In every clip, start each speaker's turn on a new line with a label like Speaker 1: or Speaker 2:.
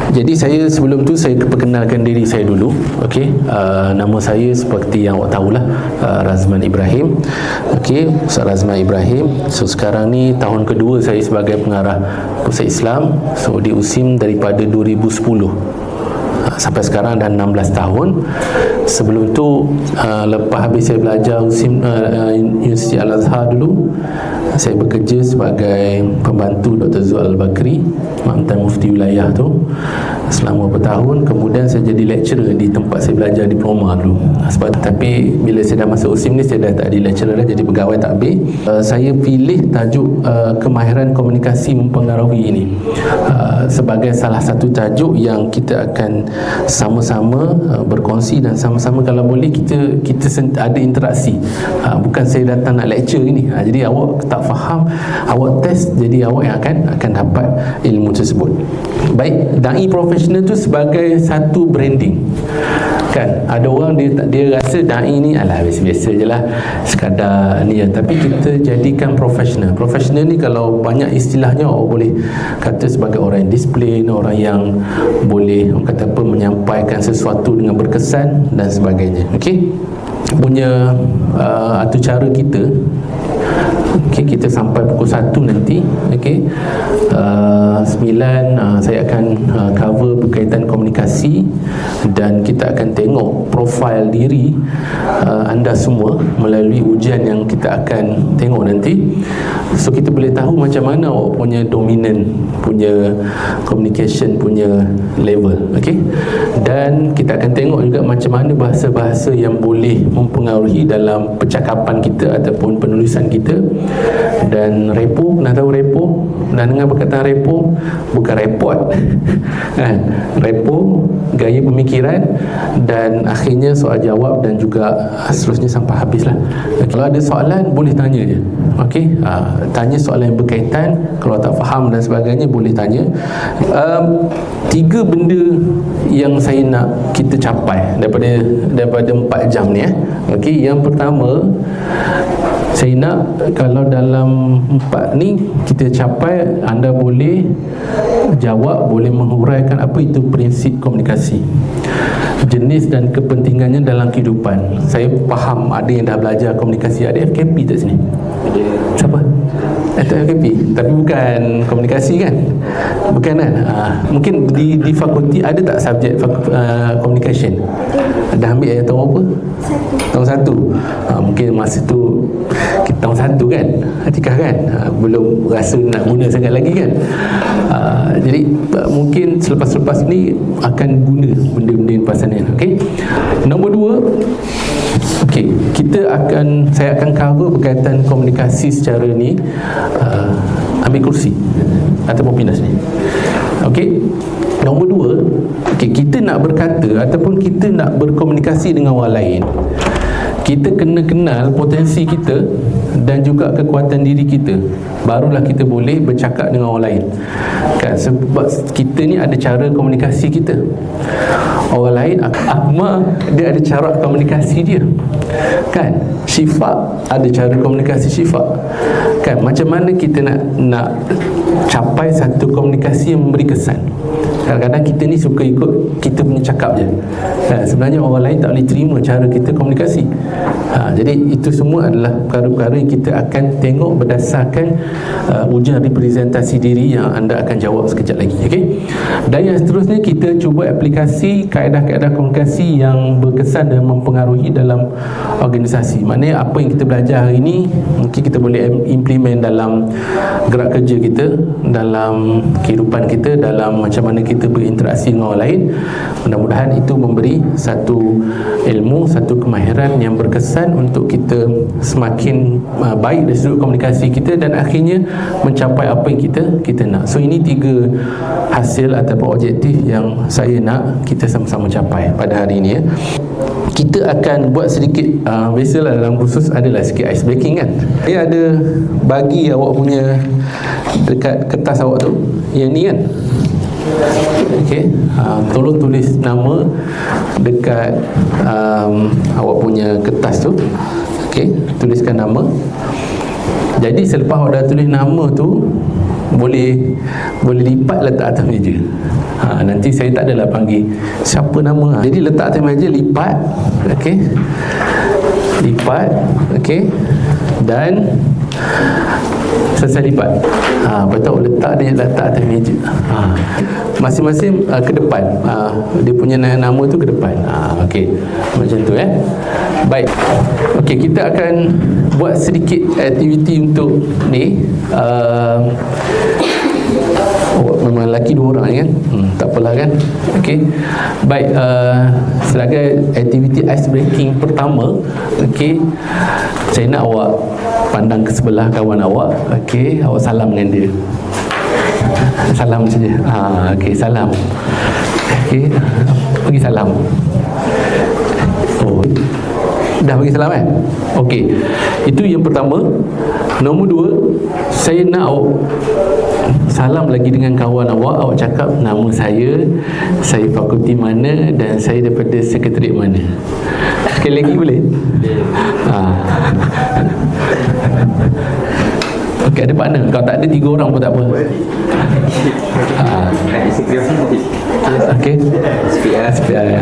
Speaker 1: Jadi saya sebelum tu saya perkenalkan diri saya dulu. Okey, nama saya seperti yang awak tahulah, Razman Ibrahim. Okey, Ustaz Razman Ibrahim. So sekarang ni tahun kedua saya sebagai pengarah Pusat Islam. So di USIM daripada 2010 sampai sekarang dah 16 tahun. Sebelum tu lepas habis saya belajar USIM, Universiti Al-Azhar dulu, saya bekerja sebagai pembantu Dr. Zul Al-Bakri, mantan mufti wilayah tu, selama bertahun. Kemudian saya jadi lecturer di tempat saya belajar diploma dulu. Tapi bila saya dah masuk USIM ni, saya dah tak jadi lecturer dah, jadi pegawai takbir. Saya pilih tajuk kemahiran komunikasi mempengaruhi ini sebagai salah satu tajuk yang kita akan sama-sama berkongsi, dan sama-sama kalau boleh kita ada interaksi. Bukan saya datang nak lecture ni. Jadi awak tak faham, awak test, jadi awak yang akan dapat ilmu tersebut. Baik, dai profesional tu sebagai satu branding. Kan ada orang dia rasa dai ni alah biasa-biasa je lah, sekadar ni ya. Tapi kita jadikan profesional. Profesional ni kalau banyak istilahnya, orang boleh kata sebagai orang yang disiplin, orang yang boleh, orang kata apa, menyampaikan sesuatu dengan berkesan dan sebagainya. Okey, punya atau cara kita. Okey, kita sampai pukul 1 nanti. Okey, 9 saya akan cover berkaitan komunikasi, dan kita akan tengok profil diri anda semua melalui ujian yang kita akan tengok nanti. So kita boleh tahu macam mana awak punya dominant, punya communication punya level. Okey, dan kita akan tengok juga macam mana bahasa-bahasa yang boleh mempengaruhi dalam percakapan kita ataupun penulisan kita. Dan repo, pernah tahu repo? Pernah dengar perkataan repo? Bukan report kan? Repo, gaya pemikiran, dan akhirnya soal jawab, dan juga seterusnya sampai habislah. Kalau ada soalan boleh tanya je. Okey, tanya soalan yang berkaitan. Kalau tak faham dan sebagainya boleh tanya. 3 benda yang saya nak kita capai daripada 4 jam ni. Okey, yang pertama, saya nak kalau dalam 4 ni kita capai, anda boleh jawab, boleh menghuraikan apa itu prinsip komunikasi, jenis dan kepentingannya dalam kehidupan. Saya faham ada yang dah belajar komunikasi. Ada FKP tak sini? Siapa? Itu FKP, tapi bukan komunikasi kan? Bukan kan? Mungkin di fakulti ada tak subjek communication? Dah ambil tahun apa? Tahun 1. Mungkin masa tu kita tahun 1 kan, Atikah kan, belum rasa nak guna sangat lagi kan. Jadi mungkin selepas ni akan guna benda-benda pasal ni. Okey, nombor 2, okey, saya akan cover berkaitan komunikasi secara ni. Ambil kursi ataupun pindah sini. Okey, nombor 2, okey, kita nak berkata ataupun kita nak berkomunikasi dengan orang lain, kita kena kenal potensi kita dan juga kekuatan diri kita, barulah kita boleh bercakap dengan orang lain kan. Sebab kita ni ada cara komunikasi kita. Orang lain, Akmal, dia ada cara komunikasi dia kan. Syifa ada cara komunikasi Syifa kan. Macam mana kita nak capai satu komunikasi yang memberi kesan. Kadang-kadang kita ni suka ikut kita punya cakap je sebenarnya orang lain tak boleh terima cara kita komunikasi. Jadi itu semua adalah perkara-perkara yang kita akan tengok berdasarkan ujian representasi diri yang anda akan jawab sekejap lagi. Okay? Dan yang seterusnya, kita cuba aplikasi kaedah-kaedah komunikasi yang berkesan dan mempengaruhi dalam organisasi. Maknanya apa yang kita belajar hari ini mungkin kita boleh implement dalam gerak kerja kita, dalam kehidupan kita, dalam macam mana kita berinteraksi dengan orang lain. Mudah-mudahan itu memberi satu ilmu, satu kemahiran yang berkesan untuk kita semakin baik dari sudut komunikasi kita, dan akhirnya mencapai apa yang kita nak. So ini 3 hasil ataupun objektif yang saya nak kita sama-sama capai pada hari ini. Kita akan buat sedikit biasalah dalam kursus adalah sikit ice breaking kan. Saya ada bagi awak punya dekat kertas awak tu, yang ni kan. Okey, tolong tulis nama dekat awak punya kertas tu. Okey, tuliskan nama. Jadi selepas awak dah tulis nama tu, boleh lipat letak atas meja. Nanti saya tak adalah panggil siapa nama. Jadi letak atas meja, lipat, okey. Lipat, okey. Dan selesai lipat. Lepas tu letak atas meja. Masing-masing ke depan. Dia punya nama tu ke depan. Okey. Macam tu Baik. Okey, kita akan buat sedikit aktiviti untuk ni. Memang lelaki 2 orang kan, tak apalah kan. Okey, baik. Sebagai aktiviti ice breaking pertama, okey, saya nak awak pandang ke sebelah kawan awak. Okey, awak salam dengan dia. Salam saja. Okey, salam. Okey, bagi salam. Oh, dah bagi salam Okey, itu yang pertama. Nombor 2, saya nak awak salam lagi dengan kawan awak. Awak cakap nama saya fakulti mana, dan saya daripada sekretariat mana. Sekali lagi boleh? Okey, ada partner. Kalau tak ada 3 orang pun tak apa. Okey. SPR.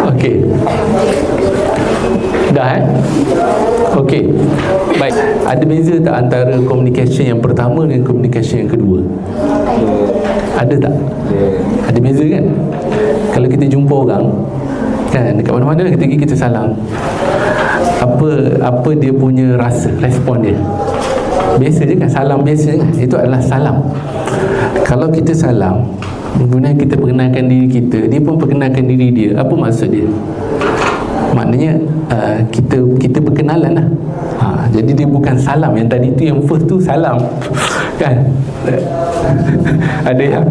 Speaker 1: Okey. Dah Okey. Baik. Ada beza tak antara communication yang pertama dengan communication yang kedua? Ada tak? Ada beza kan? Kalau kita jumpa orang kan, dekat mana-mana kita salam, apa dia punya rasa, respon dia? Biasa je kan, salam biasa kan? Itu adalah salam. Kalau kita salam, kemudian kita perkenalkan diri kita, dia pun perkenalkan diri dia. Apa maksud dia? Maknanya kita berkenalan lah. Jadi dia bukan salam. Yang tadi tu, yang first tu salam kan? Ada yang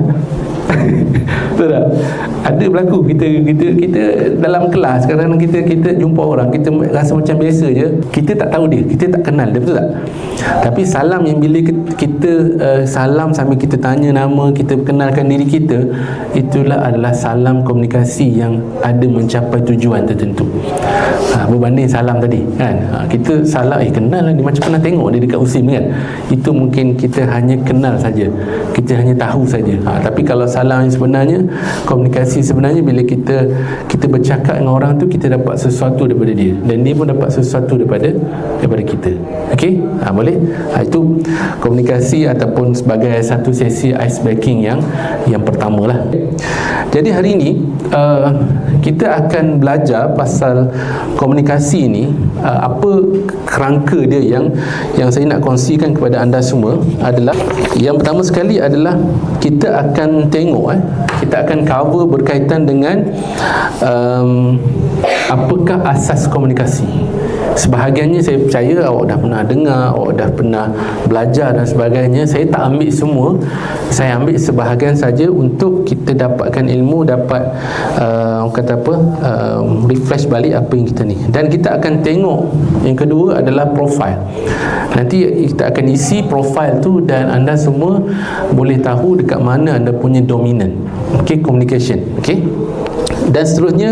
Speaker 1: betul tak? Ada berlaku kita dalam kelas, kadang-kadang kita jumpa orang, kita rasa macam biasa je, kita tak tahu dia, kita tak kenal dia, betul tak? Tapi salam yang bila kita salam sambil kita tanya nama, kita kenalkan diri kita, itulah adalah salam komunikasi yang ada mencapai tujuan tertentu. Berbanding salam tadi kan, kita salam kenal lah dia, macam pernah tengok dia dekat USIM kan, itu mungkin kita hanya kenal saja, kita hanya tahu saja. Tapi kalau salam yang sebenarnya, komunikasi sebenarnya, bila kita bercakap dengan orang tu, kita dapat sesuatu daripada dia, dan dia pun dapat sesuatu daripada kita. Okey, boleh. Itu komunikasi ataupun sebagai satu sesi ice breaking yang pertama lah. Jadi hari ini kita akan belajar pasal komunikasi ni. Apa kerangka dia yang saya nak kongsikan kepada anda semua adalah, yang pertama sekali adalah kita akan tengok kita akan cover berkaitan dengan apakah asas komunikasi. Sebahagiannya saya percaya awak dah pernah dengar, awak dah pernah belajar dan sebagainya. Saya tak ambil semua, saya ambil sebahagian saja untuk kita dapatkan ilmu, dapat refresh balik apa yang kita ni. Dan kita akan tengok yang kedua adalah profile. Nanti kita akan isi profile tu, dan anda semua boleh tahu dekat mana anda punya dominan. Okey, communication. Okey. Dan seterusnya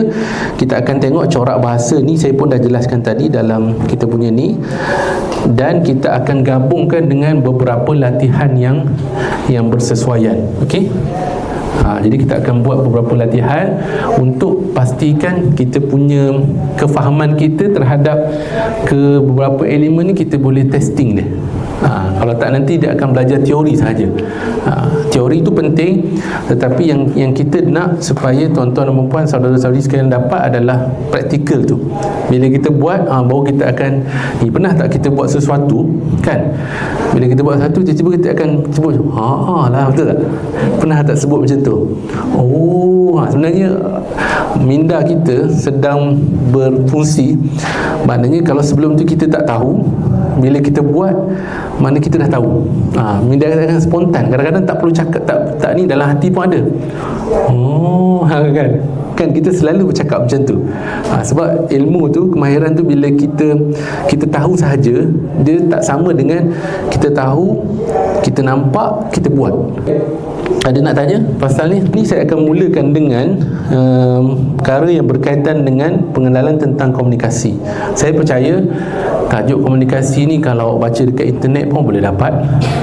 Speaker 1: kita akan tengok corak bahasa ni, saya pun dah jelaskan tadi dalam kita punya ni, dan kita akan gabungkan dengan beberapa latihan yang bersesuaian. Okey. Jadi kita akan buat beberapa latihan untuk pastikan kita punya kefahaman kita terhadap beberapa elemen ni, kita boleh testing dia. Kalau tak, nanti dia akan belajar teori sahaja. Teori itu penting, tetapi yang kita nak supaya tuan-tuan dan puan, saudara-saudari sekalian dapat adalah praktikal tu. Bila kita buat, baru kita akan pernah tak kita buat sesuatu kan? Bila kita buat sesuatu, tiba-tiba kita akan sebut lah, betul tak? Pernah tak sebut macam tu? Sebenarnya minda kita sedang berfungsi. Maknanya kalau sebelum tu kita tak tahu, bila kita buat, mana kita dah tahu. Minda kita akan spontan. Kadang-kadang tak perlu cakap, tak ni, dalam hati pun ada. Kan? Kan kita selalu bercakap macam tu. Sebab ilmu tu, kemahiran tu bila kita tahu sahaja, dia tak sama dengan kita tahu, kita nampak, kita buat. Ada nak tanya pasal ni? Ni saya akan mulakan dengan perkara yang berkaitan dengan pengenalan tentang komunikasi. Saya percaya tajuk komunikasi ni kalau awak baca dekat internet pun boleh dapat,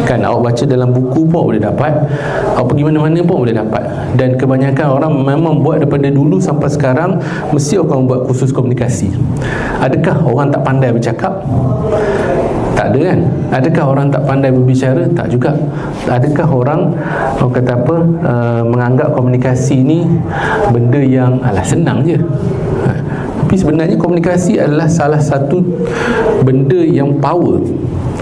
Speaker 1: kan, awak baca dalam buku pun boleh dapat, awak pergi mana-mana pun boleh dapat. Dan kebanyakan orang memang buat daripada dulu sampai sekarang, mesti orang buat kursus komunikasi. Adakah orang tak pandai bercakap? Tak ada, kan? Adakah orang tak pandai berbicara? Tak juga. Adakah orang kata apa, menganggap komunikasi ni benda yang senang je? Tapi sebenarnya komunikasi adalah salah satu benda yang power,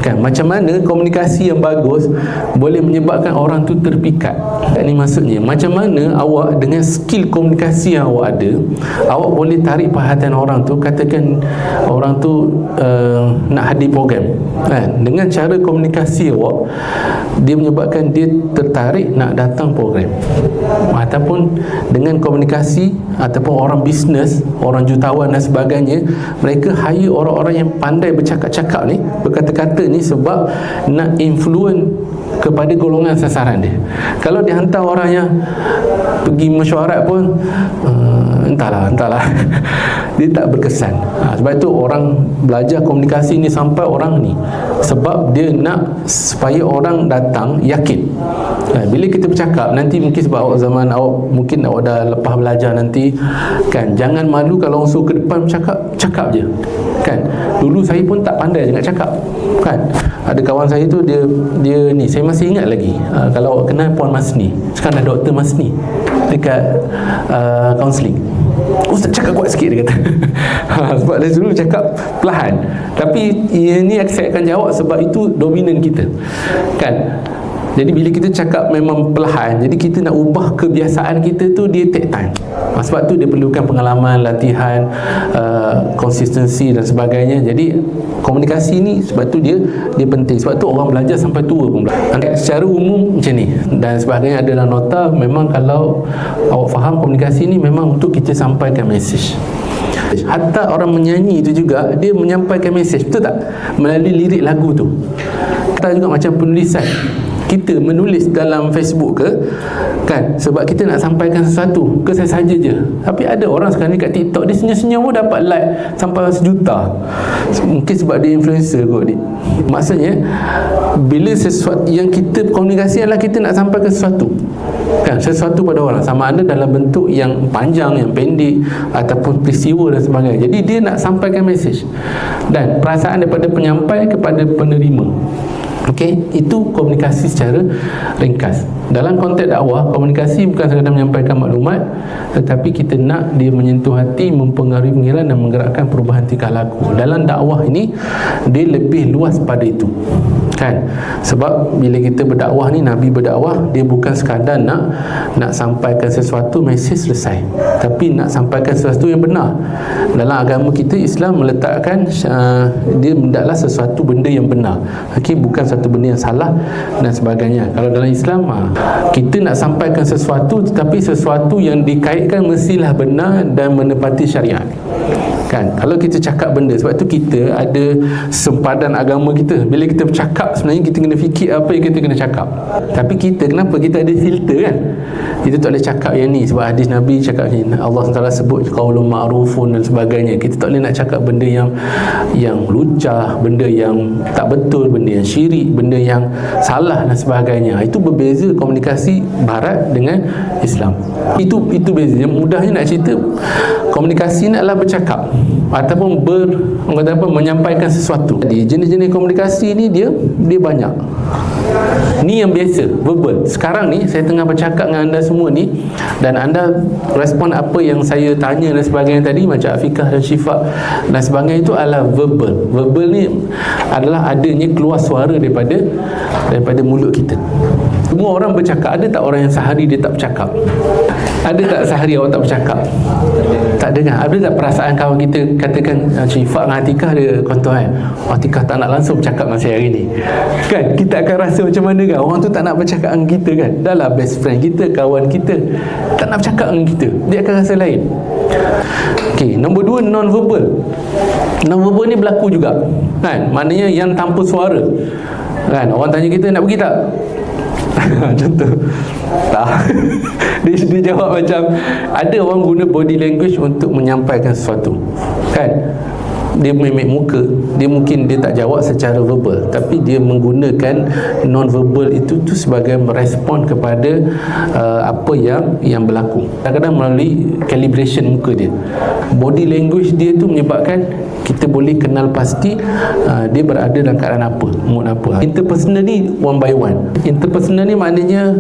Speaker 1: kan? Macam mana komunikasi yang bagus boleh menyebabkan orang tu terpikat. Ini maksudnya, macam mana awak dengan skill komunikasi yang awak ada, awak boleh tarik perhatian orang tu. Katakan orang tu nak hadir program, kan? Dengan cara komunikasi awak, dia menyebabkan dia tertarik nak datang program. Ataupun dengan komunikasi, ataupun orang bisnes, orang jutawan dan sebagainya, mereka hire orang-orang yang pandai bercakap-cakap ni, berkata-kata ni, sebab nak influence kepada golongan sasaran dia. Kalau dia hantar orang yang pergi mesyuarat pun entahlah dia tak berkesan. Sebab itu orang belajar komunikasi ni sampai orang ni, sebab dia nak supaya orang datang yakin. Bila kita bercakap nanti, mungkin sebab awak zaman awak, mungkin awak dah lepas belajar nanti, kan, jangan malu kalau orang suruh ke depan bercakap, cakap je, kan. Dulu saya pun tak pandai je nak cakap, kan. Ada kawan saya tu, dia ni, saya masih ingat lagi, kalau awak kenal Puan Masni, sekarang dah Dr. Masni dekat kaunseling. Ustaz cakap kuat sikit, dia kata. Sebab dia dulu cakap perlahan, tapi ini saya akan jawab sebab itu dominan kita, kan. Jadi bila kita cakap memang perlahan, jadi kita nak ubah kebiasaan kita tu, dia take time. Sebab tu dia perlukan pengalaman, latihan, konsistensi dan sebagainya. Jadi komunikasi ni, sebab tu dia penting. Sebab tu orang belajar sampai tua pun belajar. Secara umum macam ni dan sebagainya, adalah nota. Memang kalau awak faham komunikasi ni, memang untuk kita sampaikan mesej. Hatta orang menyanyi itu juga, dia menyampaikan mesej, betul tak? Melalui lirik lagu tu. Hatta juga macam penulisan, kita menulis dalam Facebook ke, kan, sebab kita nak sampaikan sesuatu ke saya saja je. Tapi ada orang sekarang ni kat TikTok, dia senyum-senyum pun dapat like sampai 1 juta. Mungkin sebab dia influencer kot dia. Maksudnya, bila sesuatu yang kita komunikasi adalah kita nak sampaikan sesuatu, kan, sesuatu pada orang, sama ada dalam bentuk yang panjang, yang pendek, ataupun peristiwa dan sebagainya. Jadi dia nak sampaikan mesej dan perasaan daripada penyampai kepada penerima. Okey, itu komunikasi secara ringkas. Dalam konteks dakwah, komunikasi bukan sekadar menyampaikan maklumat, tetapi kita nak dia menyentuh hati, mempengaruhi pengiran dan menggerakkan perubahan tingkah laku. Dalam dakwah ini, dia lebih luas pada itu, kan. Sebab bila kita berdakwah ni, Nabi berdakwah, dia bukan sekadar nak sampaikan sesuatu, mesej selesai, tapi nak sampaikan sesuatu yang benar. Dalam agama kita, Islam meletakkan dia hendaklah sesuatu benda yang benar. Okey, bukan satu benda yang salah dan sebagainya. Kalau dalam Islam, kita nak sampaikan sesuatu, tetapi sesuatu yang dikaitkan mestilah benar dan menepati syariat, kan. Kalau kita cakap benda, sebab tu kita ada sempadan agama kita. Bila kita bercakap, sebenarnya kita kena fikir apa yang kita kena cakap. Tapi kita, kenapa kita ada filter, kan? Kita tak boleh cakap yang ni, sebab hadis Nabi cakap ni, Allah SWT sebut qaulun ma'rufun dan sebagainya. Kita tak boleh nak cakap benda yang lucah, benda yang tak betul, benda yang syirik, benda yang salah dan sebagainya. Itu berbeza komunikasi Barat dengan Islam. Itu beza. Yang mudahnya nak cerita, komunikasi ni adalah bercakap ataupun menyampaikan sesuatu. Jadi jenis-jenis komunikasi ni dia banyak. Ni yang biasa, verbal. Sekarang ni saya tengah bercakap dengan anda semua ni, dan anda respon apa yang saya tanya dan sebagainya tadi, macam Afiqah dan Syifa dan sebagainya, itu adalah verbal. Verbal ni adalah adanya keluar suara daripada mulut kita. Semua orang bercakap. Ada tak orang yang sehari dia tak bercakap? Ada tak sehari awak tak bercakap? Tak ada kan? Ada tak perasaan kawan kita katakan Syifat dengan Atikah ada contoh kan, Atikah tak nak langsung bercakap dengan saya hari ni kan? Kita akan rasa macam mana kan? Orang tu tak nak bercakap dengan kita kan? Dah lah best friend kita, kawan kita, tak nak bercakap dengan kita, dia akan rasa lain. Okey, nombor 2, non-verbal. Non-verbal ni berlaku juga kan? Maknanya yang tanpa suara kan? Orang tanya kita nak pergi tak? Contoh tak. dia jawab macam, ada orang guna body language untuk menyampaikan sesuatu kan? Dia memik muka, dia mungkin dia tak jawab secara verbal, tapi dia menggunakan non-verbal itu tu sebagai merespon kepada apa yang berlaku. Kadang-kadang melalui calibration muka dia, body language dia tu menyebabkan kita boleh kenal pasti dia berada dalam keadaan apa, mood apa. Interpersonal ni one by one. Interpersonal ni maknanya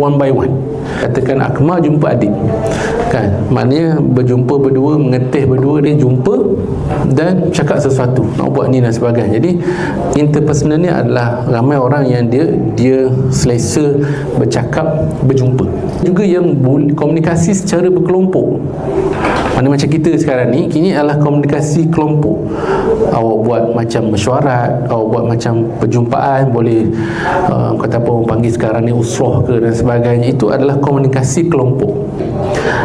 Speaker 1: one by one. Katakan Akmal jumpa adik kan, maknanya berjumpa berdua, mengetih berdua, dia jumpa dan cakap sesuatu, nak buat ni dan sebagainya. Jadi interpersonal ni adalah ramai orang yang dia selesa bercakap, berjumpa. Juga yang komunikasi secara berkelompok. Mana macam kita sekarang ni, kini adalah komunikasi kelompok. Awak buat macam mesyuarat, awak buat macam perjumpaan, boleh kata apa orang panggil sekarang ni, usrah ke dan sebagainya. Itu adalah komunikasi kelompok.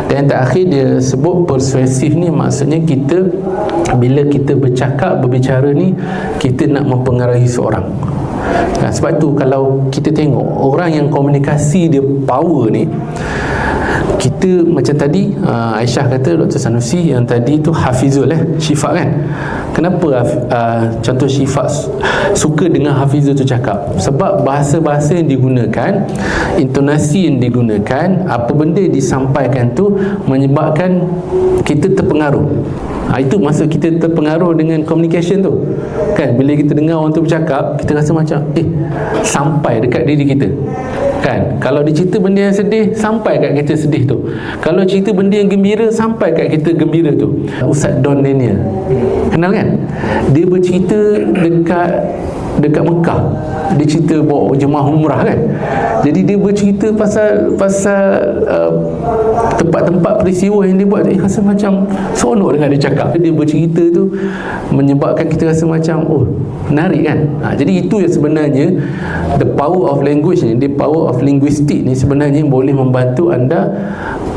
Speaker 1: Dan yang terakhir dia sebut persuasif ni, maksudnya kita bila kita berbicara ni, kita nak mempengaruhi seorang. Nah, sebab tu kalau kita tengok orang yang komunikasi dia power ni, kita macam tadi Aisyah kata, Dr. Sanusi yang tadi tu hafizul Syifa kan. Kenapa contoh Syifa suka dengan hafizul tu cakap? Sebab bahasa-bahasa yang digunakan, intonasi yang digunakan, apa benda yang disampaikan tu menyebabkan kita terpengaruh. Itu maksud kita terpengaruh dengan communication tu kan. Bila kita dengar orang tu bercakap, kita rasa macam sampai dekat diri kita kan. Kalau dia cerita benda yang sedih, sampai kat kita sedih tu. Kalau cerita benda yang gembira, sampai kat kita gembira tu. Ustaz Don Daniel, kenal kan? Dia bercerita dekat Mekah, dia cerita bawa jemaah umrah kan. Jadi dia bercerita pasal tempat-tempat peristiwa yang dia buat, rasa macam seronok dengan dia cakap. Dia bercerita tu menyebabkan kita rasa macam menarik kan. Jadi itu yang sebenarnya the power of language ni, the power of linguistic ni sebenarnya boleh membantu anda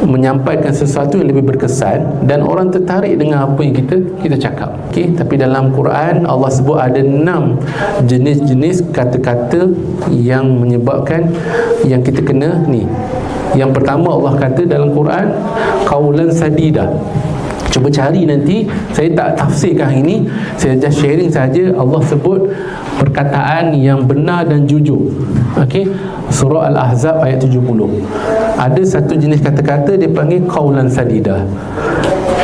Speaker 1: menyampaikan sesuatu yang lebih berkesan dan orang tertarik dengan apa yang kita cakap. Okey, tapi dalam Quran Allah sebut ada 6 jenis-jenis kata-kata yang menyebabkan yang kita kena ni. Yang pertama Allah kata dalam Quran qaulan sadida. Cuba cari nanti, saya tak tafsirkan hari ni, saya just sharing saja. Allah sebut perkataan yang benar dan jujur. Okey, surah Al-Ahzab ayat 70. Ada satu jenis kata-kata dia panggil qaulan sadida.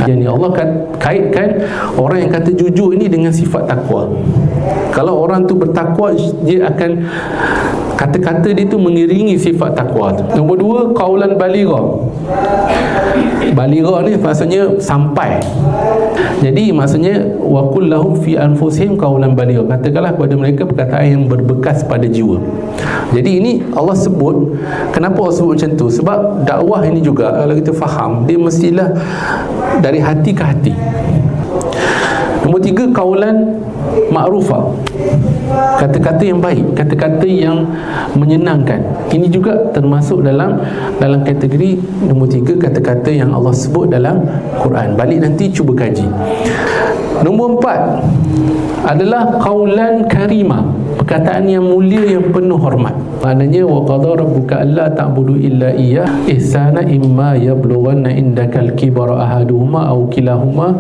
Speaker 1: Yang ni Allah kaitkan orang yang kata jujur ini dengan sifat takwa. Kalau orang tu bertakwa, dia akan kata-kata dia tu mengiringi sifat takwa tu. Nombor 2, qaulan baligha. Baligha ni maksudnya sampai. Jadi maksudnya wa qul lahum fi anfusihim qaulan baligha. Katakanlah kepada mereka perkataan yang berbekas pada jiwa. Jadi ini Allah sebut. Kenapa Allah sebut macam tu? Sebab dakwah ini juga kalau kita faham, dia mestilah dari hati ke hati. Nombor 3, qaulan ma'rufah. Kata-kata yang baik, kata-kata yang menyenangkan. Ini juga termasuk dalam kategori nombor 3, kata-kata yang Allah sebut dalam Quran. Balik nanti cuba kaji. Nombor 4 adalah qaulan karima, perkataan yang mulia yang penuh hormat. Maknanya wa qadara rabbuka alla ta'budu illa iyyah ihsana imma yablughanna indakal kibara ahaduhuma aw kilahuma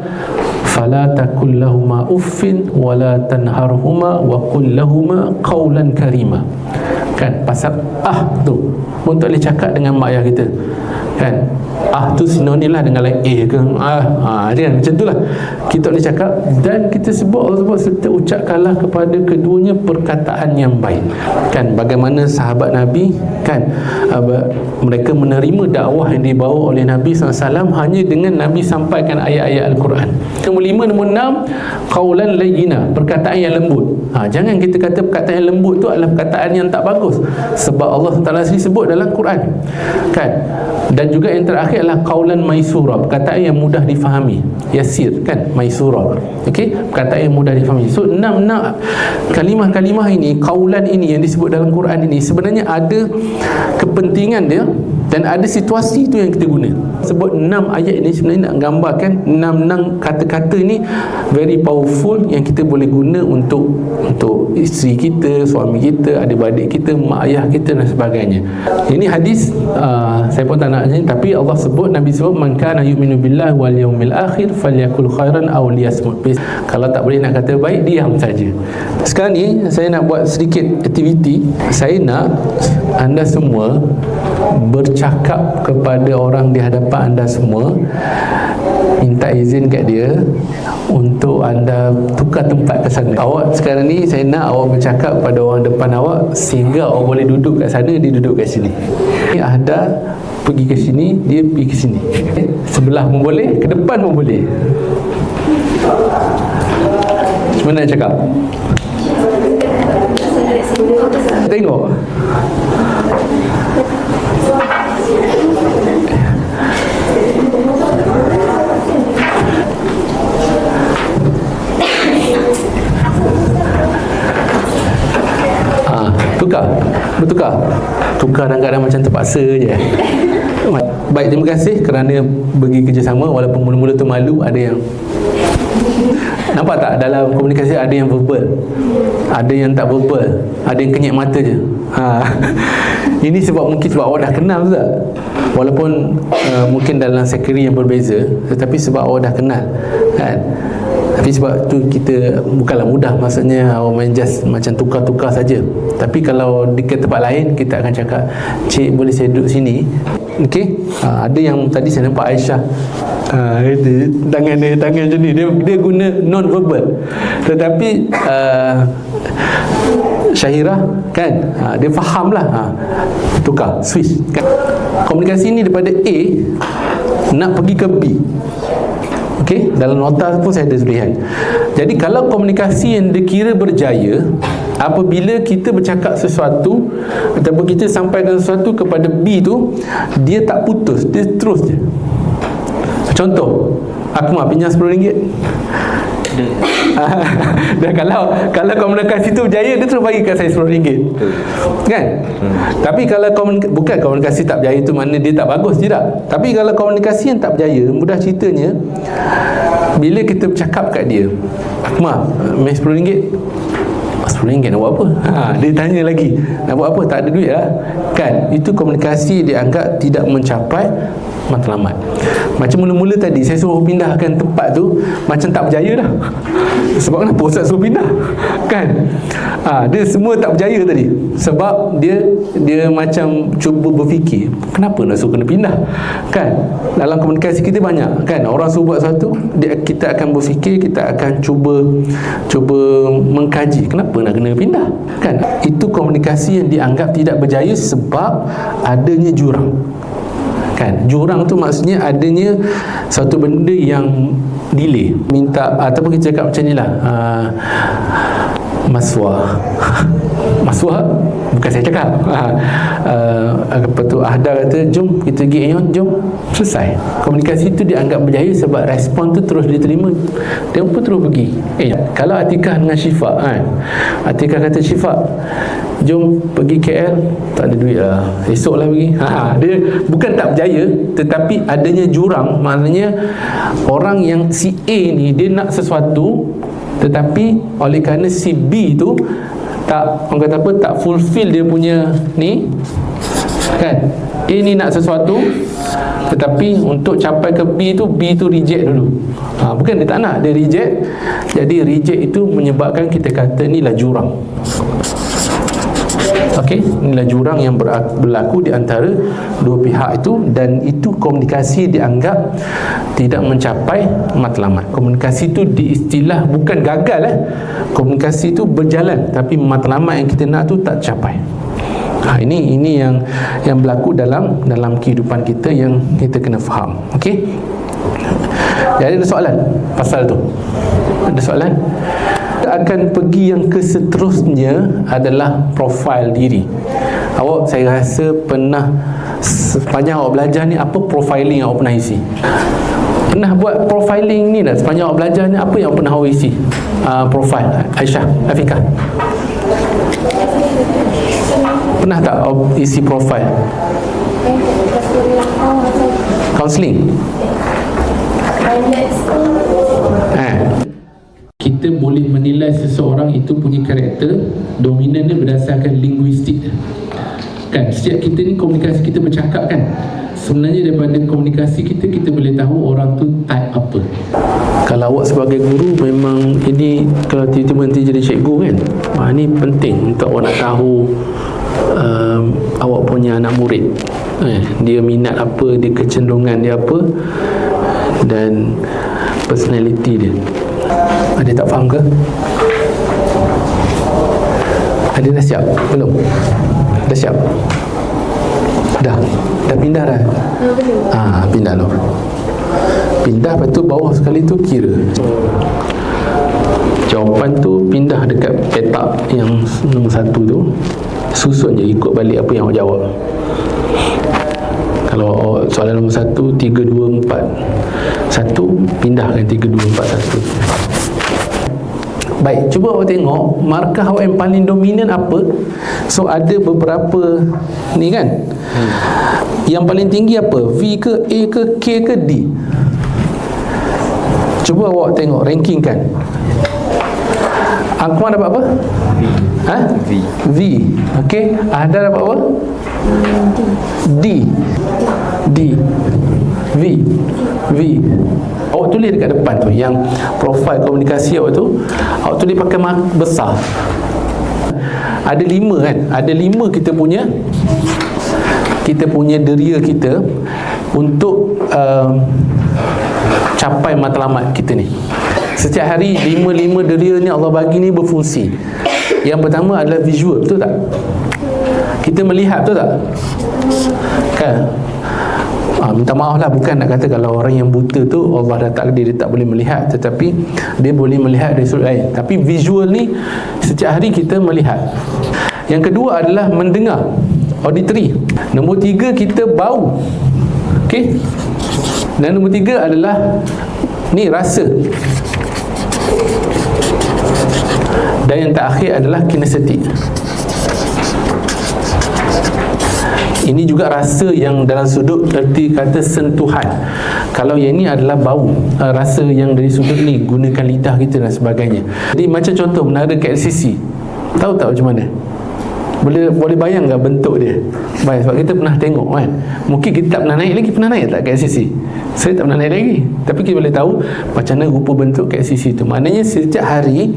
Speaker 1: fala takul lahuma uffin wala tanharhuma wa qul lahuma qaulan karima. Kan pasal tu pun tak boleh cakap dengan mak ayah kita kan. Tu sinonim lah dengan lain ke kan, macam tu lah kita boleh cakap. Dan kita sebut, Allah sebut, serta ucapkanlah kepada keduanya perkataan yang baik, kan. Bagaimana sahabat Nabi, kan, mereka menerima dakwah yang dibawa oleh Nabi SAW hanya dengan Nabi sampaikan ayat-ayat Al-Quran. Nombor 5, nombor 6, qaulan layyina, perkataan yang lembut. Jangan kita kata perkataan yang lembut tu adalah perkataan yang tak bagus, sebab Allah Taala sendiri sebut dalam Quran, kan. Dan juga yang terakhir adalah qaulan maisura, perkataan yang mudah difahami, yasir, kan, maisura. Okey, perkataan yang mudah difahami. So 6 kalimah-kalimah ini, qaulan ini yang disebut dalam Quran ini, sebenarnya ada kepentingan dia dan ada situasi tu yang kita guna. Sebut 6 ayat ini sebenarnya nak gambarkan 6 kata-kata ni very powerful yang kita boleh guna untuk isteri kita, suami kita, adik-beradik kita, mak ayah kita dan sebagainya. Ini hadis saya pun tak nak, tapi Allah sebut, Nabi sebut, man kana yu'minu billahi wal yawmil akhir falyakul khairan aw liyasmut. Kalau tak boleh nak kata baik, diam saja. Sekarang ni saya nak buat sedikit aktiviti. Saya nak anda semua bercakap kepada orang di hadapan anda semua, minta izin kat dia untuk anda tukar tempat ke sana. Awak sekarang ni saya nak awak bercakap pada orang depan awak sehingga awak boleh duduk kat sana, dia duduk kat sini. Ada pergi ke sini, dia pergi ke sini. Sebelah pun boleh, ke depan pun boleh. Macam mana nak cakap? Tengok. Bertukar dalam keadaan macam terpaksa je. Baik, terima kasih kerana bagi kerjasama. Walaupun mula-mula tu malu, ada yang nampak tak, dalam komunikasi ada yang verbal, ada yang tak verbal, ada yang kenyap mata je. Ini mungkin sebab awak dah kenal tak? Walaupun mungkin dalam kategori yang berbeza, tetapi sebab awak dah kenal, kan. Tapi sebab tu kita bukanlah mudah, maksudnya awak main just macam tukar-tukar saja. Tapi kalau di tempat lain, kita akan cakap, cik boleh saya duduk sini? Okey. Ada yang tadi saya nampak Aisyah, tangan macam ni, dia guna non-verbal, tetapi Syahirah, kan, dia faham lah, tukar, switch, kan. Komunikasi ni daripada A nak pergi ke B. Okey, dalam nota pun saya ada tulisan. Jadi kalau komunikasi yang dikira berjaya apabila kita bercakap sesuatu ataupun kita sampaikan sesuatu kepada B tu, dia tak putus, dia terus je. Contoh, aku mau pinjam RM10. Dan kalau komunikasi tu berjaya, dia terus bagi kat saya RM10, kan. Tapi kalau bukan komunikasi tak berjaya tu makna dia tak bagus, tidak. Tapi kalau komunikasi yang tak berjaya, mudah ceritanya, bila kita bercakap kat dia, Akmal, main RM10. RM10 nak buat apa? Dia tanya lagi, nak buat apa? Tak ada duit lah, kan. Itu komunikasi dianggap tidak mencapai matlamat. Macam mula-mula tadi saya suruh pindahkan tempat tu, macam tak berjaya dah. Sebab kenapa Ustaz suruh pindah, kan. Dia semua tak berjaya tadi. Sebab dia macam cuba berfikir, kenapa nak suruh kena pindah, kan. Dalam komunikasi kita banyak, kan, orang suruh buat sesuatu, kita akan berfikir, kita akan cuba mengkaji, kenapa nak kena pindah, kan. Itu komunikasi yang dianggap tidak berjaya sebab adanya jurang, kan. Jurang tu maksudnya adanya satu benda yang delay. Minta ataupun kita cakap macam ni lah, Maswah bukan saya cakap, apa tu, Ahda kata jom kita pergi Aeon, jom, selesai. Komunikasi tu dianggap berjaya sebab respon tu terus diterima, dia pun terus pergi. Kalau Atikah dengan Syifa, kan, Atikah kata, Syifa jom pergi KL, tak ada duit lah, esok lah pergi. Dia bukan tak berjaya, tetapi adanya jurang. Maknanya orang yang si A ni dia nak sesuatu, tetapi oleh kerana si B tu tak, orang kata apa, tak fulfill dia punya ni, kan. A ni nak sesuatu, tetapi untuk capai ke B tu reject dulu. Bukan dia tak nak, dia reject. Jadi reject itu menyebabkan kita kata ni lah jurang. Okey, inilah jurang yang berlaku di antara dua pihak itu, dan itu komunikasi dianggap tidak mencapai matlamat. Komunikasi itu diistilah bukan gagal komunikasi itu berjalan, tapi matlamat yang kita nak tu tak capai. Ini yang berlaku dalam kehidupan kita yang kita kena faham. Okey. Jadi ada soalan pasal tu? Ada soalan? Kita akan pergi yang seterusnya adalah profil diri. Awak, saya rasa pernah, sepanjang awak belajar ni, apa profiling yang awak pernah isi? Pernah buat profiling ni tak? Sepanjang awak belajar ni, apa yang awak pernah awak isi? Profil Aisyah, Afiqah, pernah tak awak isi profil? Counselling. Kita boleh menilai seseorang itu punya karakter dominan dia berdasarkan linguistik dia. Kan, setiap kita ni komunikasi kita bercakap kan, sebenarnya daripada komunikasi kita boleh tahu orang tu type apa. Kalau awak sebagai guru, memang ini, kalau tiba-tiba nanti jadi cikgu kan, ini penting untuk awak nak tahu awak punya anak murid, dia minat apa, dia kecenderungan dia apa, dan personality dia. Ada tak faham ke? Ada dah siap? Belum? Dah siap? Dah pindah dah? Pindah lah. Pindah, lepas tu bawah sekali tu kira. Jawapan tu pindah dekat petak yang nombor 1 tu, susun je ikut balik apa yang awak jawab. Kalau soalan nombor 1 3, 2, 4 1, pindahkan 3, 2, 4, 1. Baik, cuba awak tengok markah awak yang paling dominan apa. So ada beberapa ni kan, yang paling tinggi apa? V ke, A ke, K ke, D? Cuba awak tengok, ranking kan. Akmal dapat apa? V. Okey. Ada dapat apa? D. V. Awak tulis dekat depan tu, yang profil komunikasi awak tu, awak tulis pakai mark besar. Ada 5 kan? Ada 5 kita punya deria kita untuk capai matlamat kita ni. Setiap hari 5 deria ni Allah bagi ni berfungsi. Yang pertama adalah visual, betul tak? Kita melihat, betul tak? Kan? Minta maaf lah, bukan nak kata kalau orang yang buta tu Allah dah takdir dia tak boleh melihat, tetapi dia boleh melihat dari sudut lain. Tapi visual ni setiap hari kita melihat. Yang kedua adalah mendengar, auditory. Nombor 3 kita bau. Okey. Dan nombor 3 adalah ni rasa. Dan yang terakhir adalah kinestetik. Ini juga rasa yang dalam sudut erti kata sentuhan. Kalau yang ini adalah bau, rasa yang dari sudut ni gunakan lidah kita dan sebagainya. Jadi macam contoh menara KLCC, tahu tak macam mana? Boleh bayang tak bentuk dia? Baik, sebab kita pernah tengok kan. Mungkin kita tak pernah naik lagi. Pernah naik tak KLCC? Saya tak pernah naik lagi, tapi kita boleh tahu macam mana rupa bentuk KLCC tu. Maknanya setiap hari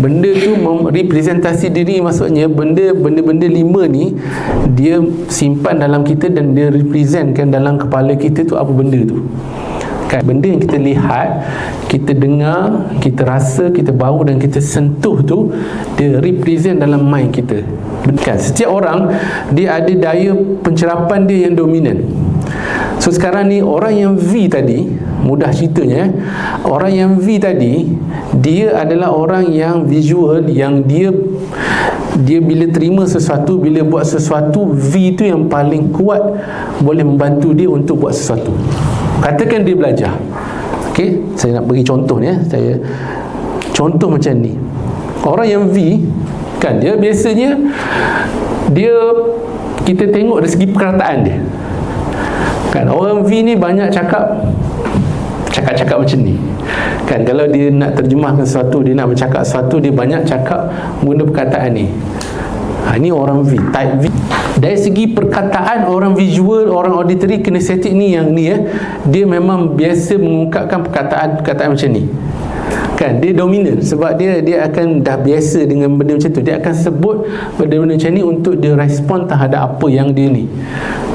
Speaker 1: benda tu representasi diri, maksudnya benda-benda 5 ni dia simpan dalam kita dan dia representkan dalam kepala kita tu apa benda tu. Benda yang kita lihat, kita dengar, kita rasa, kita bau dan kita sentuh tu, dia represent dalam mind kita. Kan? Setiap orang dia ada daya pencerapan dia yang dominan. So sekarang ni orang yang V tadi, mudah ceritanya, orang yang V tadi, dia adalah orang yang visual, yang dia bila terima sesuatu, bila buat sesuatu, V tu yang paling kuat boleh membantu dia untuk buat sesuatu. Katakan dia belajar. Okey, saya nak bagi contoh ni, saya contoh macam ni. Orang yang V kan, dia biasanya kita tengok dari segi perkataan dia. Kan, orang V ni banyak cakap macam ni. Kan, kalau dia nak terjemahkan sesuatu, dia nak bercakap sesuatu, dia banyak cakap guna perkataan ni. Ini orang V, type V. Dari segi perkataan, orang visual, orang auditory, kinestetik ni yang ni dia memang biasa mengungkapkan perkataan macam ni. kan, dia dominan sebab dia akan dah biasa dengan benda macam tu, dia akan sebut benda-benda macam ni untuk dia respon terhadap apa yang dia ni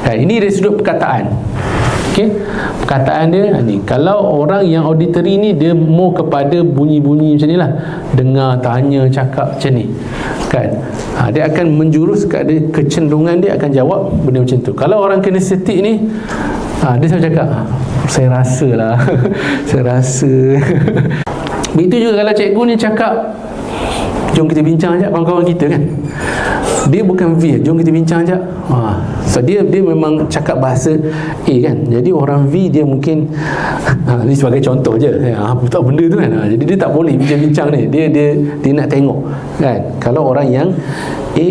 Speaker 1: kan. Ini dari sudut perkataan. Okay, perkataan dia ni. Kalau orang yang auditory ni, dia more kepada bunyi-bunyi macam ni lah, dengar, tanya, cakap macam ni kan. Dia akan menjurus kepada kecenderungan dia akan jawab benda macam tu. Kalau orang kinestetik ni, dia selalu cakap, saya rasa lah saya rasa. Begitu juga kalau cikgu ni cakap, jom kita bincang sekejap kawan-kawan kita kan, dia bukan V, jom kita bincang sekejap. So dia memang cakap bahasa A kan. Jadi orang V dia mungkin ni sebagai contoh je, tak benda tu kan. Jadi dia tak boleh bincang-bincang ni, dia nak tengok kan. Kalau orang yang A,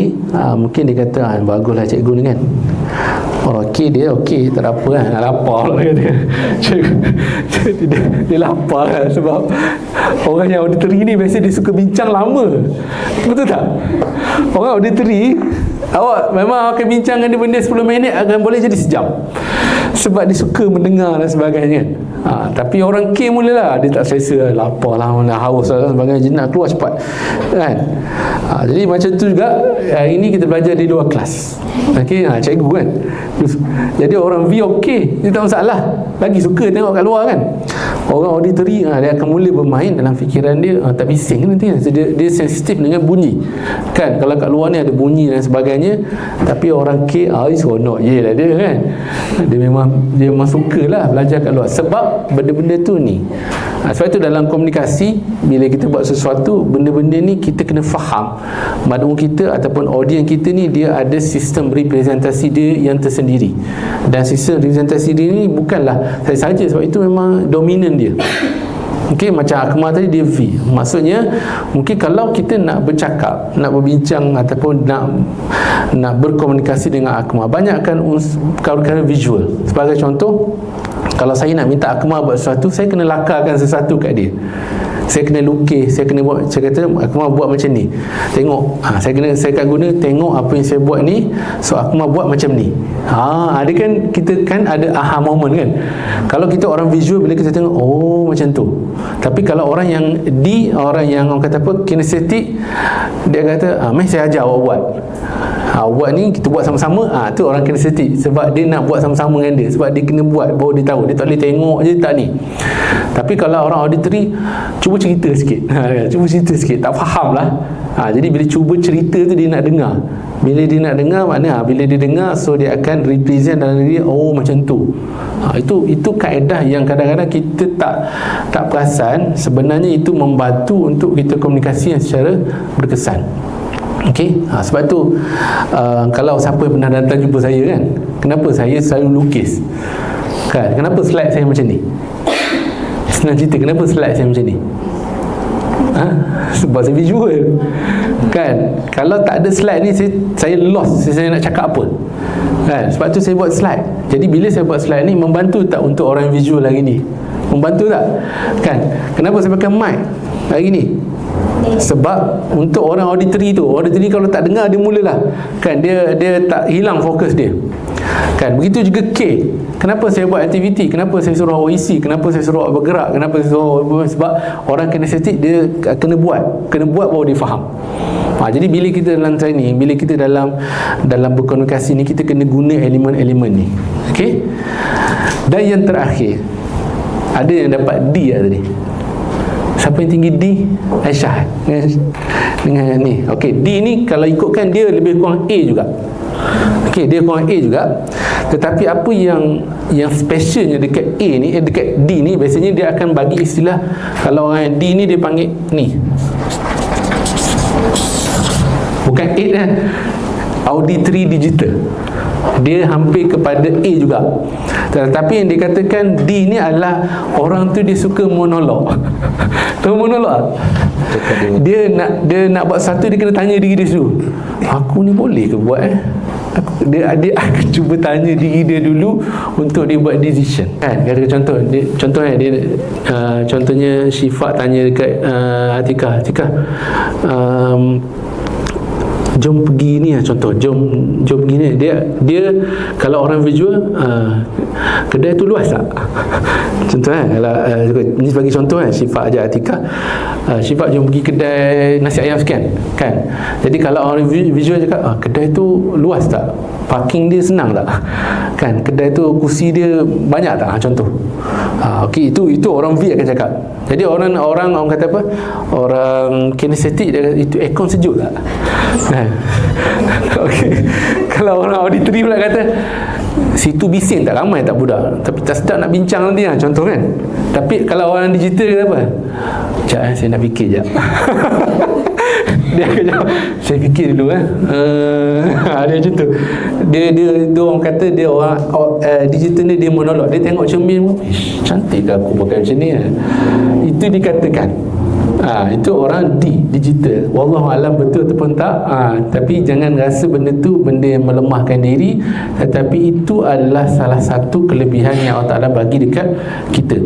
Speaker 1: mungkin dia kata, baguslah cikgu ni kan, okey, dia okey, tak ada apa kan, lapar lah kata. Dia lapar kan, sebab orang yang auditory ni biasa dia suka bincang lama, betul tak? Orang auditory, awak memang akan bincang dengan dia benda 10 minit, akan boleh jadi sejam, sebab dia suka mendengar dan sebagainya kan. Tapi orang K mulalah, dia tak selesa, lapar lah, haus lah sebagainya, dia nak keluar cepat kan. Jadi macam tu juga hari ni kita belajar di luar kelas. Okay, cikgu kan, jadi orang V okey, dia tak masalah, lagi suka tengok kat luar kan. Orang auditory, dia akan mula bermain dalam fikiran dia, tak bising nanti kan. So, dia sensitif dengan bunyi kan. Kalau kat luar ni ada bunyi dan sebagainya, tapi orang K, seronok je lah dia kan. Dia memang sukalah belajar kat luar, sebab benda-benda tu ni. Sebab itu dalam komunikasi, bila kita buat sesuatu, benda-benda ni kita kena faham maklum kita ataupun audiens kita ni, dia ada sistem representasi dia yang tersendiri, dan sistem representasi dia ni bukanlah saya saja, sebab itu memang dominan dia. Okey, macam Akmal tadi dia V. Maksudnya mungkin kalau kita nak bercakap, nak berbincang ataupun nak berkomunikasi dengan Akmal, banyakkan perkara visual. Sebagai contoh, kalau saya nak minta Akmal buat sesuatu, saya kena lakarkan sesuatu kat dia. Saya kena lukis, saya kena buat, saya kata Akmal buat macam ni, tengok, saya akan guna, tengok apa yang saya buat ni, so Akmal buat macam ni. Ada kan, kita kan ada aha moment kan. Kalau kita orang visual, bila kita tengok, oh macam tu. Tapi kalau orang yang orang yang orang kata apa, kinestetik, dia kata, meh saya ajar awak buat. Buat ni kita buat sama-sama, tu orang kinestetik, sebab dia nak buat sama-sama dengan dia, sebab dia kena buat baru dia tahu, dia tak boleh tengok je tak ni. Tapi kalau orang auditory, cuba cerita sikit, cuba cerita sikit, tak faham lah. Jadi bila cuba cerita tu, dia nak dengar. Bila dia nak dengar, makna bila dia dengar, so dia akan represent dalam diri, oh macam tu. Itu kaedah yang kadang-kadang kita tak perasan, sebenarnya itu membantu untuk kita komunikasi yang secara berkesan. Okey, sebab tu kalau siapa pernah datang jumpa saya kan, kenapa saya selalu lukis kan, kenapa slide saya macam ni, senang cerita, kenapa slide saya macam ni, sebab saya visual kan. Kalau tak ada slide ni, saya lost, saya nak cakap apa kan. Sebab tu saya buat slide. Jadi bila saya buat slide ni, membantu tak untuk orang visual hari ni? Membantu tak kan? Kenapa saya pakai mic hari ni? Sebab untuk orang auditory tu, auditory kalau tak dengar, dia mulalah kan, dia tak hilang fokus dia kan. Begitu juga K. Kenapa saya buat aktiviti, kenapa saya suruh awak isi, kenapa saya suruh awak bergerak, kenapa saya suruh, sebab orang kinestetik dia kena buat baru dia faham. Jadi bila kita dalam training, bila kita dalam berkomunikasi ni, kita kena guna elemen-elemen ni. Okey. Dan yang terakhir, ada yang dapat D lah tadi. Siapa yang tinggi D? Aisyah dengan ni. Okey, D ni kalau ikutkan dia lebih kurang A juga. Okey, dia kurang A juga. Tetapi apa yang specialnya dekat A ni, dekat D ni, biasanya dia akan bagi istilah, kalau orang D ni dia panggil ni, bukan 8 kan, auditory digital. Dia hampir kepada A juga. Tetapi yang dikatakan D ni adalah orang tu dia suka monolog. Tahu monolog? Dia nak buat satu, dia kena tanya diri dia dulu, aku ni boleh ke buat dia akan cuba tanya diri dia dulu untuk dia buat decision kan. Contohnya dia contohnya Syifa tanya dekat Atikah, jom pergi ni lah, contoh jom pergi ni, dia kalau orang visual, kedai tu luas tak? Contoh kalau ni sebagai contoh Syifa ajak Atikah, Syifa jom pergi kedai nasi ayam sekian kan. Jadi kalau orang visual cakap, kedai tu luas tak? Parking dia senang tak? Kan, kedai tu kursi dia banyak tak? Contoh. Okey, itu orang V akan cakap. Jadi orang kata apa? Orang kinestetik dia kata, itu aircon sejuk tak? Okey. Kalau orang auditory pula kata, situ bising tak, ramai tak budak, tapi tak sedap nak bincang nanti contoh kan. Tapi kalau orang digital kata apa? Sekejap saya nak fikir sekejap. Dia akan jawab, saya fikir dulu dia macam tu. Dia orang kata dia orang digital ni dia monolog, dia tengok cermin, cantik ke aku pakai macam ni itu dikatakan. Itu orang digital. Wallahu alam betul ataupun tak, tapi jangan rasa benda tu benda yang melemahkan diri, tetapi itu adalah salah satu kelebihan yang Allah Ta'ala bagi dekat kita.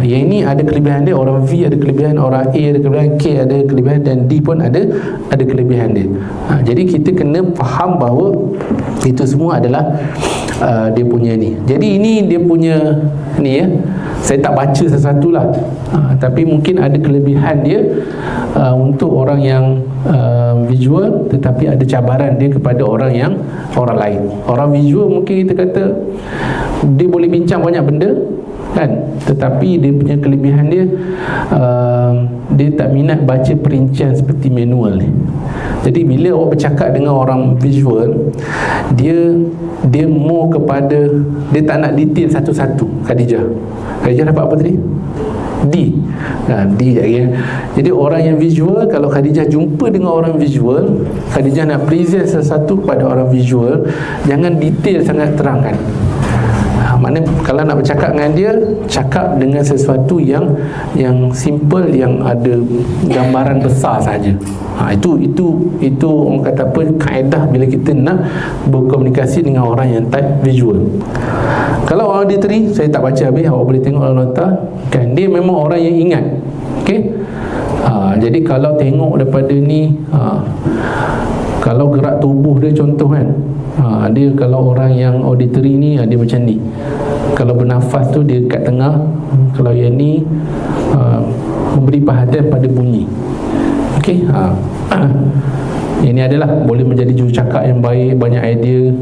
Speaker 1: Yang ini ada kelebihan dia, orang V ada kelebihan, orang A ada kelebihan, K ada kelebihan, dan D pun ada kelebihan dia. Jadi kita kena faham bahawa itu semua adalah dia punya ni. Jadi ini dia punya ni saya tak baca sesuatu lah, tapi mungkin ada kelebihan dia untuk orang yang visual, tetapi ada cabaran dia kepada orang lain. Orang visual mungkin kita kata dia boleh bincang banyak benda kan, tetapi dia punya kelebihan dia dia tak minat baca perincian seperti manual ni. Jadi bila awak bercakap dengan orang visual, dia more kepada, dia tak nak detail satu-satu. Khadijah dapat apa tadi? D. D lagi. Jadi orang yang visual, kalau Khadijah jumpa dengan orang visual, Khadijah nak present sesuatu kepada orang visual, jangan detail sangat terangkan. Mana kalau nak bercakap dengan dia, cakap dengan sesuatu yang simple, yang ada gambaran besar saja. Itu orang kata apa, kaedah bila kita nak berkomunikasi dengan orang yang type visual. Kalau auditory, saya tak baca habis, awak boleh tengok dalam nota kan, dia memang orang yang ingat. Okey. Jadi kalau tengok daripada ni, kalau gerak tubuh dia contoh kan, dia kalau orang yang auditory ni dia macam ni, kalau bernafas tu dia kat tengah, kalau yang ni memberi perhatian pada bunyi. Okey. Ini adalah boleh menjadi jurucakap yang baik, banyak idea.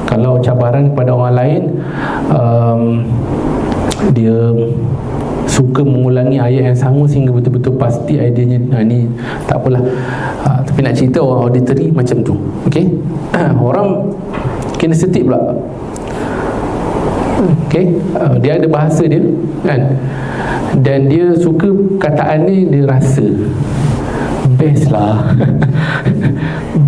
Speaker 1: Kalau cabaran kepada orang lain, dia suka mengulangi ayat yang sama sehingga betul-betul pasti idenya. Ni tak apalah, tapi nak cerita orang auditory macam tu. Okey. Orang kinestetik pula, okey, dia ada bahasa dia kan, dan dia suka kataan ni, dia rasa best lah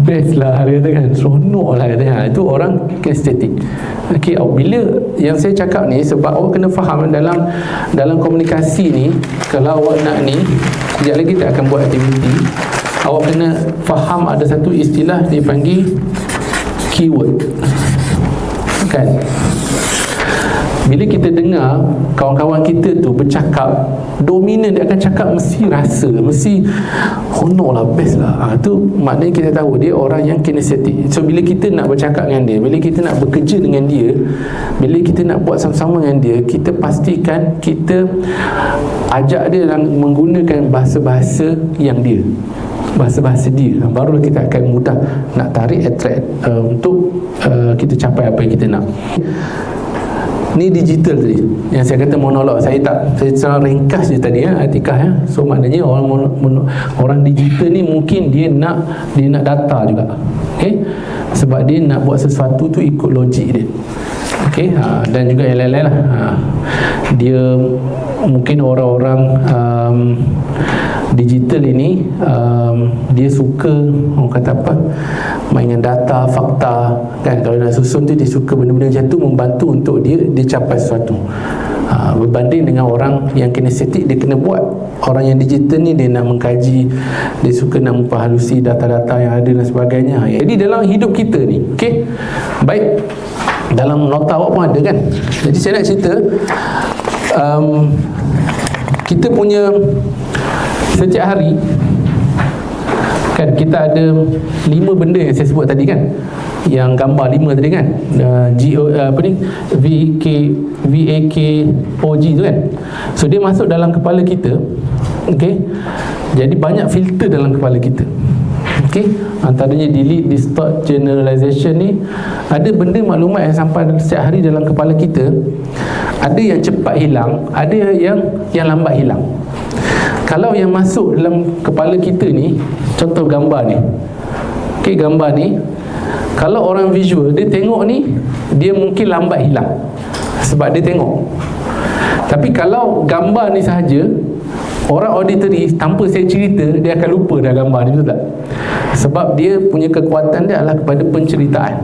Speaker 1: best lah dia kata kan, seronok lah katanya. Itu orang kinestetik. Okey, bila yang saya cakap ni, sebab awak kena faham dalam komunikasi ni, kalau awak nak ni, sekejap lagi kita akan buat aktiviti, awak kena faham ada satu istilah dipanggil keyword kan. Bila kita dengar kawan-kawan kita tu bercakap, dominan dia akan cakap mesti rasa, mesti honor lah, best lah. Tu maknanya kita tahu dia orang yang kinestetik. So bila kita nak bercakap dengan dia, bila kita nak bekerja dengan dia, bila kita nak buat sama-sama dengan dia, kita pastikan kita ajak dia menggunakan bahasa-bahasa yang dia, bahasa-bahasa dia, barulah kita akan mudah nak tarik, attract untuk kita capai apa yang kita nak. Ni digital tadi yang saya kata monolog, saya secara ringkas je tadi Atikah So maknanya orang digital ni mungkin dia nak data juga. Okey, sebab dia nak buat sesuatu tu ikut logik dia. Okey, dan juga yang lain-lain lah. Dia mungkin orang-orang digital ini dia suka, orang kata apa, mainan data, fakta kan. Kalau nak susun tu, dia suka benda-benda macam tu, membantu untuk dia capai sesuatu. Berbanding dengan orang yang kinestetik, dia kena buat. Orang yang digital ni dia nak mengkaji, dia suka nak memperhalusi data-data yang ada dan sebagainya. Jadi dalam hidup kita ni, okey, baik dalam nota awak pun ada kan. Jadi saya nak cerita, kita punya setiap hari Kan kita ada 5 benda yang saya sebut tadi kan, yang gambar 5 tadi kan, VAKOG tu kan. So dia masuk dalam kepala kita. Okey, jadi banyak filter dalam kepala kita. Okey, antaranya delete, distort, generalization ni. Ada benda maklumat yang sampai setiap hari dalam kepala kita. Ada yang cepat hilang, ada yang lambat hilang. Kalau yang masuk dalam kepala kita ni, contoh gambar ni. Okey, gambar ni, kalau orang visual, dia tengok ni, dia mungkin lambat hilang sebab dia tengok. Tapi kalau gambar ni sahaja, orang auditory tanpa saya cerita, dia akan lupa dah gambar ni, betul tak? Sebab dia punya kekuatan dia adalah kepada penceritaan.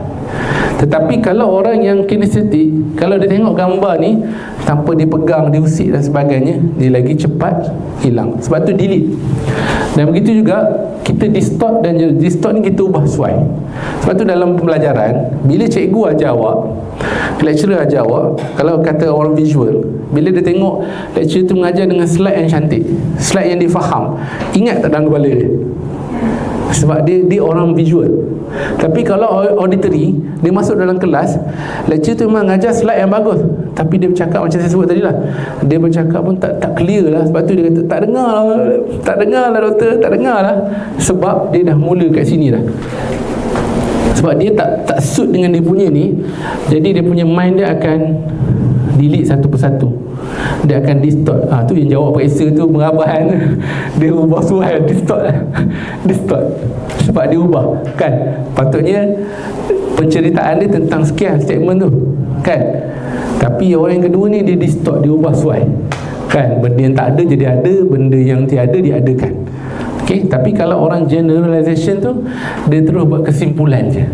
Speaker 1: Tetapi kalau orang yang kinestetik, kalau dia tengok gambar ni tanpa dia pegang, dia usik dan sebagainya, dia lagi cepat hilang. Sebab tu delete. Dan begitu juga kita distort, dan distort ni kita ubah sesuai. Sebab tu dalam pembelajaran, bila cikgu ajar awak, lecturer ajar awak, kalau kata orang visual, bila dia tengok lecturer tu mengajar dengan slide yang cantik, slide yang dia faham, ingat tak dalam kepala dia? Sebab dia orang visual. Tapi kalau auditory, dia masuk dalam kelas, lecturer tu memang mengajar slide yang bagus, tapi dia bercakap macam saya sebut tadi lah, dia bercakap pun tak clear lah. Sebab tu dia kata tak dengar lah doktor, tak dengar lah. Sebab dia dah mula kat sini dah. Sebab dia tak suit dengan dia punya ni. Jadi dia punya mind dia akan delete satu persatu, dia akan distort. Tu yang jawab periksa tu merabahan. Dia ubah suai, distort. Sebab dia ubah kan. Patutnya penceritaan dia tentang sekian statement tu kan. Tapi orang yang kedua ni dia distort, dia ubah suai kan. Benda yang tak ada jadi ada, benda yang tiada diadakan. Okey, tapi kalau orang generalization tu, dia terus buat kesimpulan je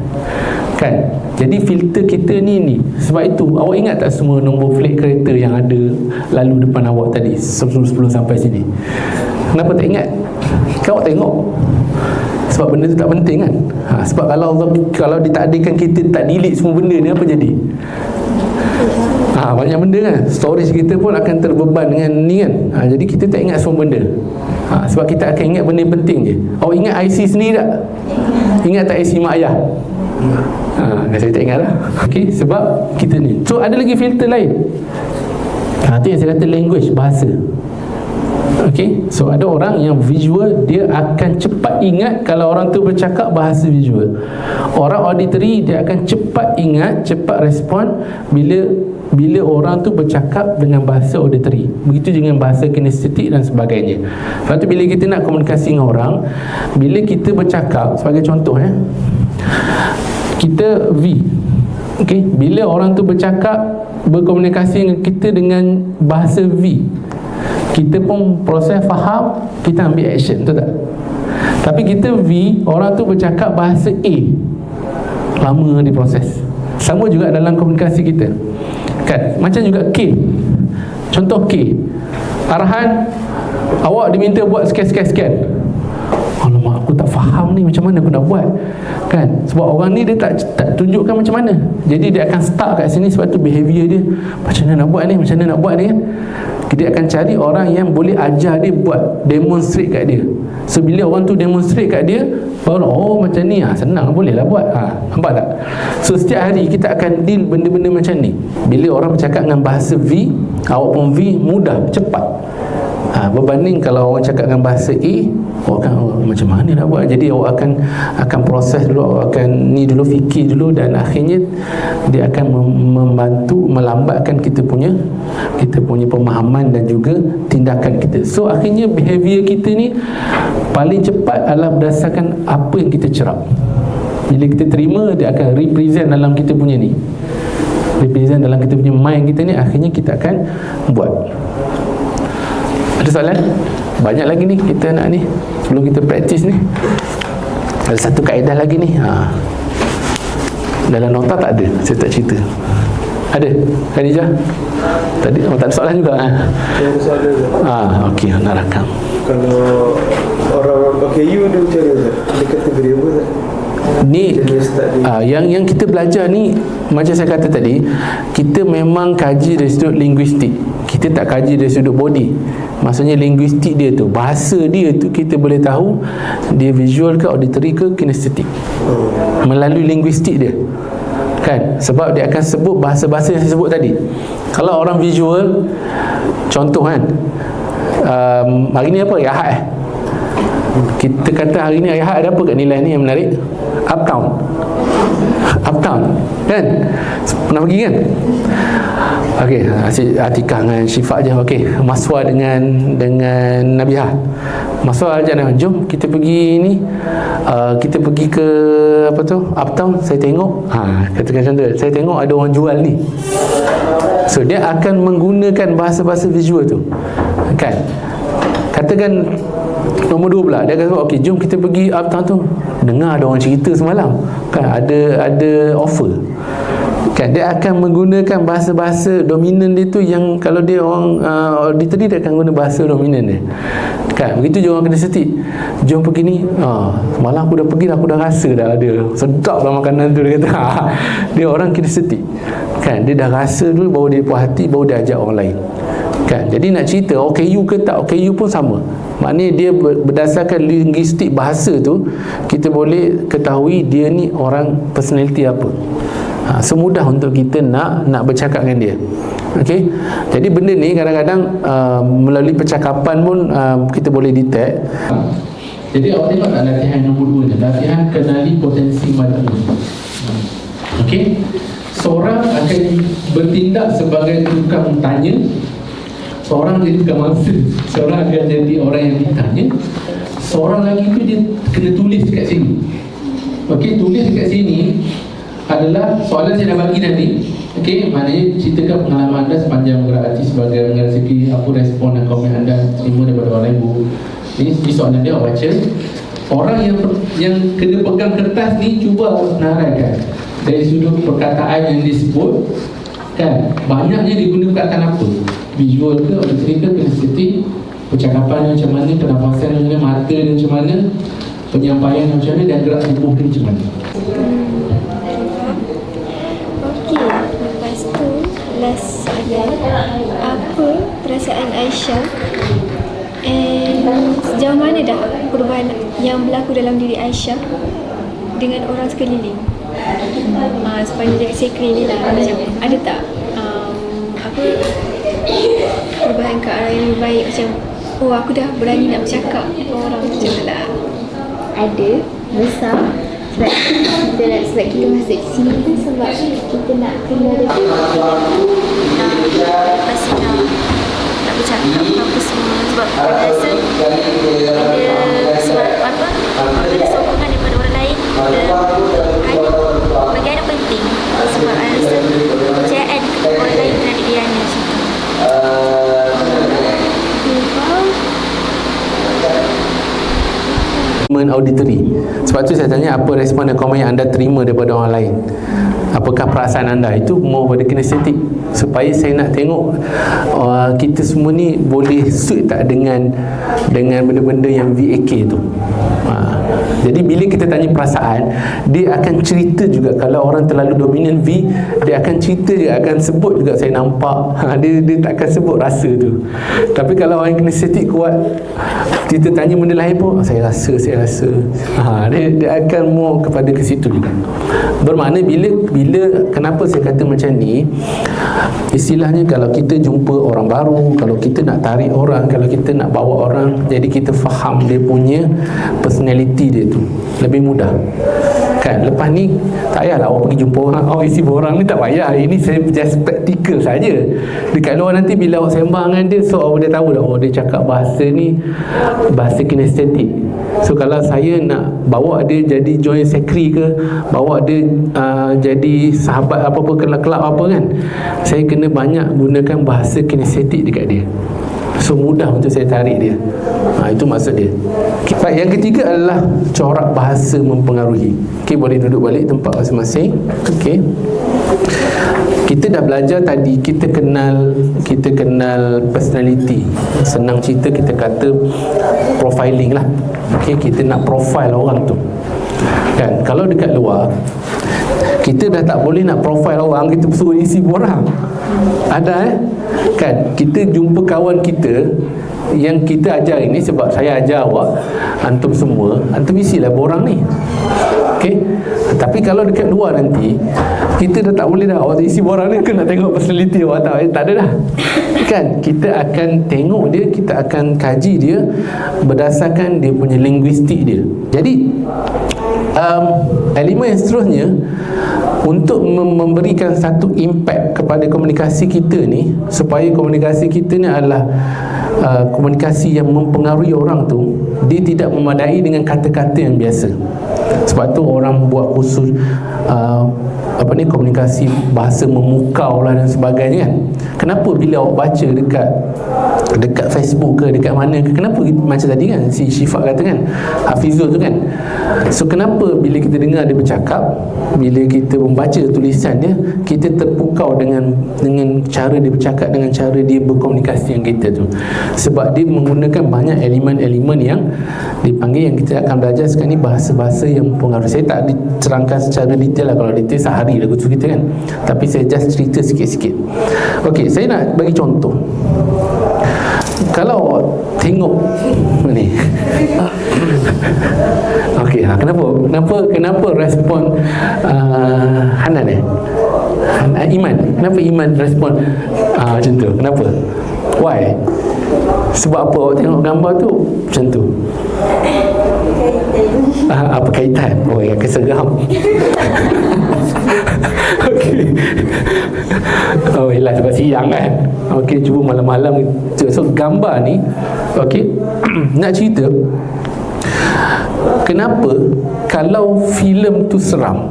Speaker 1: kan. Jadi filter kita ni. Sebab itu awak ingat tak semua nombor plate kereta yang ada lalu depan awak tadi sebelum sampai sini? Kenapa tak ingat? Kan awak tengok. Sebab benda tu tak penting kan. Sebab kalau ditakdirkan kita tak delete semua benda ni, apa jadi? Banyak benda kan. Storage kita pun akan terbeban dengan ni kan. Jadi kita tak ingat semua benda. Sebab kita akan ingat benda penting je. Awak ingat IC sendiri tak? Ingat tak IC mak ayah? Saya tak ingat lah. Okay, sebab kita ni. So ada lagi filter lain. Itu yang saya kata language, bahasa. Okay, so ada orang yang visual, dia akan cepat ingat kalau orang tu bercakap bahasa visual. Orang auditory, dia akan cepat ingat, cepat respon bila orang tu bercakap dengan bahasa auditory. Begitu dengan bahasa kinestetik dan sebagainya. Lepas tu bila kita nak komunikasi dengan orang, bila kita bercakap, sebagai contoh kita V. Okay, bila orang tu bercakap, berkomunikasi dengan kita dengan bahasa V, kita pun proses faham, kita ambil action, betul tak? Tapi kita V, orang tu bercakap bahasa A, lama diproses. Sama juga dalam komunikasi kita kan. Macam juga K. Contoh K, arahan awak diminta buat sekian. Alamak, aku tak faham ni, macam mana aku nak buat kan. Sebab orang ni dia tak tunjukkan macam mana. Jadi dia akan stuck kat sini. Sebab tu behavior dia, macam mana nak buat ni kan. Dia akan cari orang yang boleh ajar dia buat, demonstrate kat dia. So bila orang tu demonstrate kat dia, baru macam ni, senang, boleh lah buat. Nampak tak? So setiap hari kita akan deal benda-benda macam ni. Bila orang bercakap dengan bahasa V, awak pun V, mudah, cepat. Berbanding kalau orang cakap dengan bahasa A, awak akan macam mana nak buat. Jadi awak akan proses dulu, awak akan ni dulu, fikir dulu, dan akhirnya dia akan membantu melambatkan kita punya pemahaman dan juga tindakan kita. So akhirnya behavior kita ni paling cepat adalah berdasarkan apa yang kita cerap. Bila kita terima, dia akan represent dalam kita punya ni, represent dalam kita punya mind kita ni. Akhirnya kita akan buat. Ada soalan? Banyak lagi ni kita nak ni, sebelum kita praktis ni. Ada satu kaedah lagi ni. Dalam nota tak ada, saya tak cerita. Ada? Khadijah? Tadi tak ada soalan juga.
Speaker 2: Saya ada soalan.
Speaker 1: Okey, nak rakam.
Speaker 2: Kalau orang pakai you, dia macam mana? Dia kategori apa tak?
Speaker 1: Ni yang kita belajar ni, macam saya kata tadi, kita memang kaji dari sudut linguistik. Kita tak kaji dari sudut body. Maksudnya linguistik dia tu, bahasa dia tu kita boleh tahu dia visual ke, auditory ke, kinestetik, melalui linguistik dia, kan? Sebab dia akan sebut bahasa-bahasa yang saya sebut tadi. Kalau orang visual, contoh kan, hari ni apa? Ahad. Kita kata hari ni Ahad, ada apa kat nilai ni yang menarik? Uptown, kan? Pernah pergi kan? Okey, Atikah dengan Syifa je. Okey, Maswa dengan Nabihah. Maswa ajak nak, jom kita pergi ni, kita pergi ke apa tu, Uptown. Saya tengok, katakan contoh, saya tengok ada orang jual ni. So dia akan menggunakan bahasa-bahasa visual tu, kan? Katakan nombor 2 pula, dia akan sebut, okey, jom kita pergi Uptown tu. Dengar ada orang cerita semalam, kan, ada offer, kan? Dia akan menggunakan bahasa-bahasa dominan dia tu, yang kalau dia orang auditory, dia akan guna bahasa dominan dia, kan? Begitu je orang kinestetik, jom pergi ni, semalam aku dah pergi, aku dah rasa dah ada sedap lah makanan tu, dia kata. Dia orang kinestetik, kan? Dia dah rasa dulu, baru dia puas hati, baru dia ajak orang lain, kan? Jadi nak cerita OKU ke tak OKU pun sama. Maknanya dia berdasarkan linguistik bahasa tu, kita boleh ketahui dia ni orang personality apa. Semudah untuk kita nak bercakap dengan dia. Okey. Jadi benda ni kadang-kadang melalui percakapan pun kita boleh detect. Jadi awak tengok tak latihan nombor 2 ni, latihan kenali potensi manusia. Okey. Seorang akan bertindak sebagai tukang tanya, seorang jadi tukang mangsa, seorang akan jadi orang yang ditanya, seorang lagi tu dia kena tulis kat sini. Okey, tulis kat sini adalah soalan saya dah bagi tadi. Okey, maknanya ceritakan pengalaman anda sepanjang berarti sebagai pengarah segi, apa respon dan komen anda terima daripada orang lain, Bu. Ini soalan dia, baca. Orang yang kena pegang kertas ni cuba naraikan dari sudut perkataan yang disebut, kan, banyaknya digunakan perkataan apa? Visual ke, auditory ke, kinestetik, percakapan macam mana, pernafasan macam mana, mata dia macam mana, penyampaian macam mana, dan gerak tubuh dia macam mana.
Speaker 3: Okey, lepas tu last soalan, apa perasaan Aisyah and sejauh mana dah perubahan yang berlaku dalam diri Aisyah dengan orang sekeliling? Sepanjang sekre ni lah, macam ada tak apa perubahan ke arah yang lebih baik, macam oh aku dah berani nak bercakap dengan orang macam tu lah?
Speaker 4: Ada, besar. Sebab kita masuk sini kan, sebab kita nak kena dekat
Speaker 3: Pasti nak bercakap apa semua, sebab saya rasa ada sebab apa, ada sokongan daripada orang lain, dan bagi Ana penting, sebab Ana rasa kepercayaan orang lain terhadap diri Ana macam tu.
Speaker 1: Auditory. Sebab tu saya tanya, apa respon dan komen yang anda terima daripada orang lain? Apakah perasaan anda? Itu mau pada kinestetik, supaya saya nak tengok kita semua ni boleh suit tak dengan benda-benda yang VAK tu. Jadi bila kita tanya perasaan, dia akan cerita juga. Kalau orang terlalu dominan V, dia akan cerita juga, akan sebut juga saya nampak. Dia tak akan sebut rasa tu. Tapi kalau orang kinestetik kuat, kita tanya benda lain pun, saya rasa. Dia akan mau kepada ke situ juga. Bermakna bila kenapa saya kata macam ni, istilahnya kalau kita jumpa orang baru, kalau kita nak tarik orang, kalau kita nak bawa orang, jadi kita faham dia punya personality dia tu, lebih mudah, kan? Lepas ni tak payahlah awak pergi jumpa orang, isi orang ni tak payah. Ini saya just practical saja. Dekat luar nanti bila awak sembang dengan dia, so awak dia tahu dah, oh dia cakap bahasa ni bahasa kinestetik. So kalau saya nak bawa dia jadi join sekri ke, bawa dia jadi sahabat apa-apa, kelab apa kan, saya kena banyak gunakan bahasa kinestetik dekat dia. So mudah untuk saya tarik dia. Itu maksud dia. Baik, yang ketiga adalah corak bahasa mempengaruhi. Okey, boleh duduk balik tempat masing-masing. Okey. Kita dah belajar tadi, kita kenal personality. Senang cerita kita kata profiling lah. Okey, kita nak profile orang tu. Kan, kalau dekat luar kita dah tak boleh nak profile orang, kita suruh isi orang. Ada Kan kita jumpa kawan kita yang kita ajar ini, sebab saya ajar awak, antum semua, antum isilah borang ni. Okey. Tapi kalau dekat luar nanti kita dah tak boleh dah, awak isi borang ni kena tengok personality awak, tak ada dah. Kan kita akan tengok dia, kita akan kaji dia berdasarkan dia punya linguistik dia. Jadi elemen yang seterusnya untuk memberikan satu impact kepada komunikasi kita ni, supaya komunikasi kita ni adalah komunikasi yang mempengaruhi orang tu, dia tidak memadai dengan kata-kata yang biasa. Sebab tu orang buat khusus komunikasi bahasa memukau lah dan sebagainya kan. Kenapa bila awak baca dekat Facebook ke dekat mana ke, kenapa macam tadi kan si Syifa kata kan, Hafizul tu kan, so kenapa bila kita dengar dia bercakap, bila kita membaca tulisan dia, kita terpukau dengan cara dia bercakap, dengan cara dia berkomunikasi dengan kita tu. Sebab dia menggunakan banyak elemen-elemen yang dipanggil, yang kita akan belajar sekarang ni, bahasa-bahasa yang mempengaruhi. Saya tak diterangkan secara detail lah, kalau detail sehari lah kutu kita kan, tapi saya just cerita sikit-sikit. Okey, saya nak bagi contoh. Kalau tengok ni okey, kenapa respon Hanan Iman, kenapa Iman respon macam tu, kenapa, why, sebab apa awak tengok gambar tu macam tu? Apa kaitan? Oh ya, keseram. Okey. Oh yelah, sebab siang kan. Okey, cuba malam-malam. So gambar ni, okey, nak cerita kenapa kalau filem tu seram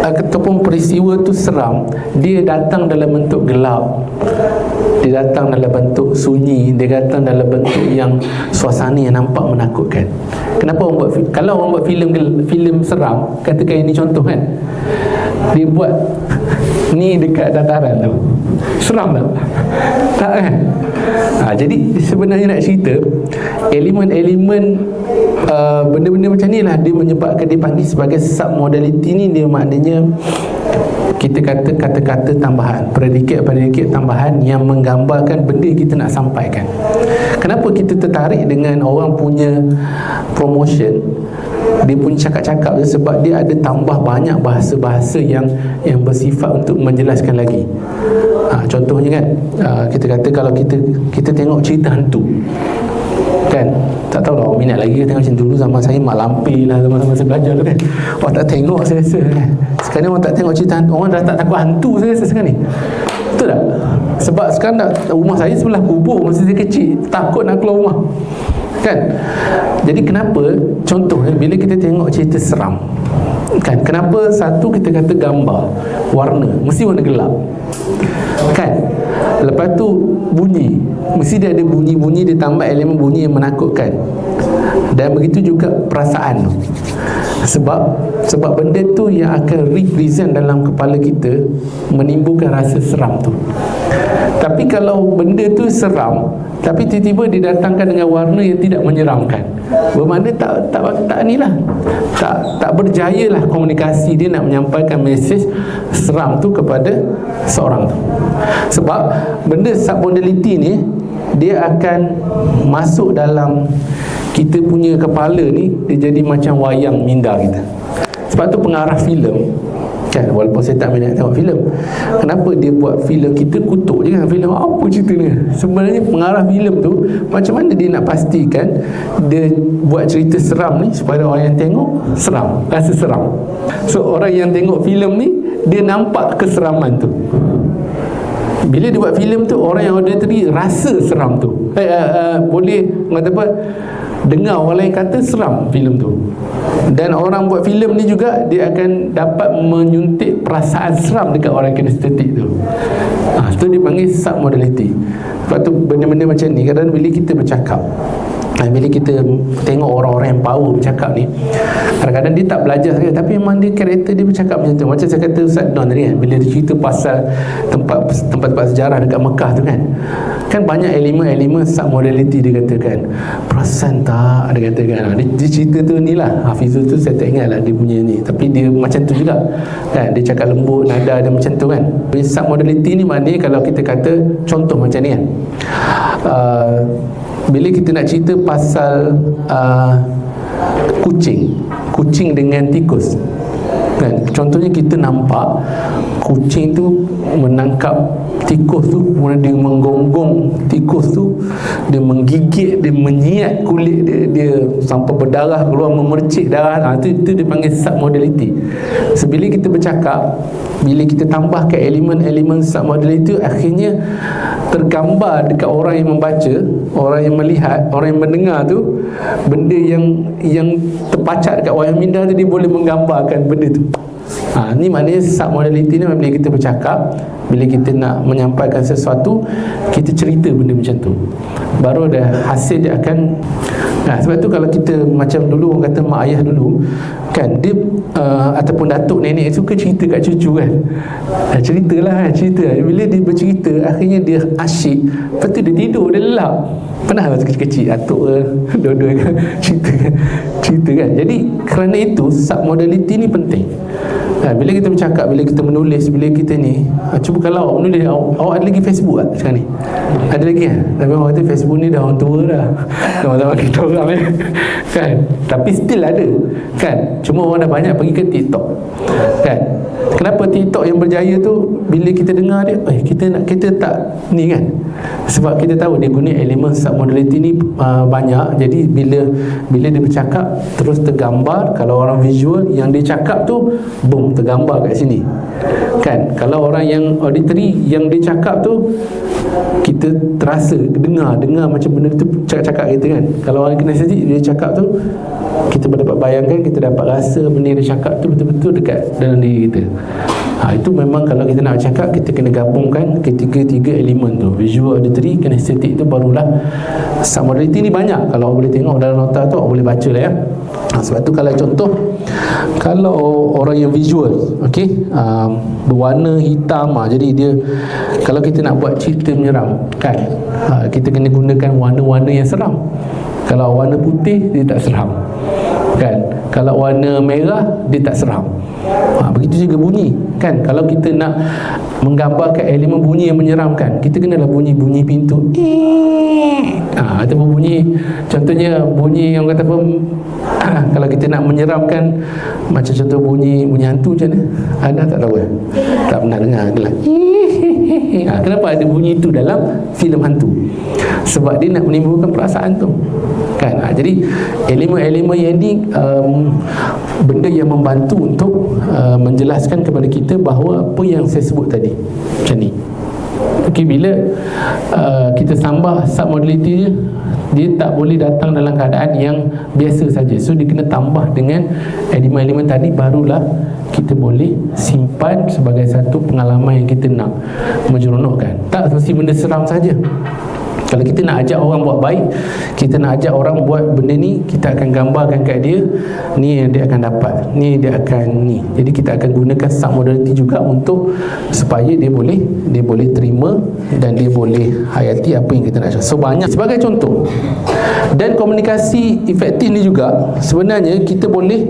Speaker 1: ataupun peristiwa tu seram, dia datang dalam bentuk gelap, dia datang dalam bentuk sunyi, dia datang dalam bentuk yang suasana yang nampak menakutkan. Kenapa orang buat, kalau orang buat filem seram, katakan ini contoh kan, dia buat ni dekat dataran tu, seram tak? Tak kan? Jadi sebenarnya nak cerita, elemen-elemen benda-benda macam ni lah dia menyebabkan, dia panggil sebagai submodality ni. Dia maknanya kita kata kata-kata tambahan, predikat tambahan yang menggambarkan benda yang kita nak sampaikan. Kenapa kita tertarik dengan orang punya promotion, dia punya cakap-cakap tu? Sebab dia ada tambah banyak bahasa-bahasa yang bersifat untuk menjelaskan lagi. Contohnya kan, kita kata kalau kita tengok cerita hantu kan, tak tahu lah awak minat lagi tengok macam dulu zaman saya mak lampir lah, zaman saya belajar tu kan, orang tak tengok saya rasa kan. Sekarang orang tak tengok cerita hantu, orang dah tak takut hantu saya rasa sekarang ni, betul tak? Sebab sekarang rumah saya sebelah kubur masa saya kecil, takut nak keluar rumah kan. Jadi kenapa, contohnya bila kita tengok cerita seram kan, kenapa satu kita kata gambar, warna mesti warna gelap kan, lepas tu bunyi mesti dia ada bunyi-bunyi, dia tambah elemen bunyi yang menakutkan, dan begitu juga perasaan tu. Sebab benda tu yang akan represent dalam kepala kita, menimbulkan rasa seram tu. Tapi kalau benda tu seram tapi tiba-tiba didatangkan dengan warna yang tidak menyeramkan, bermakna tak inilah, tak berjayalah komunikasi dia nak menyampaikan mesej seram tu kepada seorang tu. Sebab benda submodality ni dia akan masuk dalam kita punya kepala ni, dia jadi macam wayang minda kita. Sebab tu pengarah filem kan, walaupun saya tak minat tengok filem, kenapa dia buat filem, kita kutuk je kan filem, apa cerita ni? Sebenarnya pengarah filem tu macam mana dia nak pastikan dia buat cerita seram ni supaya orang yang tengok seram, rasa seram. So orang yang tengok filem ni dia nampak keseraman tu. Bila dia buat filem tu, orang yang auditory rasa seram tu, boleh kata apa, dengar orang lain kata seram filem tu. Dan orang buat filem ni juga dia akan dapat menyuntik perasaan seram dekat orang kinestetik tu. Itu dia panggil submodality. Sebab tu benda-benda macam ni kadang-kadang bila kita bercakap, bila kita tengok orang-orang yang power bercakap ni, kadang-kadang dia tak belajar saja, tapi memang dia karakter dia bercakap macam tu. Macam saya kata Ustaz Don tadi kan, bila dia cerita pasal tempat sejarah dekat Mekah tu kan, Kan banyak elemen-elemen submodality dia katakan. Perasan tak, dia katakan. Dia cerita tu ni lah, Hafizul tu saya tak ingat lah dia punya ni, tapi dia macam tu juga kan, dia cakap lembut, nada dia macam tu kan. Submodality ni maknanya kalau kita kata contoh macam ni kan, bila kita nak cerita pasal kucing dengan tikus kan, contohnya kita nampak kucing tu menangkap tikus tu, kemudian dia menggonggong tikus tu, dia menggigit, dia menyiat kulit dia sampai berdarah keluar, memercik darah. Itu dipanggil submodality. So, bila kita bercakap, bila kita tambahkan elemen-elemen submodality, akhirnya tergambar dekat orang yang membaca, orang yang melihat, orang yang mendengar tu, benda yang terpacat dekat wayang minda tu, dia boleh menggambarkan benda tu. Ni maknanya submodality ni. Bila kita bercakap, bila kita nak menyampaikan sesuatu, kita cerita benda macam tu, baru ada hasil dia akan. Sebab tu kalau kita macam dulu orang kata mak ayah dulu kan, dia ataupun datuk nenek suka cerita kat cucu kan, ceritalah. Bila dia bercerita, akhirnya dia asyik, lepas tu dia tidur, dia lelap. Pernah masa kecil-kecil atuk dua-dua kan cerita kan. Jadi kerana itu submodality ni penting. Bila kita bercakap, bila kita menulis, bila kita ni, cuba kalau awak menulis, awak ada lagi Facebook tak sekarang ni? Ada lagi kan? Tapi orang kata Facebook ni dah orang tua dah, sama-sama kita orang kan. Tapi still ada kan, cuma orang dah banyak pergi ke TikTok kan. Kenapa TikTok yang berjaya tu, bila kita dengar dia, kita tak ni kan, sebab kita tahu dia guna elemen submodality ni banyak. Jadi bila dia bercakap terus tergambar. Kalau orang visual, yang dia cakap tu boom, tergambar kat sini kan. Kalau orang yang auditory, yang dia cakap tu kita terasa, dengar macam benda tu cakap kita kan. Kalau orang kinestetik, dia cakap tu kita dapat bayangkan, kita dapat rasa benda yang dia cakap tu betul-betul dekat dalam diri kita. Itu memang kalau kita nak cakap, kita kena gabungkan ketiga elemen tu, visual, auditory, kinestetik tu, barulah submodality ni banyak. Kalau awak boleh tengok dalam nota tu, awak boleh baca lah ya. Sebab tu kalau contoh, kalau orang yang visual, berwarna hitam, jadi dia, kalau kita nak buat cerita menyeram kan, kita kena gunakan warna-warna yang seram. Kalau warna putih, dia tak seram kan. Kalau warna merah, dia tak seram. Begitu juga bunyi kan. Kalau kita nak menggambarkan elemen bunyi yang menyeramkan, kita kenalah bunyi pintu ataupun bunyi, contohnya bunyi yang kata apa, kalau kita nak menyeramkan, macam contoh bunyi hantu macam mana? Ada tak tahu kan? Tak pernah dengar adalah. Kenapa ada bunyi itu dalam filem hantu? Sebab dia nak menimbulkan perasaan tu kan. Jadi elemen-elemen yang ni benda yang membantu untuk menjelaskan kepada kita bahawa apa yang saya sebut tadi macam ni. Bila kita tambah submodality, dia tak boleh datang dalam keadaan yang biasa saja. So dia kena tambah dengan elemen-elemen tadi, barulah kita boleh simpan sebagai satu pengalaman yang kita nak menyeronokkan. Tak mesti benda seram saja. Kalau kita nak ajak orang buat baik, kita nak ajak orang buat benda ni, kita akan gambarkan kat dia, ni yang dia akan dapat, ni dia akan ni. Jadi kita akan gunakan submodality juga untuk supaya dia boleh terima dan dia boleh hayati apa yang kita nak cakap. So banyak sebagai contoh. Dan komunikasi efektif ni juga sebenarnya kita boleh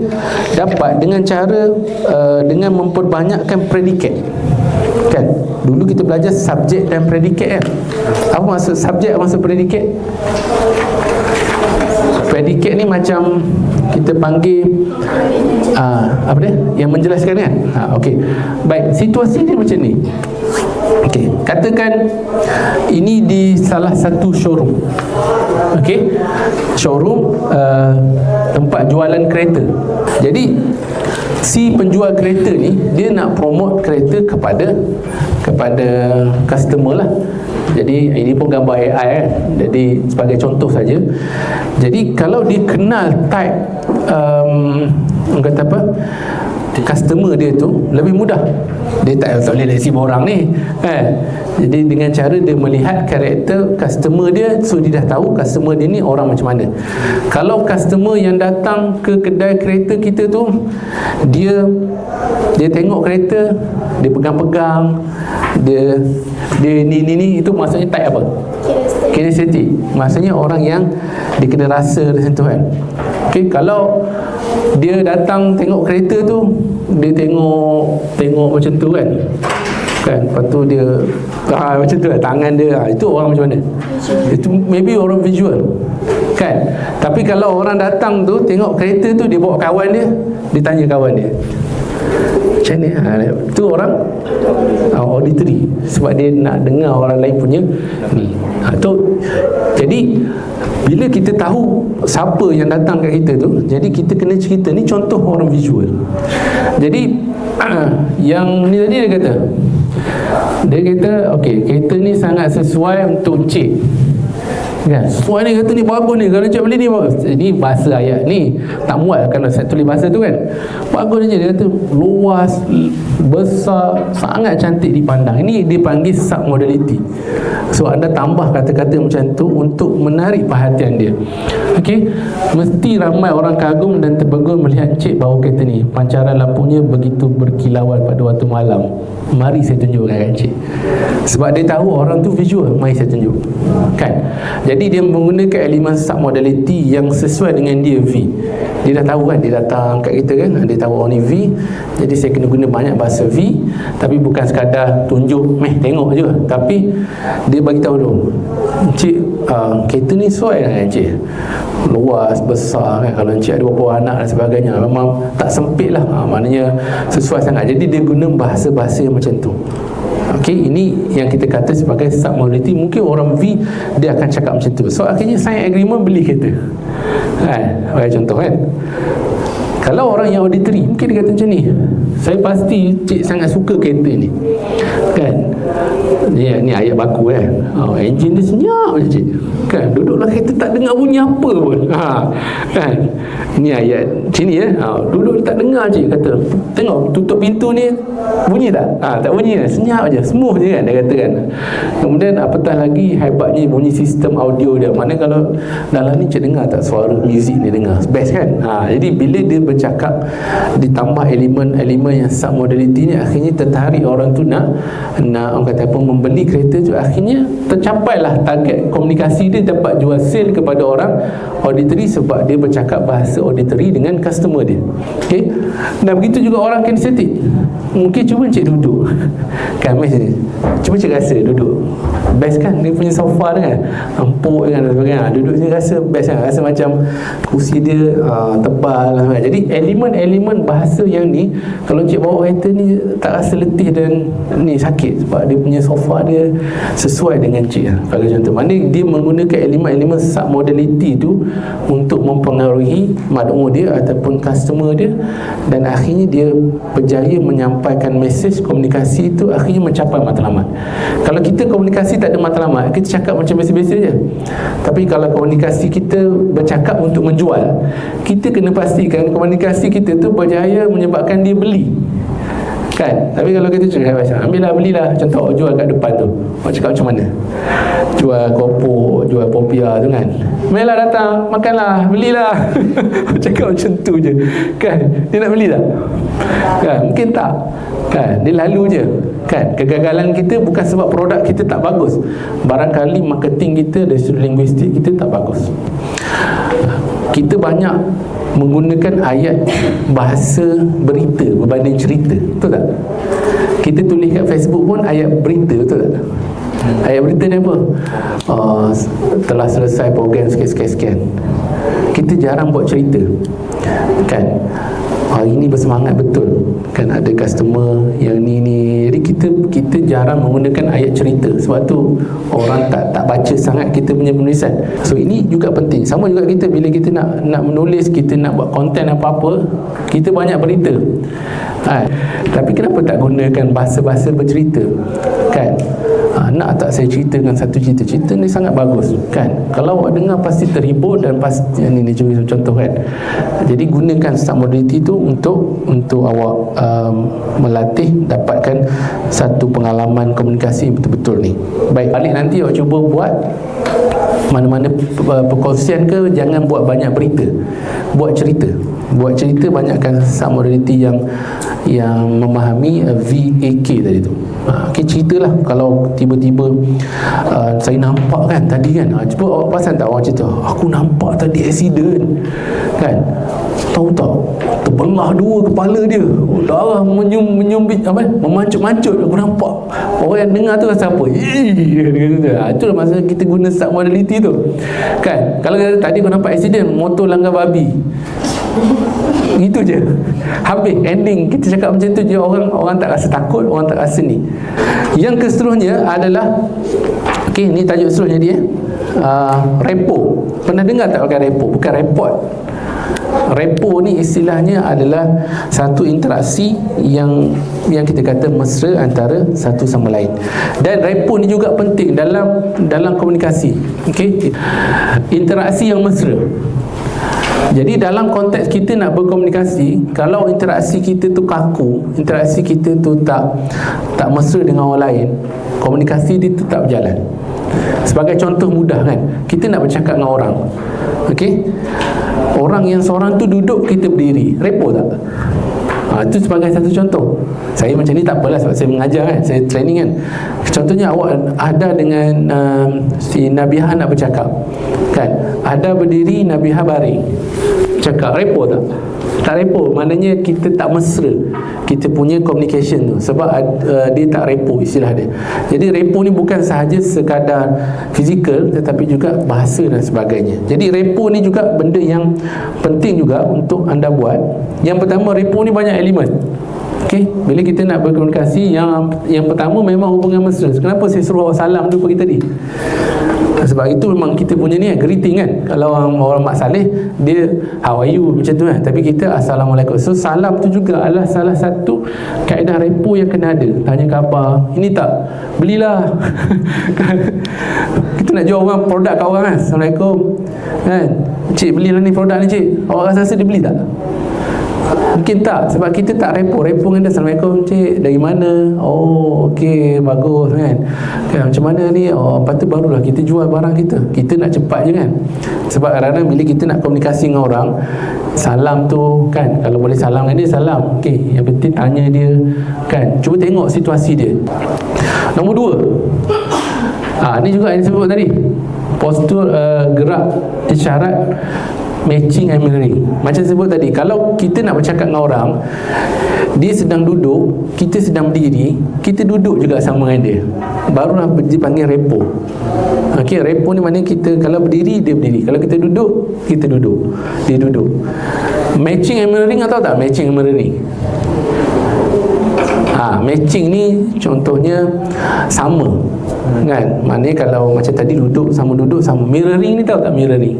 Speaker 1: dapat dengan cara dengan memperbanyakkan predikat kan. Dulu kita belajar subjek dan predikat kan. Apa maksud subjek, apa maksud predikat? Predikat ni macam kita panggil apa dia? Yang menjelaskan kan? Okey. Baik, situasi dia macam ni. Okey, katakan ini di salah satu showroom. Okey. Showroom tempat jualan kereta. Jadi si penjual kereta ni dia nak promote kereta kepada customer lah. Jadi ini pun gambar AI kan. Jadi sebagai contoh saja. Jadi kalau dia kenal type orang kata apa, customer dia tu, lebih mudah Dia tak boleh reaksi orang ni kan. Jadi dengan cara dia melihat karakter customer dia, so dia dah tahu customer dia ni orang macam mana. Kalau customer yang datang ke kedai kereta kita tu, dia tengok kereta, dia pegang-pegang, dia ni, itu maksudnya type apa? Kinestetik. Maksudnya orang yang dia kena rasa macam tu kan. Okay, kalau dia datang tengok kereta tu, dia tengok macam tu kan, lepas tu dia macam tu lah tangan dia, itu orang macam mana? Itu maybe orang visual kan. Tapi kalau orang datang tu tengok kereta tu, dia bawa kawan dia, dia tanya kawan dia macam ni, tu orang auditory, sebab dia nak dengar orang lain punya ni. Jadi bila kita tahu siapa yang datang kat kita tu, jadi kita kena cerita. Ni contoh orang visual. Jadi yang ni tadi dia kata okey, kereta ni sangat sesuai untuk cik kan. Sesuai ni, kata ni bagus ni, kalau cik beli ni bagus. Ini bahasa ayat ni tak muat kalau saya tulis bahasa tu kan. Bagus je, dia kata luas, besar, sangat cantik dipandang. Ini dipanggil submodality. So anda tambah kata-kata macam tu untuk menarik perhatian dia. Okey, mesti ramai orang kagum dan terpegun melihat cik bawa kereta ni. Pancaran lampunya begitu berkilauan pada waktu malam. Mari saya tunjukkan kat cik. Sebab dia tahu orang tu visual, mari saya tunjuk kan. Jadi dia menggunakan elemen submodality yang sesuai dengan dia V. Dia dah tahu kan, dia datang kat kita kan, dia tahu orang ni V. Jadi saya kena guna banyak bahasa V. Tapi bukan sekadar tunjuk, tengok je. Tapi dia bagi tahu dulu, cik, kereta ni sesuai kan cik, luas, besar kan. Kalau cik ada beberapa anak dan sebagainya, memang tak sempit lah, maknanya sesuai sangat. Jadi dia guna bahasa-bahasa yang macam tu. Okey, ini yang kita kata sebagai submodality. Mungkin orang V dia akan cakap macam tu. So akhirnya sign agreement, beli kereta kan, bagi contoh kan. Kalau orang yang auditory, mungkin dia kata macam ni, saya pasti cik sangat suka kereta ni kan. Ni ayat baku kan. Enjin dia senyap je cik kan, duduklah kereta tak dengar bunyi apa pun kan. Ni ayat sini duduk tak dengar cik, kata tengok tutup pintu ni bunyi tak? Tak bunyi lah, senyap je, smooth je kan, dia kata kan. Kemudian apatah lagi hebatnya bunyi sistem audio dia. Mana kalau dalam ni cik dengar tak suara muzik ni, dengar best kan. Jadi bila dia bercakap ditambah elemen-elemen yang submodality ni, akhirnya tertarik orang tu nak orang kata apa, membeli kereta tu. Akhirnya tercapailah target komunikasi dia, dapat jual sale kepada orang auditory sebab dia bercakap bahasa auditory dengan customer dia. Okey. Dan begitu juga orang kinestetik. Mungkin cuba cik duduk kan, cuba cik rasa duduk best kan, dia punya sofa tu kan empuk kan dan sebagainya, duduk je rasa best kan, rasa macam kursi dia tebal kan. Jadi elemen-elemen bahasa yang ni, kalau cik bawa kereta ni tak rasa letih dan ni sakit, sebab dia punya sofa dia sesuai dengan cik bagi contoh. Mana dia menggunakan elemen-elemen submodality tu untuk mempengaruhi mad'u dia ataupun customer dia, dan akhirnya dia berjaya menyampaikan mesej komunikasi itu, akhirnya mencapai matlamat. Kalau kita komunikasi tak ada matlamat, kita cakap macam biasa-biasa je. Tapi kalau komunikasi kita bercakap untuk menjual, kita kena pastikan komunikasi kita tu berjaya menyebabkan dia beli kan. Tapi kalau kita cakap ambillah, belilah, contoh jual kat depan tu, awak cakap macam mana? Jual kopok, jual popia tu kan, marilah datang, makanlah, belilah. Cakap macam tu je kan. Dia nak beli tak? Kan? Mungkin tak kan, dia lalu je kan. Kegagalan kita bukan sebab produk kita tak bagus, barangkali marketing kita dari sudut linguistik kita tak bagus. Kita banyak menggunakan ayat bahasa berita berbanding cerita, betul tak? Kita tulis kat Facebook pun ayat berita, betul tak? Ayat berita ni apa? Telah selesai program sekian-sekian. Kita jarang buat cerita kan. Hari ni bersemangat betul kan, ada customer yang ni. Jadi kita jarang menggunakan ayat cerita, sebab tu orang tak baca sangat kita punya penulisan. So ini juga penting. Sama juga kita bila kita nak menulis, kita nak buat konten apa-apa, kita banyak berita tapi kenapa tak gunakan bahasa-bahasa bercerita kan? nak tak saya ceritakan satu cerita ni sangat bagus kan, kalau awak dengar pasti terhibur dan pasti ni contoh kan. Jadi gunakan submodality tu untuk awak melatih dapatkan satu pengalaman komunikasi betul-betul ni. Baik, balik nanti awak cuba buat mana-mana perkongsian ke, jangan buat banyak berita, buat cerita banyakkan submodality yang memahami VAK tadi tu. Okay, ceritalah. Kalau tiba-tiba saya nampak kan tadi kan, cuba awak perasan tak orang cerita, aku nampak tadi accident kan, tahu tak terbelah dua kepala dia, darah menyumbit memancut-mancut, aku nampak. Orang yang dengar tu rasa apa? Itulah masa kita guna submodality tu kan. Kalau tadi kau nampak accident, motor langgar babi, itu je, habis ending. Kita cakap macam tu je, orang tak rasa takut, orang tak rasa ni. Yang keseterusnya adalah, okey, ni tajuk seterusnya dia, repo. Pernah dengar tak pakai repo? Bukan report. Repo ni istilahnya adalah satu interaksi yang kita kata mesra antara satu sama lain. Dan repo ni juga penting dalam komunikasi. Okey, interaksi yang mesra. Jadi dalam konteks kita nak berkomunikasi, kalau interaksi kita tu kaku, interaksi kita tu tak mesra dengan orang lain, komunikasi dia tu tak berjalan. Sebagai contoh mudah kan, kita nak bercakap dengan orang, okey, orang yang seorang tu duduk, kita berdiri, repo tak? Itu sebagai satu contoh. Saya macam ni tak apalah, sebab saya mengajar kan, saya training kan. Contohnya awak ada dengan si Nabiha nak bercakap kan, ada berdiri, Nabiha baring cakap, repo tak? Tak repo, maknanya kita tak mesra kita punya communication tu, sebab dia tak repo istilah dia. Jadi repo ni bukan sahaja sekadar fizikal, tetapi juga bahasa dan sebagainya. Jadi repo ni juga benda yang penting juga untuk anda buat. Yang pertama, repo ni banyak elemen. Okey, bila kita nak berkomunikasi, yang pertama memang hubungan mesra. Kenapa saya suruh awak salam dulu pagi tadi? Sebab itu memang kita punya ni greeting kan. Kalau orang Mak Saleh, dia how are you macam tu kan, tapi kita assalamualaikum. So salam tu juga adalah salah satu kaedah repo yang kena ada. Tanya khabar, ini tak, belilah. Kita nak jual orang produk kat orang kan, assalamualaikum kan, cik belilah ni produk ni cik, awak rasa dia beli tak? Mungkin tak, sebab kita tak repo dengan dia. Assalamualaikum cik, dari mana? Oh okey, bagus kan, macam mana ni? Oh, lepas tu barulah kita jual barang kita nak cepat je kan. Sebab kadang-kadang bila kita nak komunikasi dengan orang, salam tu kan, kalau boleh salam dengan dia, salam, okey, yang penting tanya dia kan. Cuba tengok situasi dia. Nombor 2, ni juga yang disebut tadi, postur, gerak, isyarat, matching and mirroring. Macam sebut tadi, kalau kita nak bercakap dengan orang, dia sedang duduk, kita sedang berdiri, kita duduk juga sama dengan dia, barulah dipanggil repo. Okey, repo ni maknanya kita kalau berdiri, dia berdiri, kalau kita duduk, kita duduk, dia duduk. Matching and mirroring, atau tak matching and mirroring? Matching ni contohnya sama kan, maknanya kalau macam tadi duduk sama. Mirroring ni tahu tak mirroring?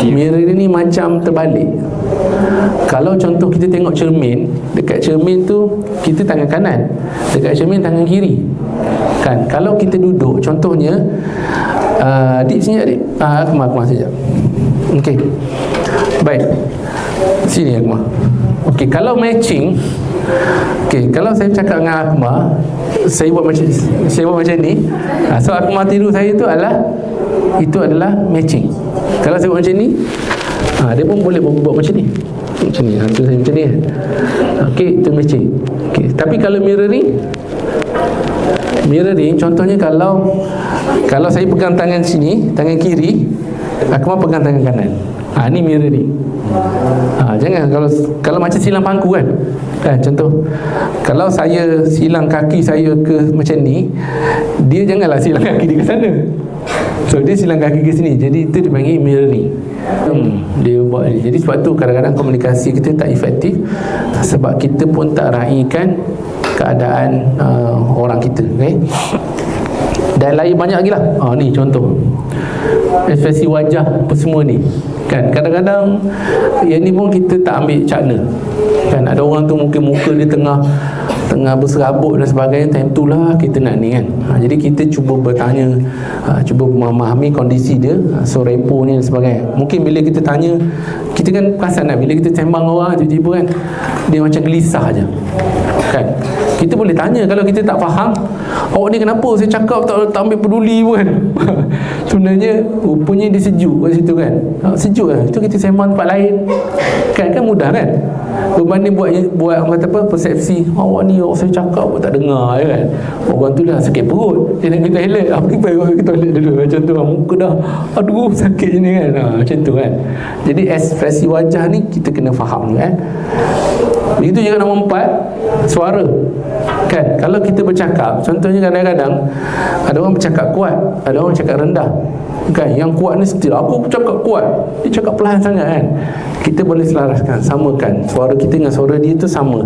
Speaker 1: Mirroring ni macam terbalik. Kalau contoh kita tengok cermin, dekat cermin tu kita tangan kanan, dekat cermin tangan kiri kan. Kalau kita duduk, contohnya adik sini, adik Akmal sekejap. Okey, baik, sini Akmal. Okey, kalau matching, okey, kalau saya cakap dengan Akmal, saya buat macam ni, so Akmal tiru saya tu adalah matching. Kalau saya buat macam ni, dia pun boleh buat macam ni. Macam ni, tu saya macam ni. Okey, itu matching. Okey, tapi kalau mirroring, contohnya kalau saya pegang tangan sini, tangan kiri, Akmal pegang tangan kanan. Ni mirroring. Jangan kalau macam silang pangku kan, contoh kalau saya silang kaki saya ke macam ni, dia janganlah silang kaki dia ke sana, so dia silang kaki ke sini. Jadi itu dipanggil mirroring. Dia buat ni. Jadi sebab tu kadang-kadang komunikasi kita tak efektif, sebab kita pun tak raikan keadaan orang kita. Okay? Dan lain banyak lagi lah. Ni contoh, ekspresi wajah apa semua ni kan. Kadang-kadang yang ni pun kita tak ambil cakna kan. Ada orang tu mungkin muka dia tengah tengah berserabut dan sebagainya, tentulah kita nak ni kan. Jadi kita cuba bertanya, cuba memahami kondisi dia, so repo ni dan sebagainya. Mungkin bila kita tanya, kita kan perasan bila kita sembang orang tiba-tiba kan dia macam gelisah je kan. Kita boleh tanya kalau kita tak faham, awak ni kenapa saya cakap tak ambil peduli pun kan. Sebenarnya rupanya dia sejuk kat situ kan. Sejuk lah, itu kita sembang tempat lain kan mudah kan, berbanding buat orang kata apa, persepsi awak ni saya cakap pun tak dengar kan. Orang tu dah sakit perut, dia nak pergi toilet, kita pergi toilet dulu macam tu, muka dah aduh sakit je ni kan. Macam tu kan. Jadi ekspresi wajah ni kita kena faham kan. Begitu juga nombor 4, suara kan. Kalau kita bercakap, contohnya kadang-kadang ada orang bercakap kuat, ada orang bercakap rendah kan. Yang kuat ni still aku bercakap kuat, dia cakap perlahan sangat kan. Kita boleh selaraskan, samakan suara kita dengan suara dia tu sama,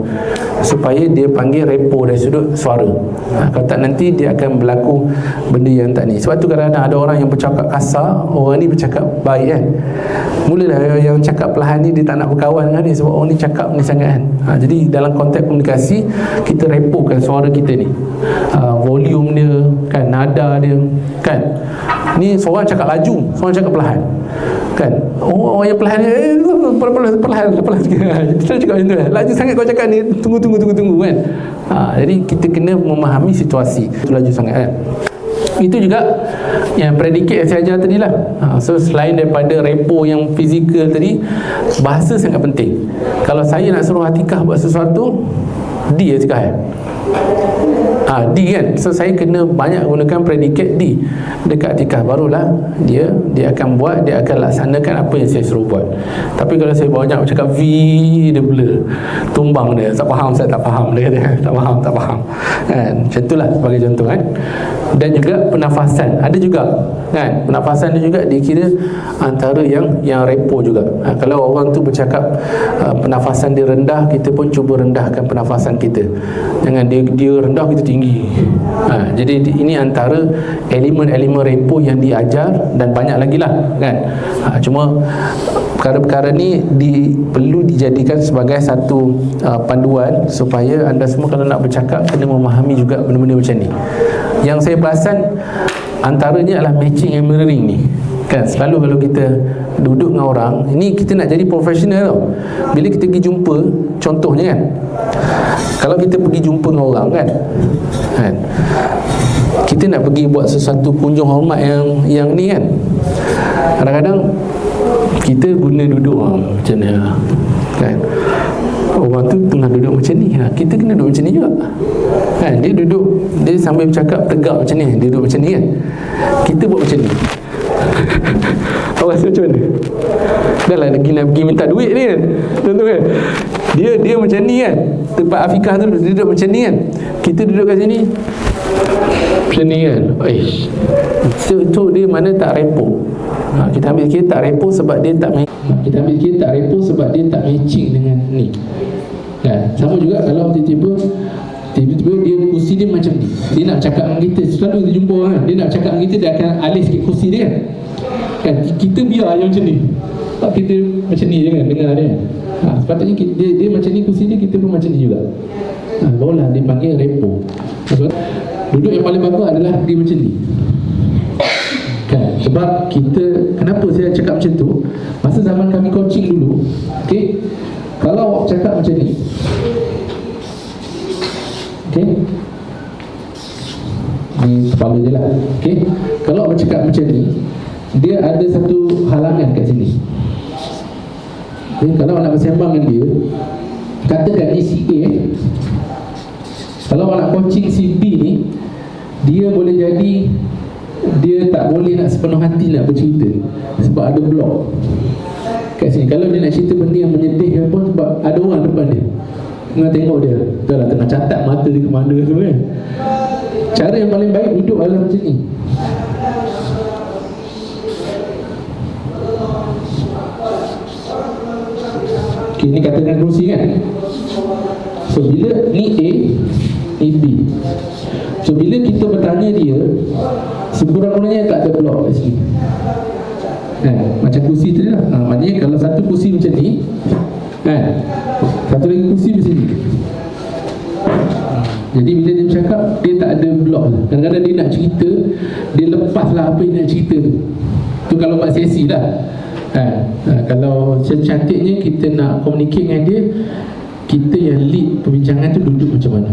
Speaker 1: supaya dia panggil repo dari sudut suara. Kalau tak nanti dia akan berlaku benda yang tak ni. Sebab tu kadang-kadang ada orang yang bercakap kasar, orang ni bercakap baik kan. Mulalah yang cakap perlahan ni dia tak nak berkawan dengan dia, sebab orang ni cakap ni sangat kan. Jadi dalam konteks komunikasi, kita repokan suara kita ni, volume dia kan, nada dia kan. Ni seorang cakap laju, seorang cakap perlahan kan. Orang yang perlahan perlahan sikit. Kita cakap macam tu lah. Laju sangat kau cakap ni, tunggu kan. Jadi kita kena memahami situasi. Itu laju sangat kan. Itu juga yang predikat yang saya ajar tadi lah. So selain daripada repo yang fizikal tadi, bahasa sangat penting. Kalau saya nak suruh Atikah buat sesuatu, dia Atikah D kan. So saya kena banyak gunakan predikat D dekat Atikah, barulah dia akan buat, dia akan laksanakan apa yang saya suruh buat. Tapi kalau saya banyak cakap V, dia blur, tumbang dia, tak faham, saya tak faham, dia kata tak faham kan. Macam itulah sebagai contoh kan. Dan juga pernafasan ada juga kan. Pernafasan dia juga dikira antara yang repo juga. Kalau orang tu bercakap pernafasan dia rendah, kita pun cuba rendahkan pernafasan kita. Jangan dia rendah kita tinggi. Jadi ini antara elemen-elemen repo yang diajar, dan banyak lagi lah kan. Cuma perkara-perkara ni perlu dijadikan sebagai satu panduan, supaya anda semua kalau nak bercakap kena memahami juga benda-benda macam ni. Yang saya perasan antaranya adalah matching and mirroring ni kan. Selalu kalau kita duduk dengan orang, ini kita nak jadi profesional tau. Bila kita pergi jumpa, contohnya kan, kalau kita pergi jumpa dengan orang kan, kita nak pergi buat sesuatu kunjung hormat yang ni kan, kadang-kadang kita guna duduk macam ni kan. Orang tu tengah duduk macam ni, kita kena duduk macam ni juga kan. Dia duduk, dia sambil bercakap tegak macam ni, dia duduk macam ni kan, kita buat macam ni. Awak rasa macam mana? Dah lah nak pergi minta duit ni kan, contoh kan, dia macam ni kan. Tempat Afikah tu dia duduk macam ni kan, kita duduk kat sini macam ni kan. So dia mana tak repo. Kita ambil kira tak repo sebab dia tak matching dengan ni kan. Sama juga kalau tiba-tiba dia kursi dia macam ni, dia nak cakap dengan kita. Selalu kita jumpa orang kan, dia nak cakap dengan kita, dia akan alih sikit kursi dia kan. Kita biar je macam ni, kita macam ni je kan, dengar dia. Sepatutnya dia macam ni kursi dia, kita pun macam ni juga. Barulah dia panggil repo. Duduk yang paling bagus adalah dia macam ni kan. Sebab kita, kenapa saya cakap macam tu, masa zaman kami coaching dulu, okay, kalau awak cakap macam ni, okay, ni kepala je lah, okay, kalau awak cakap macam ni, dia ada satu halangan kat sini. Okay, kalau awak nak bersembang dengan dia, katakan ni si A, kalau awak nak coaching si B ni, dia boleh jadi dia tak boleh nak sepenuh hati nak bercerita sebab ada blok kat sini. Kalau dia nak cerita benda yang menyedihkan pun, sebab ada orang depan dia tengah tengok dia, tengah catat mata dia ke mana tu kan. Cara yang paling baik duduk adalah macam ni. Okay, ni katakan kerusi kan. So bila ni A, ni B. So bila kita bertanya dia, sekurang-kurangnya tak ada blok kat sini macam kursi tu lah. Maknanya kalau satu kursi macam ni kan, satu lagi kursi macam ni, Jadi bila dia bercakap, dia tak ada blok. Kadang-kadang dia nak cerita, dia lepaslah apa yang nak cerita tu. Tu kalau buat sesi lah. Kalau secantiknya kita nak communicate dengan dia, kita yang lead perbincangan tu duduk macam mana,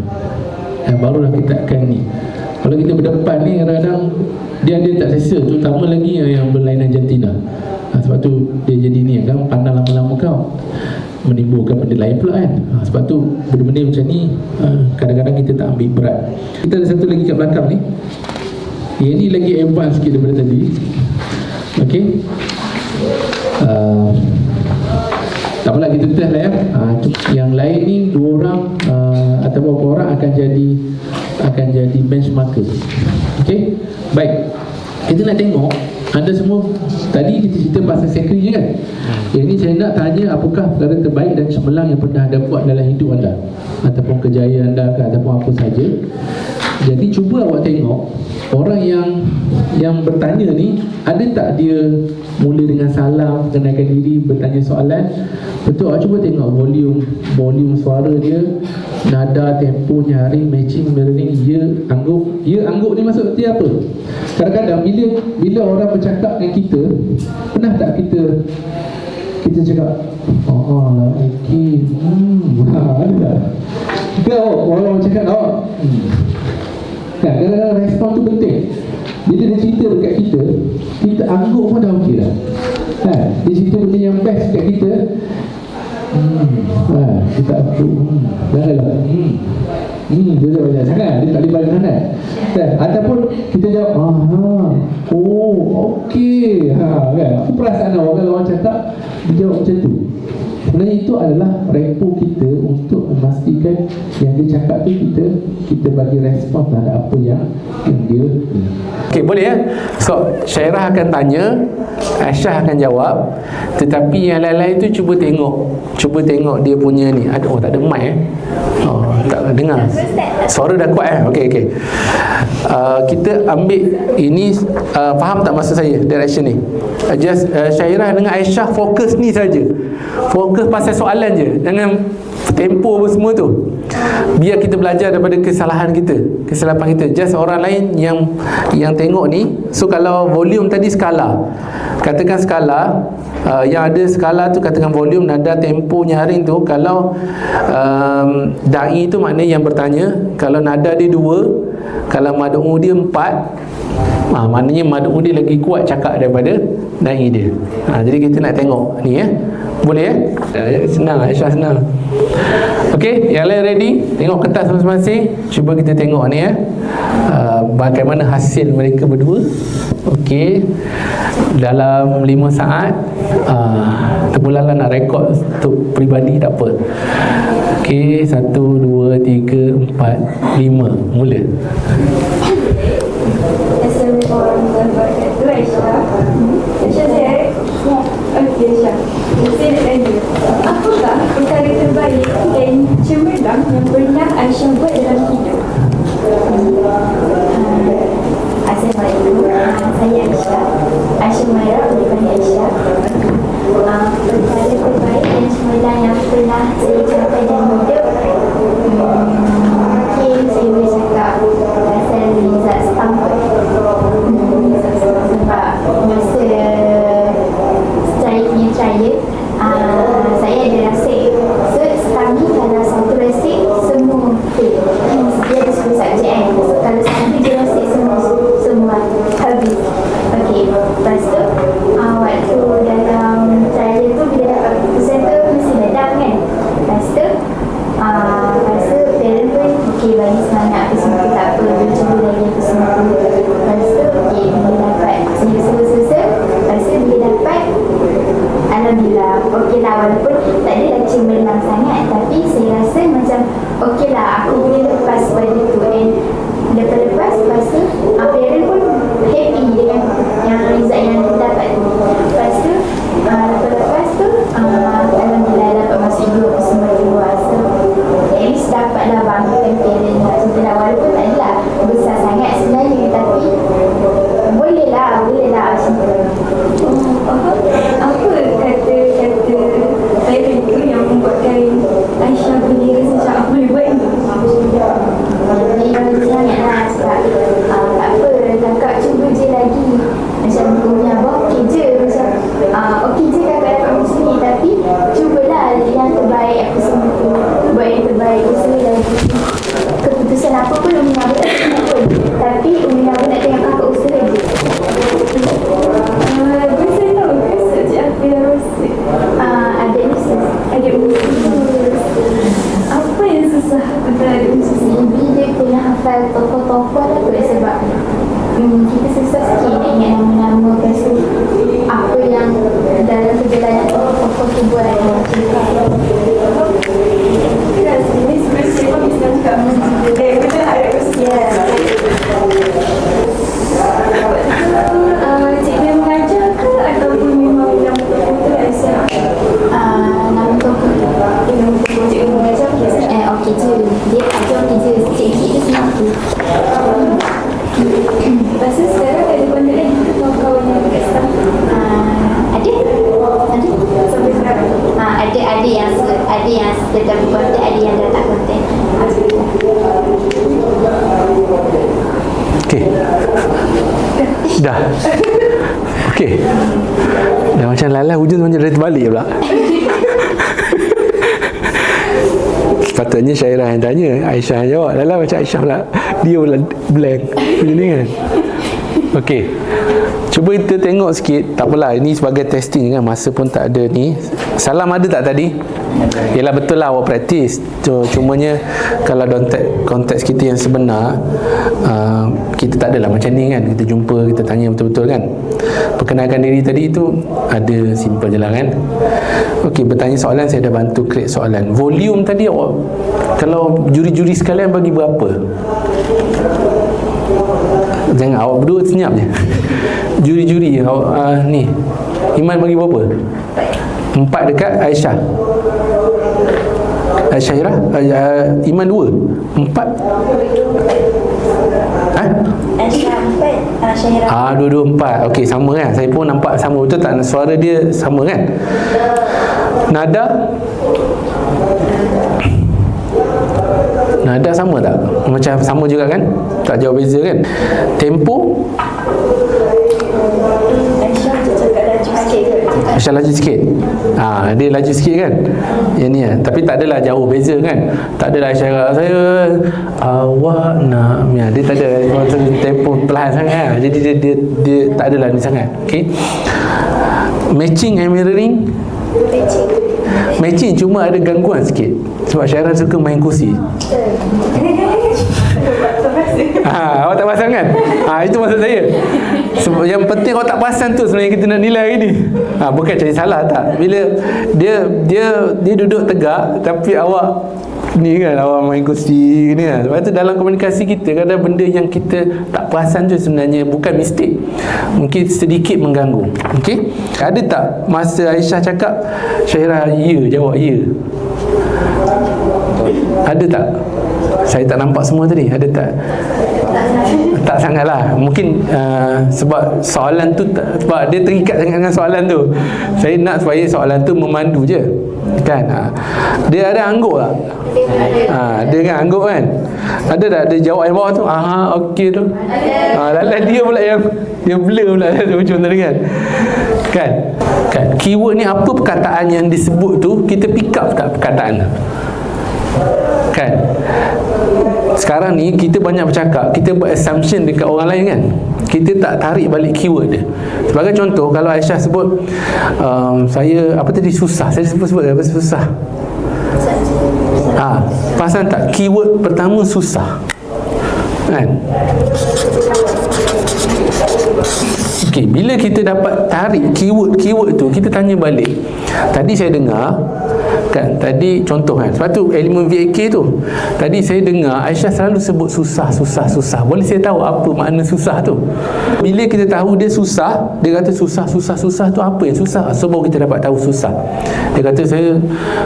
Speaker 1: barulah kita akan ni. Kalau kita berdepan ni, kadang-kadang dia tak selesa, terutama lagi yang berlainan jantina. Sebab tu dia jadi ni kan, pandang lama-lama kau, menimbulkan benda lain pula kan. Sebab tu benda-benda macam ni kadang-kadang kita tak ambil berat. Kita ada satu lagi kat belakang ni. Yang ni lagi advance sikit daripada tadi. Okey. Tak apalah, kita test lah ya. Yang lain ni 2 orang atau berapa orang akan jadi benchmarker. Okey. Baik. Kita nak tengok anda semua, tadi kita cerita pasal sekre je kan. Yang ni saya nak tanya, apakah perkara terbaik dan cemerlang yang pernah anda buat dalam hidup anda, ataupun kejayaan anda ataupun apa saja. Jadi cuba awak tengok orang yang bertanya ni, ada tak dia mula dengan salam, kenalkan diri, bertanya soalan. Betul, awak cuba tengok volume suara dia, nada, tempo, nyaring, matching, mirroring, ya angguk ni maksud dia apa? Kadang-kadang bila orang bercakap dengan kita, pernah tak kita cakap okey, ada tak? Kalau orang cakap kadang-kadang respon tu penting. Bila dia cerita dekat kita angguk pun dah okey dah. Dia cerita benda yang best dekat kita, kita angguk, janganlah dia dah banyak sangat, dia tak boleh balik sangat. Ataupun kita jawab okey, kan? Apa perasaan awak kalau orang cakap dia jawab macam tu? Sebenarnya itu adalah repo kita untuk memastikan yang dia cakap tu kita bagi respon terhadap apa yang dia. Okey, boleh ya? So, Syairah akan tanya, Aisyah akan jawab, tetapi yang lain-lain tu cuba tengok dia punya ni. Tak ada mic tak dengar. Suara dah kuat Okey. Kita ambil ini, faham tak maksud saya direction ni? Just Syairah dengan Aisyah fokus ni saja. Fokus pasal soalan je. Jangan tempo apa semua tu. Biar kita belajar daripada kesilapan kita. Just orang lain yang tengok ni. So kalau volume tadi skala, katakan skala, yang ada skala tu katakan volume, nada, tempo, nyaring tu. Kalau da'i tu maknanya yang bertanya. Kalau nada dia 2, kalau mad'u dia 4, maknanya mad'u dia lagi kuat cakap daripada da'i dia. Jadi kita nak tengok ni ya. Boleh ya? Senang, Aisyah senang. Okey, yang lain ready? Tengok kertas masing-masing. Cuba kita tengok ni ya. Bagaimana hasil mereka berdua. Okey. Dalam 5 saat terpulanglah nak rekod untuk peribadi, tak apa. Okey, 1, 2, 3, 4, 5. Mula.
Speaker 3: Assalamualaikum warahmatullahi wabarakatuh. Aisyah. Saya okey Aisyah. Saya nak tanya, apakah perkara terbaik dan cemerlang yang pernah Aisyah buat dalam hidup?
Speaker 4: Assalamualaikum. Saya Aisyah Maira, dipanggil Aisyah. Perkara terbaik dan cemerlang yang pernah saya capai dalam hidup, mungkin saya boleh cakap pasal result Stanford. Sebab masa saya punya trial, saya ada rasik. So sekarang ni kalau satu rasik semua fail. Dia ada 10 subjek kan. Kalau satu je rasik semua habis. Okey, lepas tu waktu dalam trial tu bila dapat keputusan tu mesti ledam kan. Lepas tu parent pun okey, bagi semangat apa semua tu, tak apa, dia cuba lagi apa semua tu. Lepas tu okey, bila dapat selesa-selesa, lepas tu bila dapat alhamdulillah, okey lah, walaupun tak adalah cemerlang sangat, tapi saya rasa macam okey lah, aku boleh lepas pada tu. And lepas tu parent pun happy dengan yang result yang kita dapat tu. Lepas tu lepas tu alhamdulillah dapat masuk group semua luar. So at least dapatlah banggakan parent lah. Contohlah, walaupun tak adalah besar sangat sebenarnya, tapi boleh lah macam tu.
Speaker 3: Apa kata parent tu yang membuatkan Aisyah boleh rasa macam aku boleh buat ni?
Speaker 5: Okey. Dah macam Lala hujung macam dah terbalik pula. Sepatutnya Syairah yang tanya, Aisyah yang jawab. Lala macam Aisyah pula, dia pula blank macam ni kan. Okey, cuba kita tengok sikit. Tak apalah, ini sebagai testing kan, masa pun tak ada ni. Salam ada tak tadi? Yelah, betul lah awak praktis. Cumanya kalau dalam konteks kita yang sebenar, kita tak adalah macam ni kan. Kita jumpa, kita tanya betul-betul kan. Perkenalkan diri tadi tu ada simple je lah kan. Okey, bertanya soalan, saya dah bantu create soalan. Volume tadi awak, kalau juri-juri sekalian bagi berapa? Jangan, awak berdua senyap je. Juri-juri awak, ni Iman bagi berapa? 4 dekat Aisyah. Syairah, Iman 2, 4.
Speaker 4: Aisyah 4, Syairah.
Speaker 5: Dua-dua 4. Okey, sama kan? Saya pun nampak sama. Betul tak? Suara dia sama kan? Nada sama tak? Macam sama juga kan? Tak jauh beza kan? Tempo Aisyah laju sikit. Dia laju sikit kan? Yang ni kan? Tapi tak adalah jauh beza kan? Tak adalah Aisyah saya awak nak ya, dia tak ada tempo perlahan sangat kan? Jadi dia tak adalah ni sangat. Okey. Matching and mirroring. Matching cuma ada gangguan sikit. Sebab Syairah suka main kursi. Awak tak perasan kan? Itu maksud saya. Sebab yang penting awak tak perasan tu sebenarnya kita nak nilai hari ni. Bukan cari salah tak. Bila dia duduk tegak, tapi awak ni kan, awak main kursi ni kan. Sebab tu dalam komunikasi kita kadang benda yang kita tak perasan tu sebenarnya bukan mistik, mungkin sedikit mengganggu. Okey, ada tak masa Aisyah cakap Syairah ya, jawab ya? Ada tak? Saya tak nampak semua tadi. Ada tak? Tak sangat lah. Mungkin sebab soalan tu sebab dia terikat sangat dengan soalan tu. Saya nak supaya soalan tu memandu je kan. Dia ada angguk tak? Dia kan angguk kan. Ada tak? Dia jawab yang bawah tu okey tu. Lalu dia pula yang dia blur pula macam tadi kan. Kan keyword ni, apa perkataan yang disebut tu, kita pick up tak perkataan tu kan. Sekarang ni kita banyak bercakap, kita buat assumption dekat orang lain kan. Kita tak tarik balik keyword dia. Sebagai contoh, kalau Aisyah sebut saya apa tadi, susah. Saya sebut apa, susah. Perasan tak? Keyword pertama susah kan. Okey, bila kita dapat tarik keyword tu, kita tanya balik. Tadi saya dengar kan, tadi contoh kan, sebab tu elemen VAK tu, tadi saya dengar Aisyah selalu sebut susah. Boleh saya tahu apa makna susah tu? Bila kita tahu dia susah, dia kata susah tu apa yang susah? So baru kita dapat tahu susah. Dia kata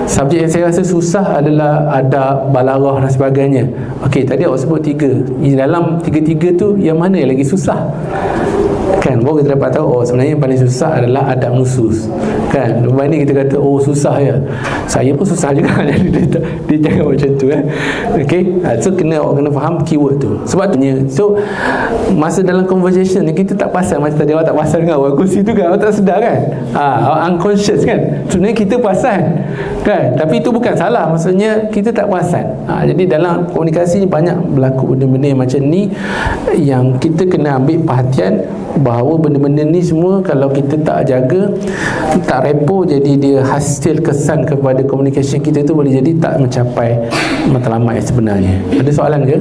Speaker 5: subjek yang saya rasa susah adalah adab, balaghah dan sebagainya. Okey, tadi awak sebut 3. Di dalam 3 tu yang mana yang lagi susah? Kan, baru kita dapat tahu sebenarnya yang paling susah adalah adab nusus kan. Lepas ni kita kata susah ya, saya pun susah juga. Jadi dia jangan macam tu kan. Okey, so awak kena faham keyword tu. Sebab tu so masa dalam conversation ni kita tak pasal, macam tadi awak tak pasal dengan awak kursi tu kan, awak tak sedar kan. Awak unconscious kan. Sebenarnya kita perasan kan, tapi itu bukan salah, maksudnya kita tak perasan. Jadi dalam komunikasi ni banyak berlaku benda-benda yang macam ni, yang kita kena ambil perhatian bahawa benda-benda ni semua kalau kita tak jaga, tak repo, jadi dia hasil kesan kepada communication kita tu boleh jadi tak mencapai matlamat yang sebenarnya. Ada soalan ke?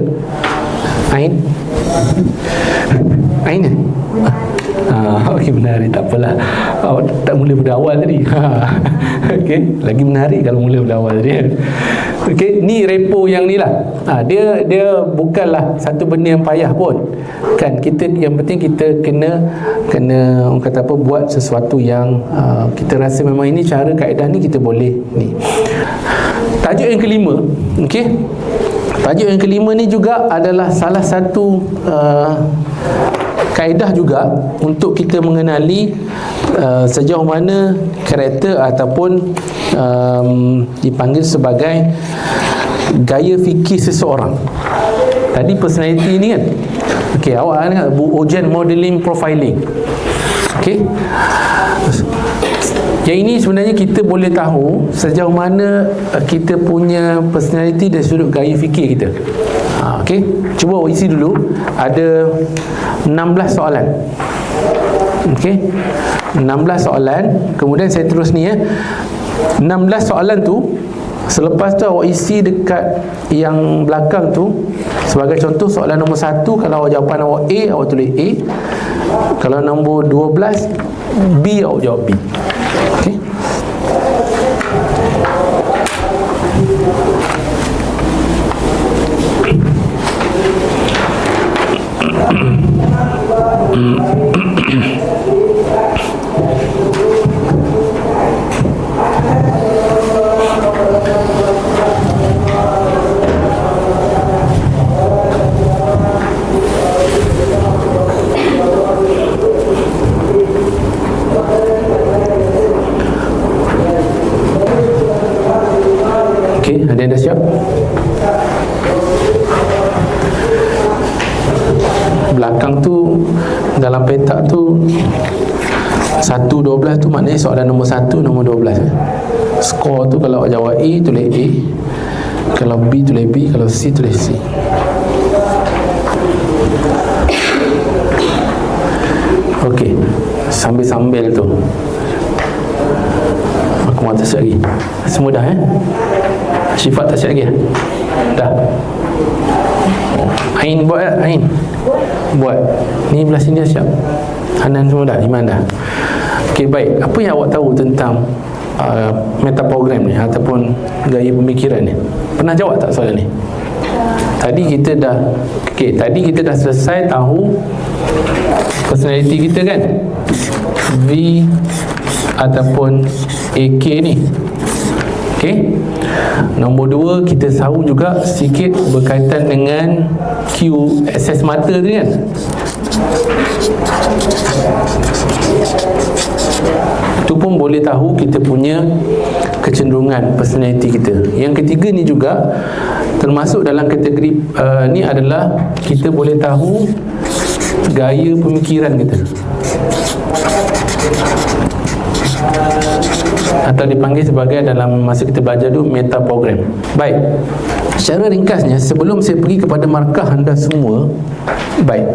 Speaker 5: Ain? Okey, menarik. Tak apalah, awak tak mula pada awal tadi. Okey, lagi menarik kalau mula pada awal tadi. Okey, ni repo yang ni lah. Dia bukanlah satu benda yang payah pun kan. Kita yang penting kita kena orang kata apa, buat sesuatu yang kita rasa memang ini cara kaedah ni kita boleh ni. Tajuk yang kelima, okey, tajuk yang kelima ni juga adalah salah satu kaedah juga untuk kita mengenali sejauh mana karakter ataupun dipanggil sebagai gaya fikir seseorang. Tadi personality ni kan. Okey, awak ingat ujian modeling profiling. Okey, Okey. Yang ini sebenarnya kita boleh tahu sejauh mana kita punya personality dan sudut gaya fikir kita. Okey. Cuba isi dulu. Ada 16 soalan. Okey. 16 soalan. Kemudian saya terus ni 16 soalan tu, selepas tu awak isi dekat yang belakang tu. Sebagai contoh, soalan nombor 1, kalau jawapan awak A, awak tulis A. Kalau nombor 12, B, awak jawab B. Okey. Okey, ada yang dah siap? Belakang tu, dalam petak tu 1-12 tu maknanya soalan nombor 1, nombor 12 Skor tu kalau awak jawab A, tulis A. Kalau B, tulis B. Kalau C, tulis C. Okey, sambil-sambil tu aku mahu tak siap lagi. Semua dah Syifa tak siap lagi dah. Ain buat tak? Ain buat. Ni belah sini dah siap. Hanan semua dah. Iman dah. Okey, baik. Apa yang awak tahu tentang metaprogram ni ataupun gaya pemikiran ni? Pernah jawab tak soalan ni? Tadi kita dah selesai tahu personality kita kan, V ataupun AK ni. Okey. Nombor 2, kita tahu juga sikit berkaitan dengan Q, akses mata tu kan. Itu pun boleh tahu kita punya kecenderungan personality kita. Yang ketiga ni juga termasuk dalam kategori ni adalah kita boleh tahu gaya pemikiran kita, atau dipanggil sebagai dalam masa kita belajar tu metaprogram. Baik, secara ringkasnya sebelum saya pergi kepada markah anda semua, baik,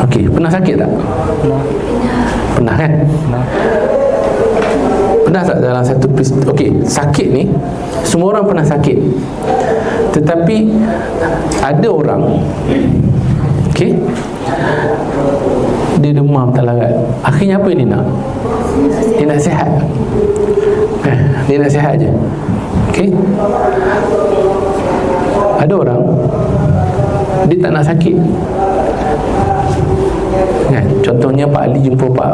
Speaker 5: okey, pernah sakit tak? Pernah kan? Pernah tak dalam satu peristiwa? Okey, sakit ni semua orang pernah sakit, tetapi ada orang, okey, dia demam tak larat. Akhirnya apa dia nak? Dia nak sihat. Dia nak sihat je. Okey. Ada orang dia tak nak sakit. Kan? Contohnya Pak Ali jumpa Pak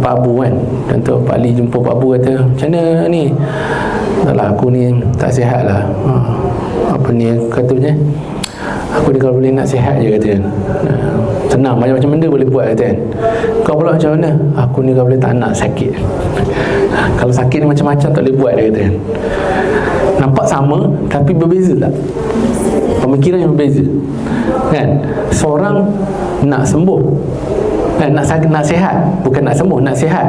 Speaker 5: Abu kan. Contoh Pak Ali jumpa Pak Abu kata, "Macam mana ni? Taklah aku ni tak sihat lah." Apa ni katanya? "Aku ni kalau boleh nak sihat je," kata kan. Senang, macam-macam benda boleh buat kata kan. Kau pula macam mana? "Aku ni kalau boleh tak nak sakit." Kalau sakit ni macam-macam tak boleh buat dia kata kan. Nampak sama tapi berbeza tak? Pemikiran yang berbeza kan. Seorang nak sembuh, nak sihat, bukan nak sembuh, nak sihat.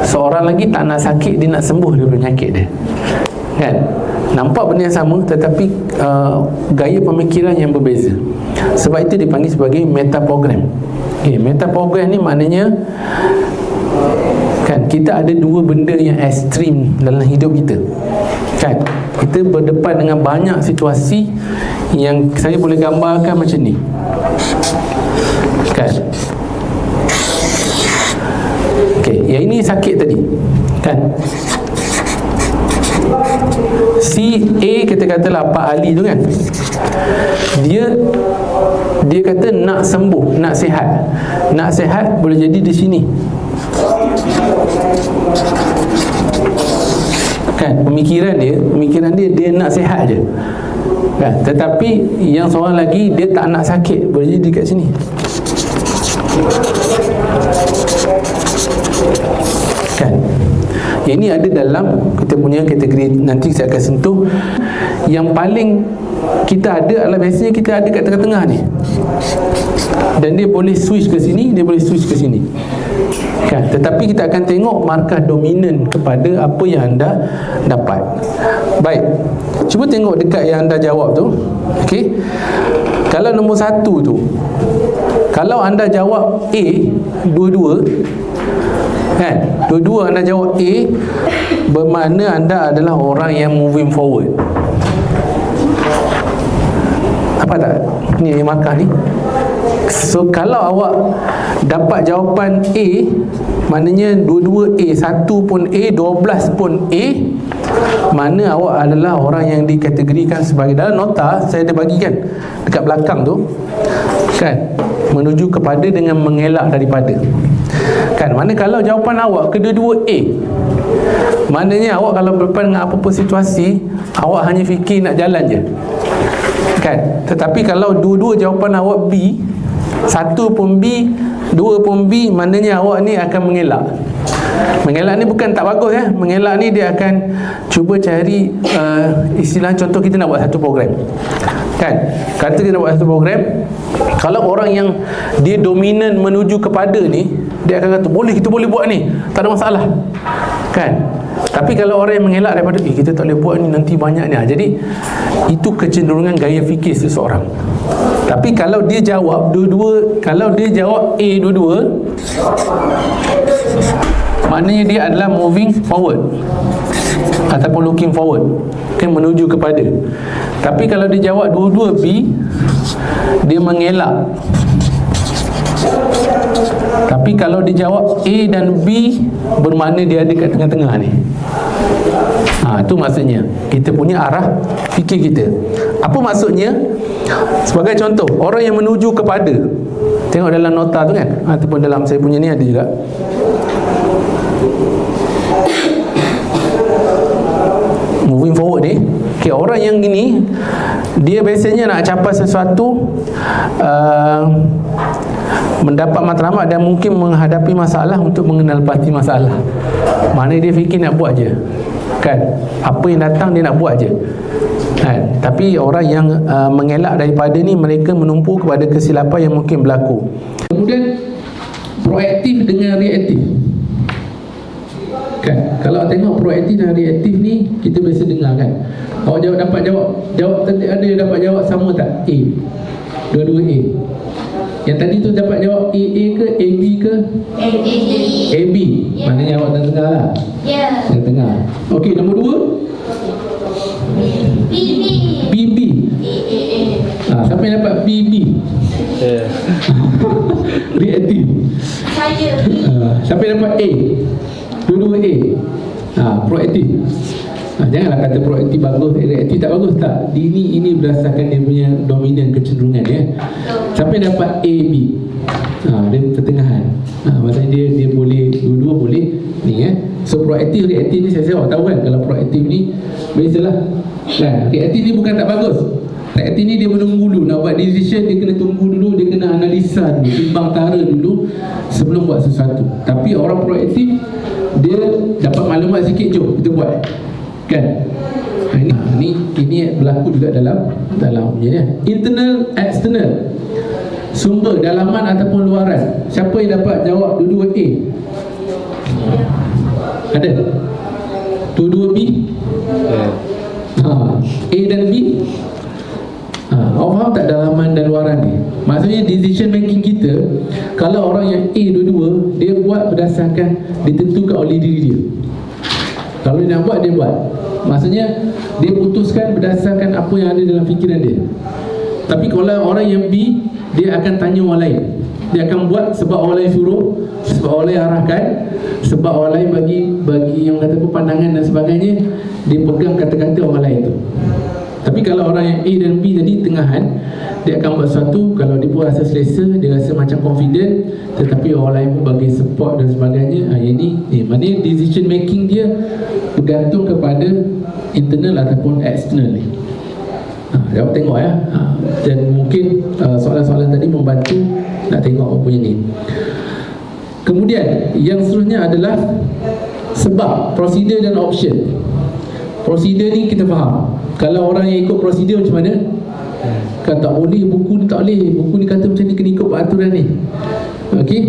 Speaker 5: Seorang lagi tak nak sakit, dia nak sembuh daripada penyakit dia kan. Nampak benda yang sama tetapi gaya pemikiran yang berbeza. Sebab itu dipanggil sebagai metaprogram. Okay, metaprogram ni maknanya kan, kita ada dua benda yang ekstrim dalam hidup kita kan. Kita berdepan dengan banyak situasi yang saya boleh gambarkan macam ni kan. Okay, yang ini sakit tadi kan. Si A kita katalah Pak Ali tu kan, dia kata nak sembuh, nak sihat. Nak sihat boleh jadi di sini kan. Pemikiran dia nak sihat je kan. Tetapi yang seorang lagi dia tak nak sakit, boleh jadi dekat sini kan. Ini ada dalam kita punya kategori, nanti saya akan sentuh. Yang paling kita ada adalah biasanya kita ada kat tengah-tengah ni, dan dia boleh switch ke sini, dia boleh switch ke sini kan. Tetapi kita akan tengok markah dominan kepada apa yang anda dapat. Baik, cuba tengok dekat yang anda jawab tu. Okey, kalau nombor 1 tu, kalau anda jawab A dua-dua kan, dua-dua anda jawab A, bermakna anda adalah orang yang moving forward. Apa tak ni markah ni? So kalau awak dapat jawapan A, maknanya dua-dua A, 1 pun A, 12 pun A, mana awak adalah orang yang dikategorikan sebagai, dalam nota saya ada bagikan dekat belakang tu kan, menuju kepada dengan mengelak daripada kan. Mana kalau jawapan awak kedua-dua A, maknanya awak kalau berdepan dengan apa-apa situasi, awak hanya fikir nak jalan je kan. Tetapi kalau dua-dua jawapan awak B, 1 pun B, 2 pun B, maknanya awak ni akan mengelak. Mengelak ni bukan tak bagus ya. Mengelak ni dia akan cuba cari istilah, contoh kita nak buat satu program kan, kata kita nak buat satu program, kalau orang yang dia dominan menuju kepada ni, dia akan kata boleh, kita boleh buat ni, tak ada masalah kan. Tapi kalau orang yang mengelak daripada kita tak boleh buat ni, nanti banyak ni, jadi itu kecenderungan gaya fikir seseorang. Tapi kalau dia jawab dua-dua, kalau dia jawab A dua-dua, maknanya dia adalah moving forward ataupun looking forward kan, menuju kepada. Tapi kalau dia jawab dua-dua B, dia mengelak. Tapi kalau dia jawab A dan B, bermakna dia ada kat tengah-tengah ni. Itu maksudnya kita punya arah fikir kita. Apa maksudnya? Sebagai contoh, orang yang menuju kepada, tengok dalam nota tu kan, ataupun dalam saya punya ni ada juga. Moving forward ni, okay, orang yang gini, dia biasanya nak capai sesuatu, mendapat matlamat dan mungkin menghadapi masalah untuk mengenal pasti masalah. Mana dia fikir nak buat je kan, apa yang datang dia nak buat je kan. Tapi orang yang mengelak daripada ni, mereka menumpu kepada kesilapan yang mungkin berlaku. Kemudian proaktif dengan reaktif kan. Kalau tengok proaktif dan reaktif ni, kita biasa dengar kan, awak dapat jawab tadi ada yang dapat jawab sama tak? A, dua-dua A. Yang tadi tu dapat jawab AA ke AB ke? AB. Yeah. Maknanya awak tengah lah. Ya. Yeah. Tengah. Okey, nombor 2. BB. Siapa yang dapat BB? Reaktif. Saya. Siapa yang dapat A? Dua-dua A. Proaktif. Janganlah kata proaktif bagus, reaktif tak bagus, tak. Ini berdasarkan dia punya dominan kecenderungan ya. Siapa yang dapat AB? Dia pertengahan. Maksudnya dia boleh, dua-dua boleh ni ya. So proaktif, reaktif ni saya awak tahu kan, kalau proaktif ni biasalah kan. Reaktif ni bukan tak bagus. Reaktif ni dia menunggu dulu, nak buat decision dia kena tunggu dulu, dia kena analisa dulu, timbang tara dulu sebelum buat sesuatu. Tapi orang proaktif, dia dapat maklumat sikit, jom kita buat kan. Ini berlaku juga dalam ya. Internal, external, sumber dalaman ataupun luaran. Siapa yang dapat jawab dua-dua A? Ada? Dua-dua B? A dan B? Awak faham tak dalaman dan luaran ni? Maksudnya decision making kita, kalau orang yang A dua-dua, dia buat berdasarkan ditentukan oleh diri dia. Kalau dia nak buat, dia buat. Maksudnya dia putuskan berdasarkan apa yang ada dalam fikiran dia. Tapi kalau orang yang B, dia akan tanya orang lain. Dia akan buat sebab orang lain suruh, sebab orang lain arahkan, sebab orang lain bagi yang kata pandangan dan sebagainya. Dia pegang kata-kata orang lain tu. Tapi kalau orang yang A dan B tadi tengahan, dia akan buat sesuatu, kalau dia pun rasa selesa, dia rasa macam confident, tetapi orang lain pun bagi support dan sebagainya. Maknanya decision making dia bergantung kepada internal ataupun external ni. Jawab tengok ya. Dan mungkin soalan-soalan tadi membantu nak tengok apa punya ni. Kemudian yang seterusnya adalah sebab, prosedur dan option. Prosedur ni kita faham. Kalau orang yang ikut prosedur macam mana? Kan tak boleh, buku ni tak boleh, buku ni kata macam ni, kena ikut peraturan ni. Okey,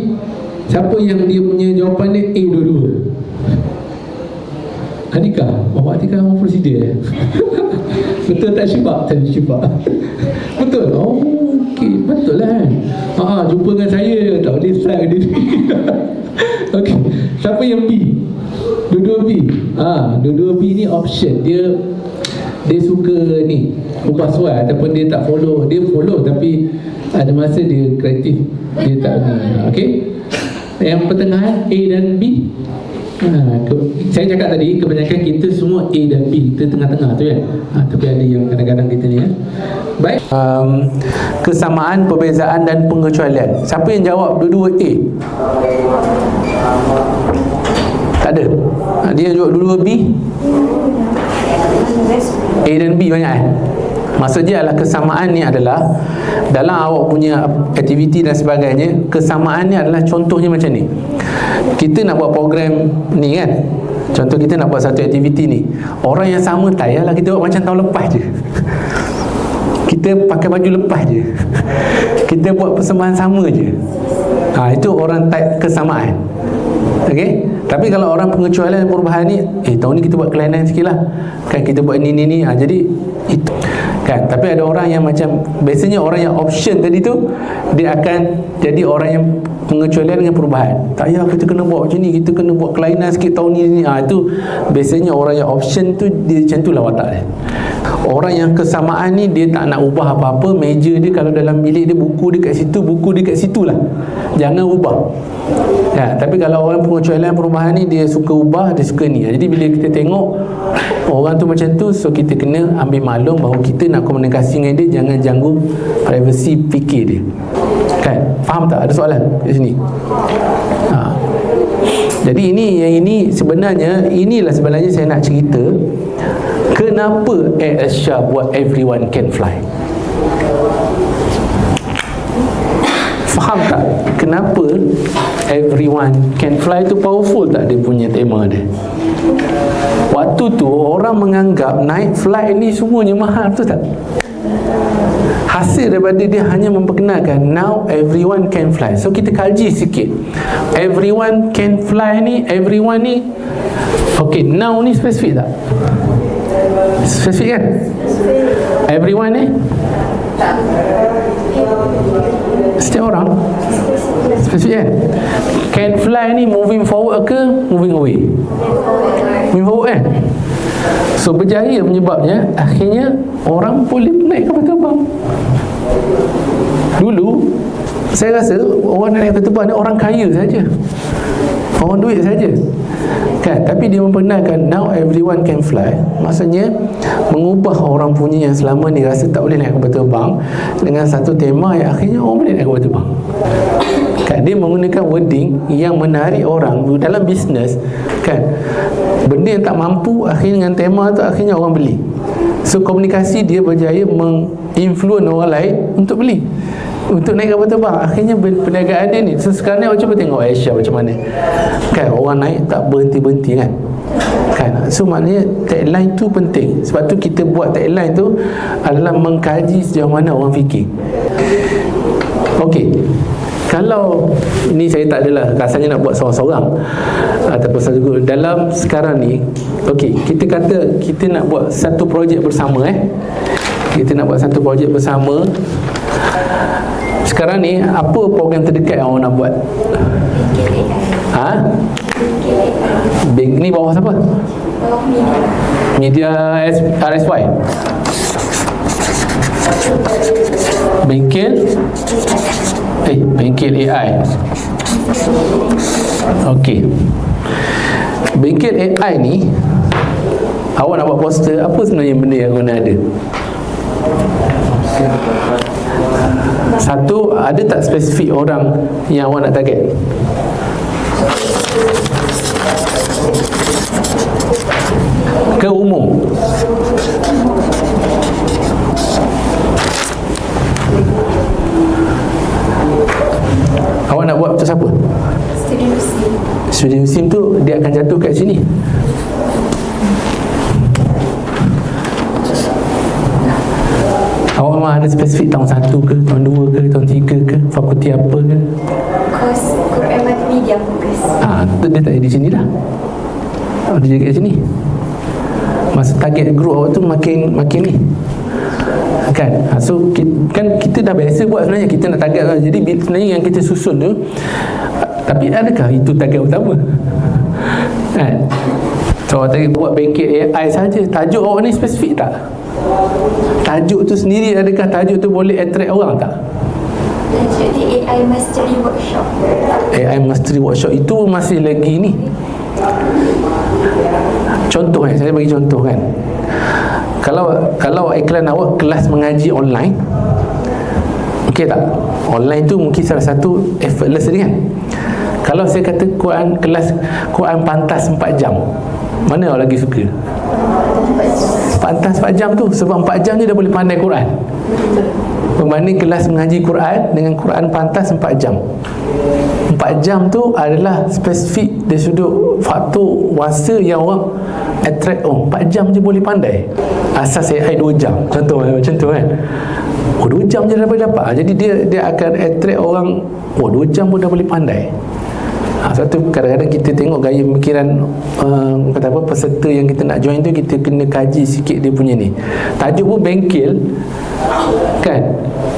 Speaker 5: siapa yang dia punya jawapan dia A dua-dua? Anika, bapak Atika orang prosedur betul tak Syifa? Tadi Syifa betul? Oh, okey, betul lah kan? Jumpa dengan saya, tak boleh strike dia. Okey, siapa yang B? Dua-dua B. Dua-dua B ni option. Dia suka ni ubah soal ataupun dia tak follow. Dia follow tapi ada masa dia kreatif, dia tak ni. Okey, yang pertengahan A dan B. Saya cakap tadi kebanyakan kita semua A dan B, kita tengah-tengah tu kan. Tapi ada yang kadang-kadang kita ni baik. Kesamaan, perbezaan dan pengecualian. Siapa yang jawab dua-dua A? Tak ada. Dia jawab dua-dua B. A dan B banyak Maksudnya adalah kesamaan ni adalah dalam awak punya aktiviti dan sebagainya. Kesamaan ni adalah contohnya macam ni. Kita nak buat program ni kan, contoh kita nak buat satu aktiviti ni, orang yang sama tak payahlah kita buat macam tahun lepas je. Kita pakai baju lepas je. Kita buat persembahan sama je. Itu orang type kesamaan. Okey. Tapi kalau orang pengecualian dan perubahan ni, tahun ni kita buat kelainan sikit lah kan, kita buat ni. Jadi itu kan. Tapi ada orang yang macam, biasanya orang yang option tadi tu, dia akan jadi orang yang pengecualian dengan perubahan. Tak payah kita kena buat macam ni, kita kena buat kelainan sikit tahun ni. Itu biasanya orang yang option tu, dia macam tu lah watak dia. Orang yang kesamaan ni, dia tak nak ubah apa-apa. Meja dia kalau dalam bilik dia, buku dia kat situ, buku dia kat situ lah, jangan ubah ya. Tapi kalau orang pengecualian perubahan ni, dia suka ubah, dia suka ni. Jadi bila kita tengok orang tu macam tu, so kita kena ambil maklum bahawa kita nak komunikasi dengan dia, jangan janggu privasi fikir dia kan. Faham tak? Ada soalan kat sini? Jadi ini sebenarnya, inilah sebenarnya saya nak cerita kenapa Air Asia buat everyone can fly. Faham tak kenapa everyone can fly tu powerful tak dia punya tema dia? Waktu tu orang menganggap naik flight ni semuanya mahal, betul tak? Hasil daripada dia hanya memperkenalkan now everyone can fly. So kita kaji sikit, everyone can fly ni, everyone ni okey, now ni spesifik tak? Spesifik kan? Everyone ni setiap orang spesifik kan? Can fly ni moving forward ke moving away? Moving forward kan? So berjaya menyebabnya akhirnya orang boleh naik kapal terbang. Dulu saya rasa orang naik kapal terbang ni orang kaya saja, orang duit saja kan. Tapi dia membenarkan now everyone can fly. Maksudnya mengubah orang punya yang selama ni rasa tak boleh naik kapal terbang dengan satu tema yang akhirnya orang boleh naik kapal terbang kan. Dia menggunakan wording yang menarik orang dalam bisnes kan. Benda yang tak mampu, akhirnya dengan tema tu akhirnya orang beli. So komunikasi dia berjaya menginfluence orang lain untuk beli, untuk naik kapal terbang. Akhirnya perniagaan dia ni. So sekarang ni cuba tengok Asia macam mana kan, orang naik tak berhenti-berhenti kan. So maknanya tagline tu penting. Sebab tu kita buat tagline tu adalah mengkaji sejauh mana orang fikir. Okey, kalau ni saya tak adalah rasanya nak buat seorang-seorang ataupun satu guru dalam sekarang ni. Okey, kita kata kita nak buat satu projek bersama kita nak buat satu projek bersama. Sekarang ni apa program terdekat yang awak nak buat? Ni bawah siapa? Media RSY. Bengkel AI. Okey, bengkel AI ni awak nak buat poster, apa sebenarnya benda yang awak nak ada? Satu, ada tak spesifik orang yang awak nak target? Ke umum? Awak nak buat untuk siapa? Studio SIM tu dia akan jatuh kat sini. tahun 1 ke, tahun 2 ke, tahun 3 ke, fakulti apa ke?
Speaker 3: Kos Quran Multimedia fokus.
Speaker 5: Dia tak di sini dah. Dia jadi kat sini. Masa target group awak tu makin ni kan. So kita dah biasa buat sebenarnya, kita nak target lah. Jadi sebenarnya yang kita susun tu, tapi adakah itu target utama kan? So awak tadi buat bengkel AI saja, tajuk awak ni spesifik tak? Tajuk tu sendiri, adakah tajuk tu boleh attract orang tak?
Speaker 3: Jadi AI Mastery Workshop.
Speaker 5: AI Mastery Workshop itu masih lagi ni. Contoh saya bagi contoh kan. Kalau iklan awak kelas mengaji online, okey tak? Online tu mungkin salah satu effortless ni kan. Kalau saya kata kelas Quran pantas 4 jam, mana awak lagi suka? Pantas 4 jam tu, sebab 4 jam je dah boleh pandai Quran. Berbanding kelas mengaji Quran dengan Quran pantas 4 jam. 4 jam tu adalah spesifik dari sudut faktor masa yang orang attract. 4 jam je boleh pandai. Asas AI 2 jam. Contoh macam tu kan. 2 jam je dah boleh dapat. Jadi dia akan attract orang. 2 jam pun dah boleh pandai. Sebab tu kadang-kadang kita tengok gaya pemikiran kata apa, peserta yang kita nak join tu, kita kena kaji sikit dia punya ni. Tajuk pun bengkel kan.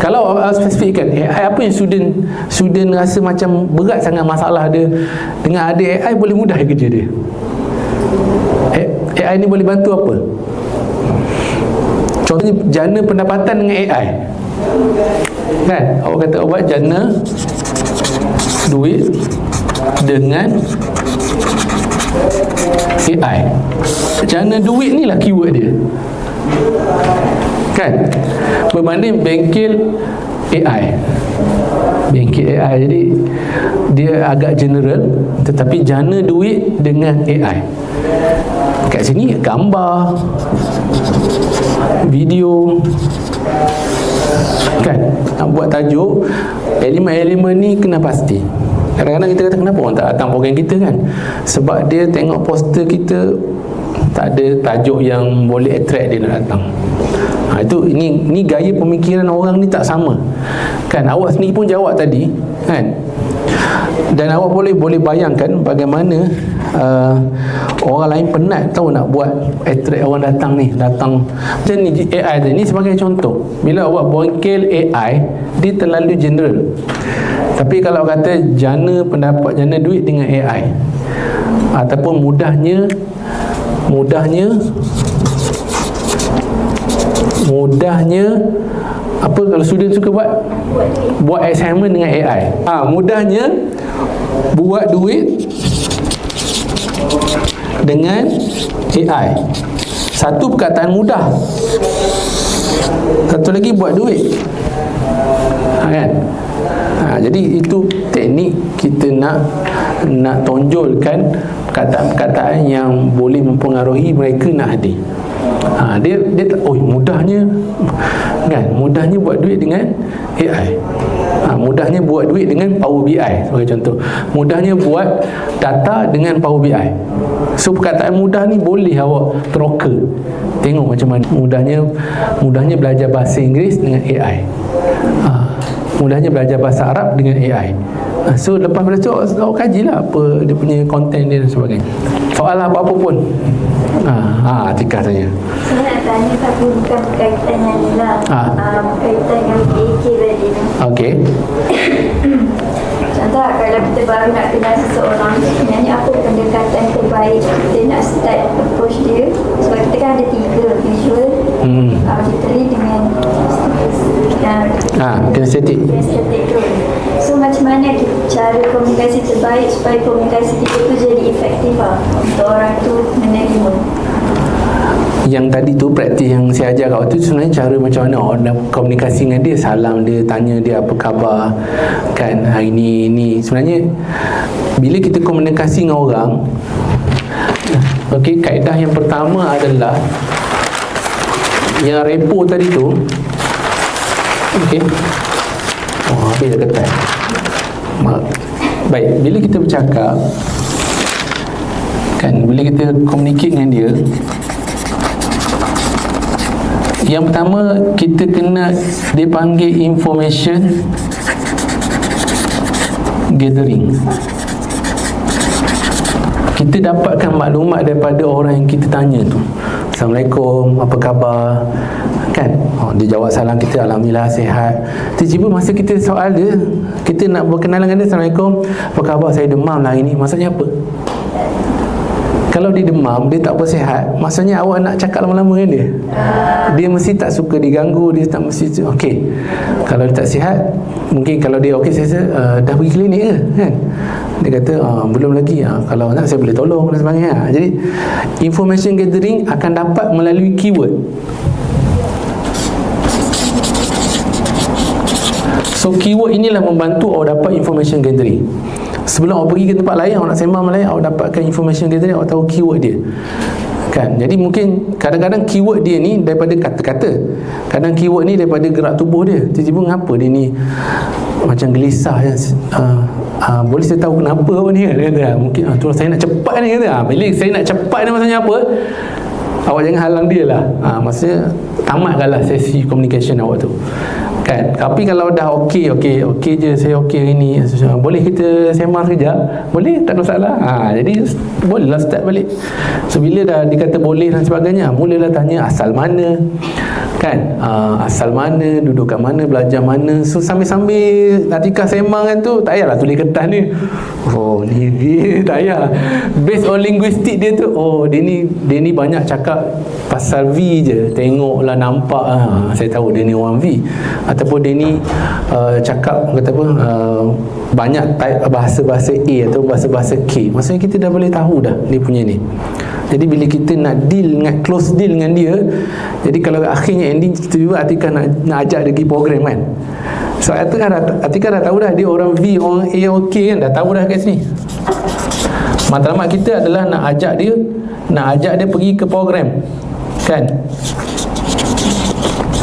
Speaker 5: Kalau spesifikkan AI apa yang student rasa macam berat sangat masalah dia, dengan ada AI boleh mudah kerja dia. AI ni boleh bantu apa? Contohnya jana pendapatan dengan AI kan. Awak kata awak jana duit dengan AI. Jana duit ni lah keyword dia kan, berbanding bengkel AI. Bengkel AI, jadi dia agak general, tetapi jana duit dengan AI. Kat sini gambar, video kan. Nak buat tajuk, elemen-elemen ni kena pasti. Kadang-kadang kita kata kenapa orang tak datang program kita kan, sebab dia tengok poster kita tak ada tajuk yang boleh attract dia nak datang. Itu ini gaya pemikiran orang ni tak sama kan. Awak sendiri pun jawab tadi kan, dan awak boleh bayangkan bagaimana orang lain penat tahu nak buat attract orang datang ni. Macam ni AI ni sebagai contoh. Bila awak bongkel AI, dia terlalu general. Tapi kalau kata jana pendapat, jana duit dengan AI, ataupun mudahnya apa, kalau student suka buat assignment dengan AI, mudahnya buat duit dengan AI. Satu perkataan mudah, satu lagi buat duit kan. Jadi itu teknik kita nak tonjolkan perkataan-perkataan yang boleh mempengaruhi mereka nak hadir. Dia mudahnya kan, mudahnya buat duit dengan AI. Mudahnya buat duit dengan Power BI sebagai contoh. Mudahnya buat data dengan Power BI. So perkataan mudah ni boleh awak teroka. Tengok macam mana mudahnya belajar bahasa Inggeris dengan AI. Mudahnya belajar bahasa Arab dengan AI. So lepas pada tu awak kajilah apa dia punya konten dia dan sebagainya. Soalan apa-apa pun. Tika saja.
Speaker 4: Saya nak tanya tapi bukan berkaitan dengan ni lah. Berkaitan dengan PAK tadi.
Speaker 5: Okey.
Speaker 4: Contoh kalau kita baru nak kenal seseorang, sebenarnya apa pendekatan terbaik kita nak start approach dia? Sebab kita kan ada 3, visual, auditory dengan
Speaker 5: kinestetik.
Speaker 4: tu. So macam mana cara komunikasi terbaik supaya komunikasi kita tu jadi efektif untuk orang tu menerima?
Speaker 5: Yang tadi tu praktis yang saya ajar kat waktu tu, sebenarnya cara macam mana orang nak komunikasi dengan dia, salam dia, tanya dia apa khabar kan, hari ni sebenarnya bila kita komunikasi dengan orang, okey, kaedah yang pertama adalah yang repo tadi tu. Okey, habis dah ketat. Baik, bila kita bercakap kan, bila kita communicate dengan dia, Yang pertama, kita kena dipanggil information gathering. Kita dapatkan maklumat daripada orang yang kita tanya tu. Assalamualaikum, apa khabar? Kan? Dia jawab salam kita, alhamdulillah sihat. Tiba-tiba masa kita soal dia, kita nak berkenalan dengan dia, Assalamualaikum, apa khabar? Saya demam lah hari ni. Maksudnya apa? Kalau dia demam, dia tak bersihat, maksudnya awak nak cakap lama-lama dengan dia. Dia mesti tak suka diganggu, dia tak mesti okey. Kalau dia tak sihat, mungkin kalau dia okey, saya dah pergi klinik ke kan? Dia kata belum lagi, kalau nak saya boleh tolong dan sebagainya. Jadi information gathering akan dapat melalui keyword. So keyword inilah membantu awak dapat information gathering. Sebelum awak pergi ke tempat lain, awak nak sembang lain, awak dapatkan information gathering, awak tahu keyword dia. Kan? Jadi mungkin kadang-kadang keyword dia ni daripada kata-kata. Kadang keyword ni daripada gerak tubuh dia. Tiba-tiba mengapa dia ni macam gelisah ya? Boleh saya tahu kenapa awak ni? Dia kata, mungkin tu saya nak cepat ni, kata. Bila saya nak cepat ni maksudnya apa? Awak jangan halang dia lah. Maksudnya tamatkanlah sesi communication awak tu. Kan? Tapi kalau dah okey je, saya okey hari ni, boleh kita sembang sekejap? Boleh, tak ada masalah. Jadi bolehlah start balik. So bila dah dikata boleh dan sebagainya, mulalah tanya asal mana, kan? Asal mana, duduk kat mana, belajar mana. So sambil-sambil Atikah sembang kan tu, tak payahlah tulis kertas ni. Oh ni tak payah. Based on linguistik dia tu, dia ni banyak cakap pasal V je. Tengoklah, nampak, saya tahu dia ni orang V. Ataupun dia ni cakap kata apa, banyak type bahasa-bahasa A atau bahasa-bahasa K. Maksudnya kita dah boleh tahu dah dia punya ni. Jadi bila kita nak close deal dengan dia, jadi kalau akhirnya ending tiba-tiba Atikah nak ajak dia pergi program kan. So Atikah dah tahu dah dia orang V, orang A, orang K kan, dah tahu dah kat sini. Matlamat kita adalah nak ajak dia pergi ke program kan.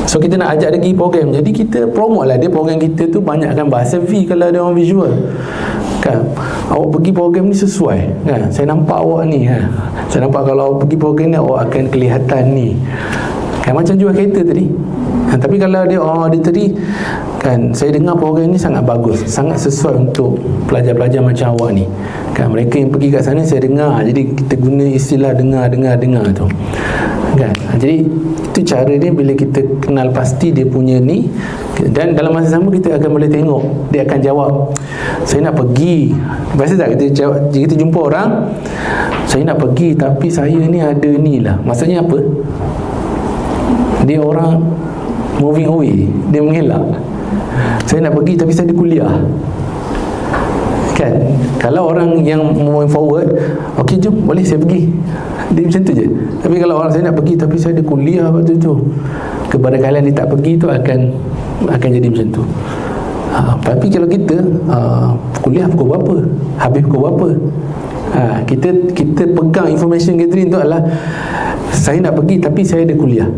Speaker 5: So kita nak ajak dia pergi program, jadi kita promote lah dia program kita tu banyakkan bahasa V kalau ada orang visual kan. Awak pergi program ni sesuai kan, saya nampak awak ni kan. Saya nampak kalau awak pergi program ni awak akan kelihatan ni kan, macam jual kereta tadi kan. Tapi kalau dia tadi kan, saya dengar program ni sangat bagus, sangat sesuai untuk pelajar-pelajar macam awak ni kan. Mereka yang pergi kat sana saya dengar, jadi kita guna istilah dengar tu kan. Jadi itu cara dia bila kita kenal pasti dia punya ni. Dan dalam masa sama kita akan boleh tengok dia akan jawab, saya nak pergi. Biasa tak kita jumpa orang, saya nak pergi tapi saya ni ada ni lah. Maksudnya apa? Dia orang moving away, dia mengelak. Saya nak pergi tapi saya ada kuliah kan. Kalau orang yang moving forward, okey jom, boleh saya pergi, dia macam tu je. Tapi kalau orang saya nak pergi tapi saya ada kuliah waktu tu, kebarangkalian dia tak pergi tu akan jadi macam tu. Tapi kalau kita kuliah pukul berapa, habis pukul berapa, kita pegang information gathering tu adalah saya nak pergi tapi saya ada kuliah.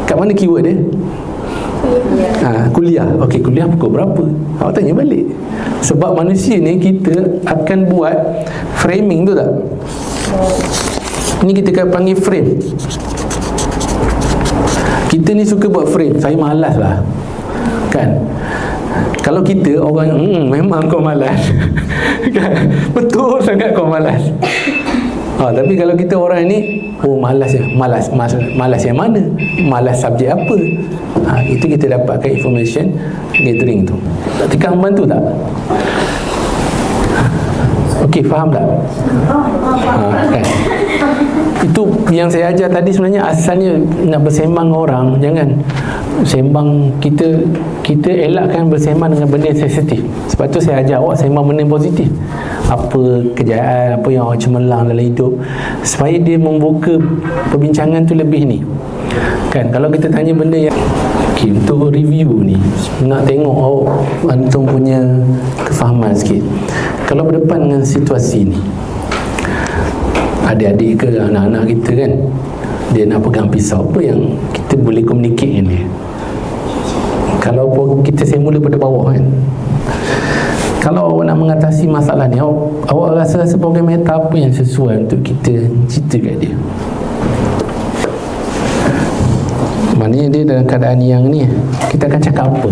Speaker 5: Kat mana keyword dia? Kuliah. Okey, kuliah pukul berapa? Awak tanya balik. Sebab manusia ni kita akan buat framing tu tak? Ni kita akan panggil frame. Kita ni suka buat frame. Saya malas lah kan. Kalau kita orang memang kau malas kan? Betul sangat kau malas. Tapi kalau kita orang ni malas ya. Malas yang mana? Malas subjek apa? Itu kita dapatkan information gathering tu. Atikah membantu tak? Okey, faham tak? Kan? Itu yang saya ajar tadi sebenarnya asalnya nak bersembang orang, jangan sembang kita elakkan bersembang dengan benda yang sensitif. Sebab tu saya ajar awak sembang benda yang positif. Apa kejayaan, apa yang awak cemerlang dalam hidup, supaya dia membuka perbincangan tu lebih ni kan. Kalau kita tanya benda yang untuk review ni, nak tengok awak antum punya kefahaman sikit. Kalau berdepan dengan situasi ni, adik-adik ke anak-anak kita kan, dia nak pegang pisau, apa yang kita boleh communicate dengan dia? Kalau kita semula pada bawah kan, kalau awak nak mengatasi masalah ni, awak rasa program meta apa yang sesuai untuk kita cerita kat dia? Maknanya dia dalam keadaan yang ni, kita akan cakap apa?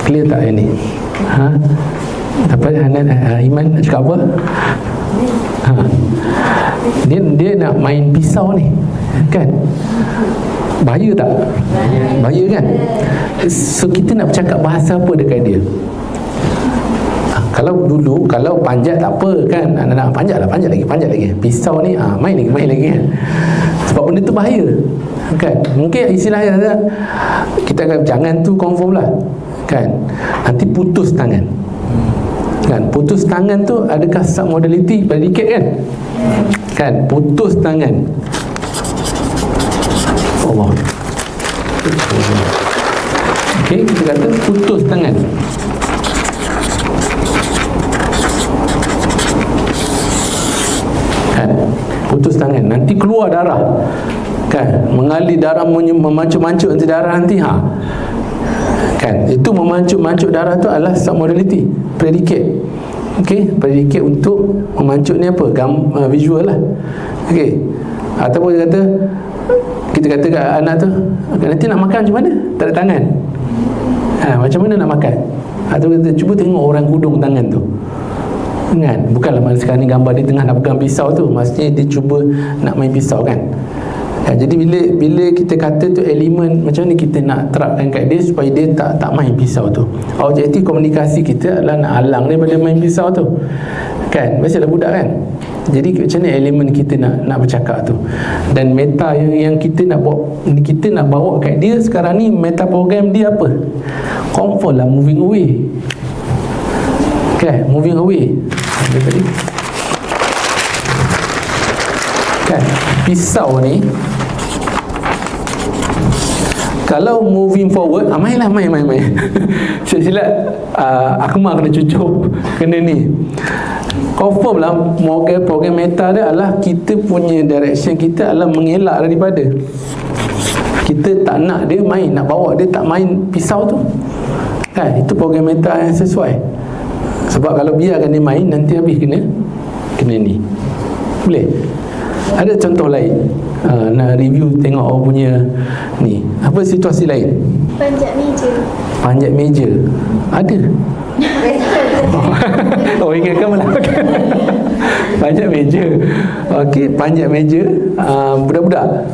Speaker 5: Clear tak yang ni? Apa Iman nak cakap apa? Dia nak main pisau ni, kan? Bahaya tak? Bahaya kan? So kita nak bercakap bahasa apa dekat dia? Kalau dulu, kalau panjat tak apa kan, anak-anak panjat lagi. Pisau ni main lagi kan. Sebab benda tu bahaya kan. Mungkin istilah kita akan jangan tu confirm lah kan. Nanti putus tangan kan. Putus tangan tu adakah submodality predicate kan? Putus tangan. Allah. Okey, kita kata putus tangan. Kan? Putus tangan. Nanti keluar darah. Kan? Mengalir darah, memancuk-mancuk nanti darah nanti kan? Itu memancuk-mancuk darah tu adalah submodality predicate. Okey, predicate untuk memancuk ni apa? Visual lah. Okey. Ataupun dia kata, kita kata kat anak tu, nanti nak makan macam mana? Tak ada tangan. Macam mana nak makan? Atau kita cuba tengok orang kudung tangan tu kan? Bukanlah mana sekarang ni gambar dia tengah nak pegang pisau tu, maksudnya dia cuba nak main pisau kan? Jadi bila kita kata tu elemen macam ni kita nak terapkan kat dia supaya dia tak main pisau tu. Objektif komunikasi kita adalah nak halang daripada main pisau tu kan? Biasalah budak kan? Jadi macam mana elemen kita nak bercakap tu. Dan meta yang kita nak bawa kat dia sekarang ni, meta program dia apa? Confirm lah moving away. Okay, moving away. Tadi kan, pisau ni kalau moving forward, main. Silap aku mah kena cucuk kena ni. Confirm lah program meta dia adalah kita punya direction kita adalah mengelak daripada kita tak nak dia main, nak bawa dia tak main pisau tu kan. Itu program meta yang sesuai. Sebab kalau biarkan dia main, nanti habis kena ni. Boleh? Ada contoh lain? Nak review tengok orang punya ni. Apa situasi lain? Panjat meja. Ada? Ingatkan melakukan panjat meja. Okey, panjat meja budak-budak.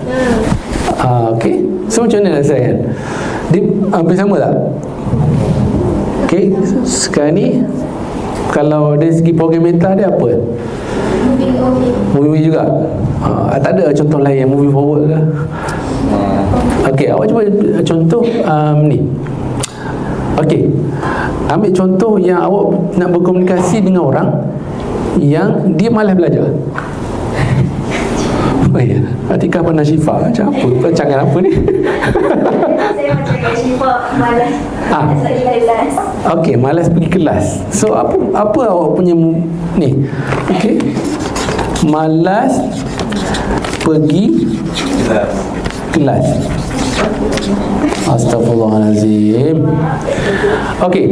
Speaker 5: Okey. So macam mana saya? Dia hampir sama tak? Okey, sekarang ni kalau dari segi program meta dia apa? Moving juga. Tak ada contoh lain yang moving forward ke? Okey, awak cuba contoh ni. Okey, ambil contoh yang awak nak berkomunikasi dengan orang yang dia malas belajar. Ya, Atikah pernah Syifa macam apa? Perancangan apa ni?
Speaker 4: Saya macam kat Syifa, malas pergi kelas.
Speaker 5: Okey, malas pergi kelas. So apa awak punya ni? Okey, malas pergi kelas. Astaghfirullahalazim. Okey,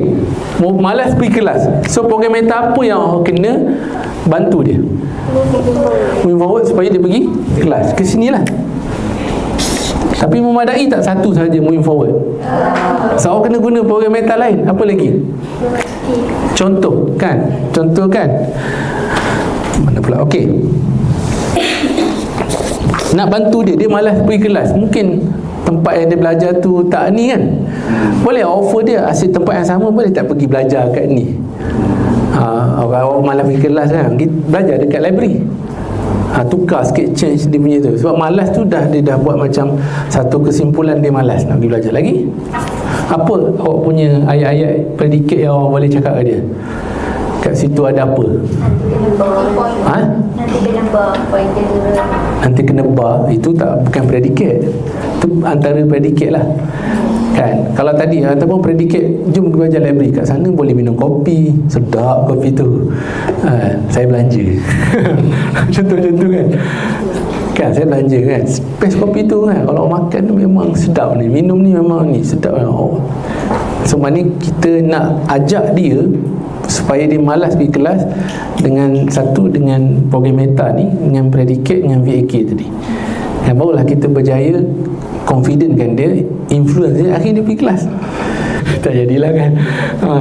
Speaker 5: malas pergi kelas. So program meta apa yang awak kena bantu dia? Moving forward supaya dia pergi kelas. Ke sinilah. Tapi memadai tak satu saja moving forward? So awak kena guna program meta lain. Apa lagi? Contoh kan? Mana pula? Okey, nak bantu dia malas pergi kelas. Mungkin tempat yang dia belajar tu tak ni kan? Boleh offer dia asyik tempat yang sama, boleh tak pergi belajar kat ni? Awak malas pergi kelas kan, belajar dekat library. Tukar sikit, change dia punya tu. Sebab malas tu dia dah buat macam satu kesimpulan dia malas nak pergi belajar lagi. Apa awak punya ayat-ayat predikat yang awak boleh cakap ke dia? Kat situ ada apa? Nanti kena bar. Itu bukan predikat. Itu antara predikat lah kan. Kalau tadi ataupun predikat, jom belajar library, kat sana boleh minum kopi, sedap kopi tu, saya belanja. Contoh-contoh kan saya belanja kan, space kopi tu kan, kalau makan tu memang sedap ni, minum ni memang ni sedap kan. So maknanya kita nak ajak dia supaya dia malas pergi kelas dengan program meta ni, dengan predikat, dengan VAK tadi. Dan barulah kita berjaya confidentkan dia, influence dia, akhirnya dia pergi kelas. Tak jadilah kan.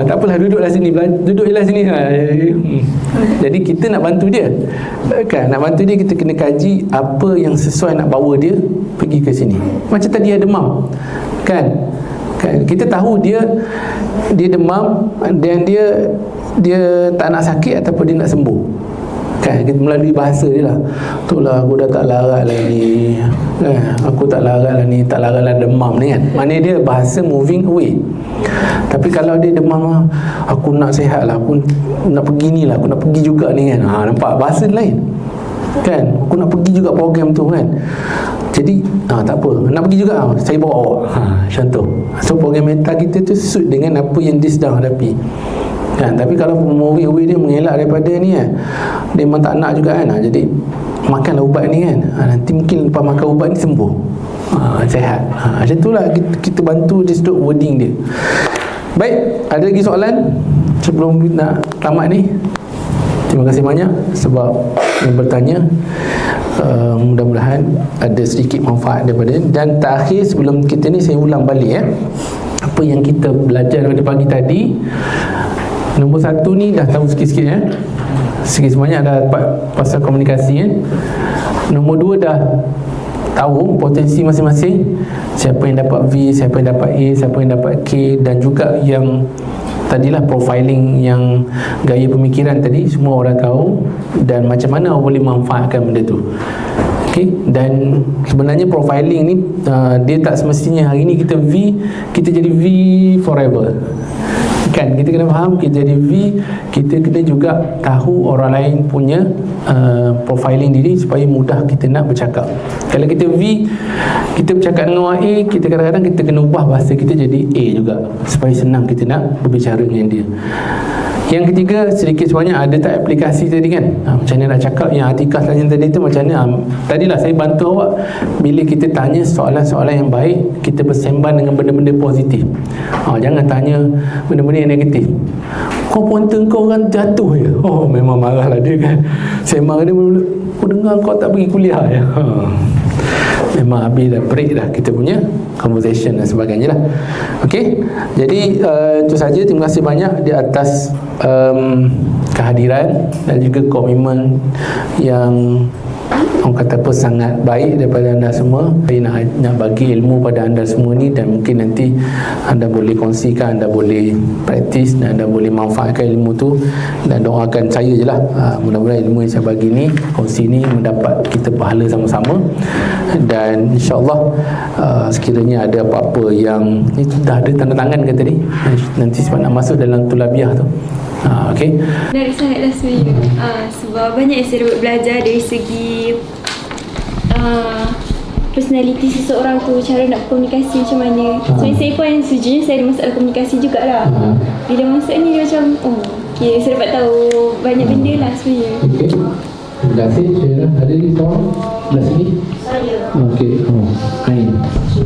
Speaker 5: Tak apalah, duduklah sini, duduklah sini. Jadi kita nak bantu dia kan, nak bantu dia, kita kena kaji apa yang sesuai nak bawa dia pergi ke sini. Macam tadi dia demam kan, kita tahu dia demam dan dia tak nak sakit ataupun dia nak sembuh kan, kita melalui bahasa dia lah. Itulah aku dah tak larat lagi aku tak larat lah ni, tak larat lah demam ni kan. Maknanya dia bahasa moving away. Tapi kalau dia demam, aku nak sihat lah, aku nak pergi ni lah, aku nak pergi juga ni kan, nampak bahasa lain kan, aku nak pergi juga program tu kan. Jadi tak apa, nak pergi juga, saya bawa awak, contoh. So program mental kita tu suit dengan apa yang dia sedang hadapi kan. Tapi kalau moving away dia mengelak daripada ni kan, dia memang tak nak juga kan, jadi makanlah ubat ni kan, nanti mungkin lepas makan ubat ni sembuh, sihat. Macam tu lah kita bantu dia sedut wording dia. Baik, ada lagi soalan sebelum nak tamat ni? Terima kasih banyak sebab yang bertanya. Mudah-mudahan ada sedikit manfaat daripada dia. Dan terakhir sebelum kita ni, saya ulang balik apa yang kita belajar pada pagi tadi. Nombor 1 ni dah tahu sikit-sikit sikit sebanyak dah dapat pasal komunikasi Nombor 2 dah tahu potensi masing-masing, siapa yang dapat V, siapa yang dapat A, siapa yang dapat K, dan juga yang tadilah profiling, yang gaya pemikiran tadi, semua orang tahu dan macam mana orang boleh manfaatkan benda tu. Okay? Dan sebenarnya profiling ni dia tak semestinya hari ni kita V, kita jadi V forever kan. Kita kena faham, kita jadi V, kita kena juga tahu orang lain punya profiling diri supaya mudah kita nak bercakap. Kalau kita V, kita bercakap dengan orang A, kita kadang-kadang kita kena ubah bahasa kita jadi A juga supaya senang kita nak berbicara dengan dia. Yang ketiga, sedikit sebanyak ada tak aplikasi tadi kan, macam mana nak cakap. Yang Atikah tanya tadi tu macam mana, tadilah saya bantu awak bila kita tanya soalan-soalan yang baik, kita bersembang dengan benda-benda positif. Jangan tanya benda-benda yang negatif. Kau pointer kau kan jatuh je, memang marahlah dia kan. Sembang dia, aku dengar kau tak pergi kuliah ya. Memang habis dah, break dah kita punya conversation dan sebagainya lah. Okey, jadi itu saja. Terima kasih banyak di atas kehadiran dan juga komitmen yang orang kata apa sangat baik daripada anda semua. Saya nak bagi ilmu pada anda semua ni, dan mungkin nanti anda boleh kongsikan, anda boleh praktis dan anda boleh manfaatkan ilmu tu. Dan doakan saya je lah, mudah-mudahan ilmu yang saya bagi ni, kongsi ni mendapat kita pahala sama-sama. Dan insyaAllah sekiranya ada apa-apa yang ni dah ada tanda tangan ke tadi, nanti sebab nak masuk dalam tulabiah tu. Okay.
Speaker 3: Menarik sangatlah sebenarnya. Sebab banyak yang saya dapat belajar dari segi personality seseorang tu, cara nak komunikasi macam mana. Sebenarnya saya pun sejujurnya saya ada masalah komunikasi jugalah. Bila masuk ni dia macam okay, saya dapat tahu banyak benda lah sebenarnya.
Speaker 5: Okay. Terima kasih Syirah. Ada lagi soalan? Belah sini?
Speaker 6: Saya.
Speaker 5: Okey. Ain.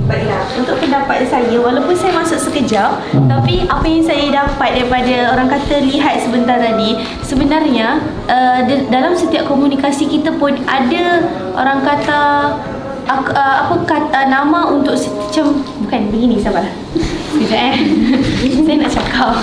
Speaker 6: Baiklah, untuk pendapat saya, walaupun saya masuk sekejap, tapi apa yang saya dapat daripada orang kata lihat sebentar tadi, sebenarnya dalam setiap komunikasi kita pun ada orang kata nama untuk macam bukan begini, sabarlah. Sekejap saya nak cakap.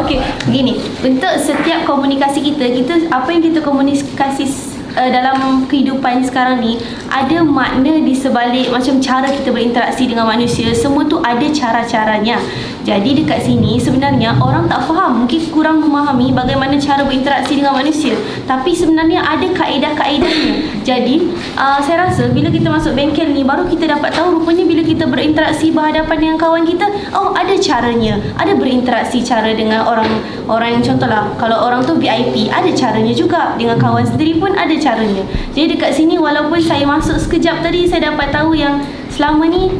Speaker 6: Okey, begini. Untuk setiap komunikasi kita apa yang kita komunikasi dalam kehidupan sekarang ni, ada makna di sebalik macam cara kita berinteraksi dengan manusia. Semua tu ada cara-caranya. Jadi dekat sini sebenarnya orang tak faham, mungkin kurang memahami bagaimana cara berinteraksi dengan manusia. Tapi sebenarnya ada kaedah-kaedahnya. Jadi saya rasa bila kita masuk bengkel ni, baru kita dapat tahu rupanya bila kita berinteraksi berhadapan dengan kawan kita, ada caranya. Ada berinteraksi cara dengan orang yang contohlah, kalau orang tu VIP, ada caranya juga. Dengan kawan sendiri pun ada caranya. Jadi dekat sini walaupun saya masuk sekejap tadi, saya dapat tahu yang selama ni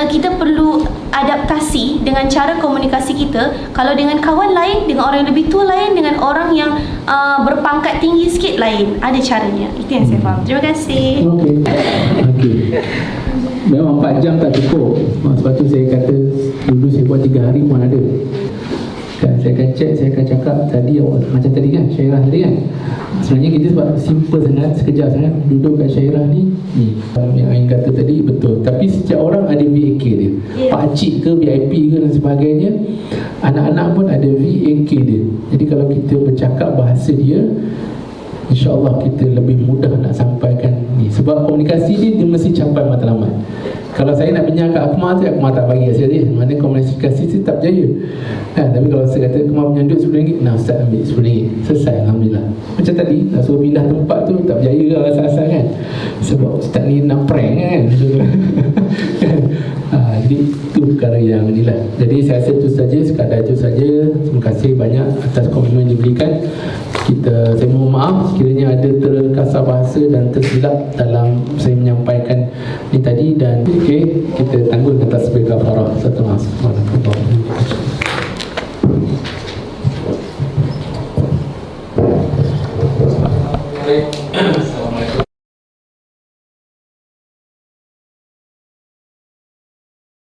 Speaker 6: kita perlu adaptasi dengan cara komunikasi kita. Kalau dengan kawan lain, dengan orang yang lebih tua lain, dengan orang yang berpangkat tinggi sikit lain, ada caranya. Itu yang saya faham. Terima kasih.
Speaker 5: Okey. Memang 4 jam tak cukup. Sebab tu saya kata dulu saya buat 3 hari pun ada. Kan, saya akan check, saya akan cakap tadi macam tadi kan, syairah tadi kan. Sebenarnya kita sebab simple sangat, sekejap sangat duduk kat syairah ni yang Ain kata tadi betul. Tapi setiap orang ada VAK dia. Pakcik ke, VIP ke dan sebagainya. Anak-anak pun ada VAK dia. Jadi kalau kita bercakap bahasa dia, InsyaAllah kita lebih mudah nak sampaikan ni. Sebab komunikasi dia mesti capai matlamat. Kalau saya nak pinjam kat Akmal tu, Akmal tak bagi hasil dia. Maknanya komunikasi tu tak berjaya kan? Tapi kalau saya kata Akmal punya duit RM10, nah Ustaz ambil RM10, selesai, Alhamdulillah. Macam tadi nak suruh pindah tempat tu tak berjaya lah asal-asal kan, sebab Ustaz ni nak prank kan. Jadi itu perkara yang inilah. Jadi saya rasa itu saja, sekadar itu saja. Terima kasih banyak atas komitmen yang diberikan. Saya mohon maaf sekiranya ada terkasar bahasa dan tersilap dalam saya menyampaikan ni tadi. Dan kita tangguh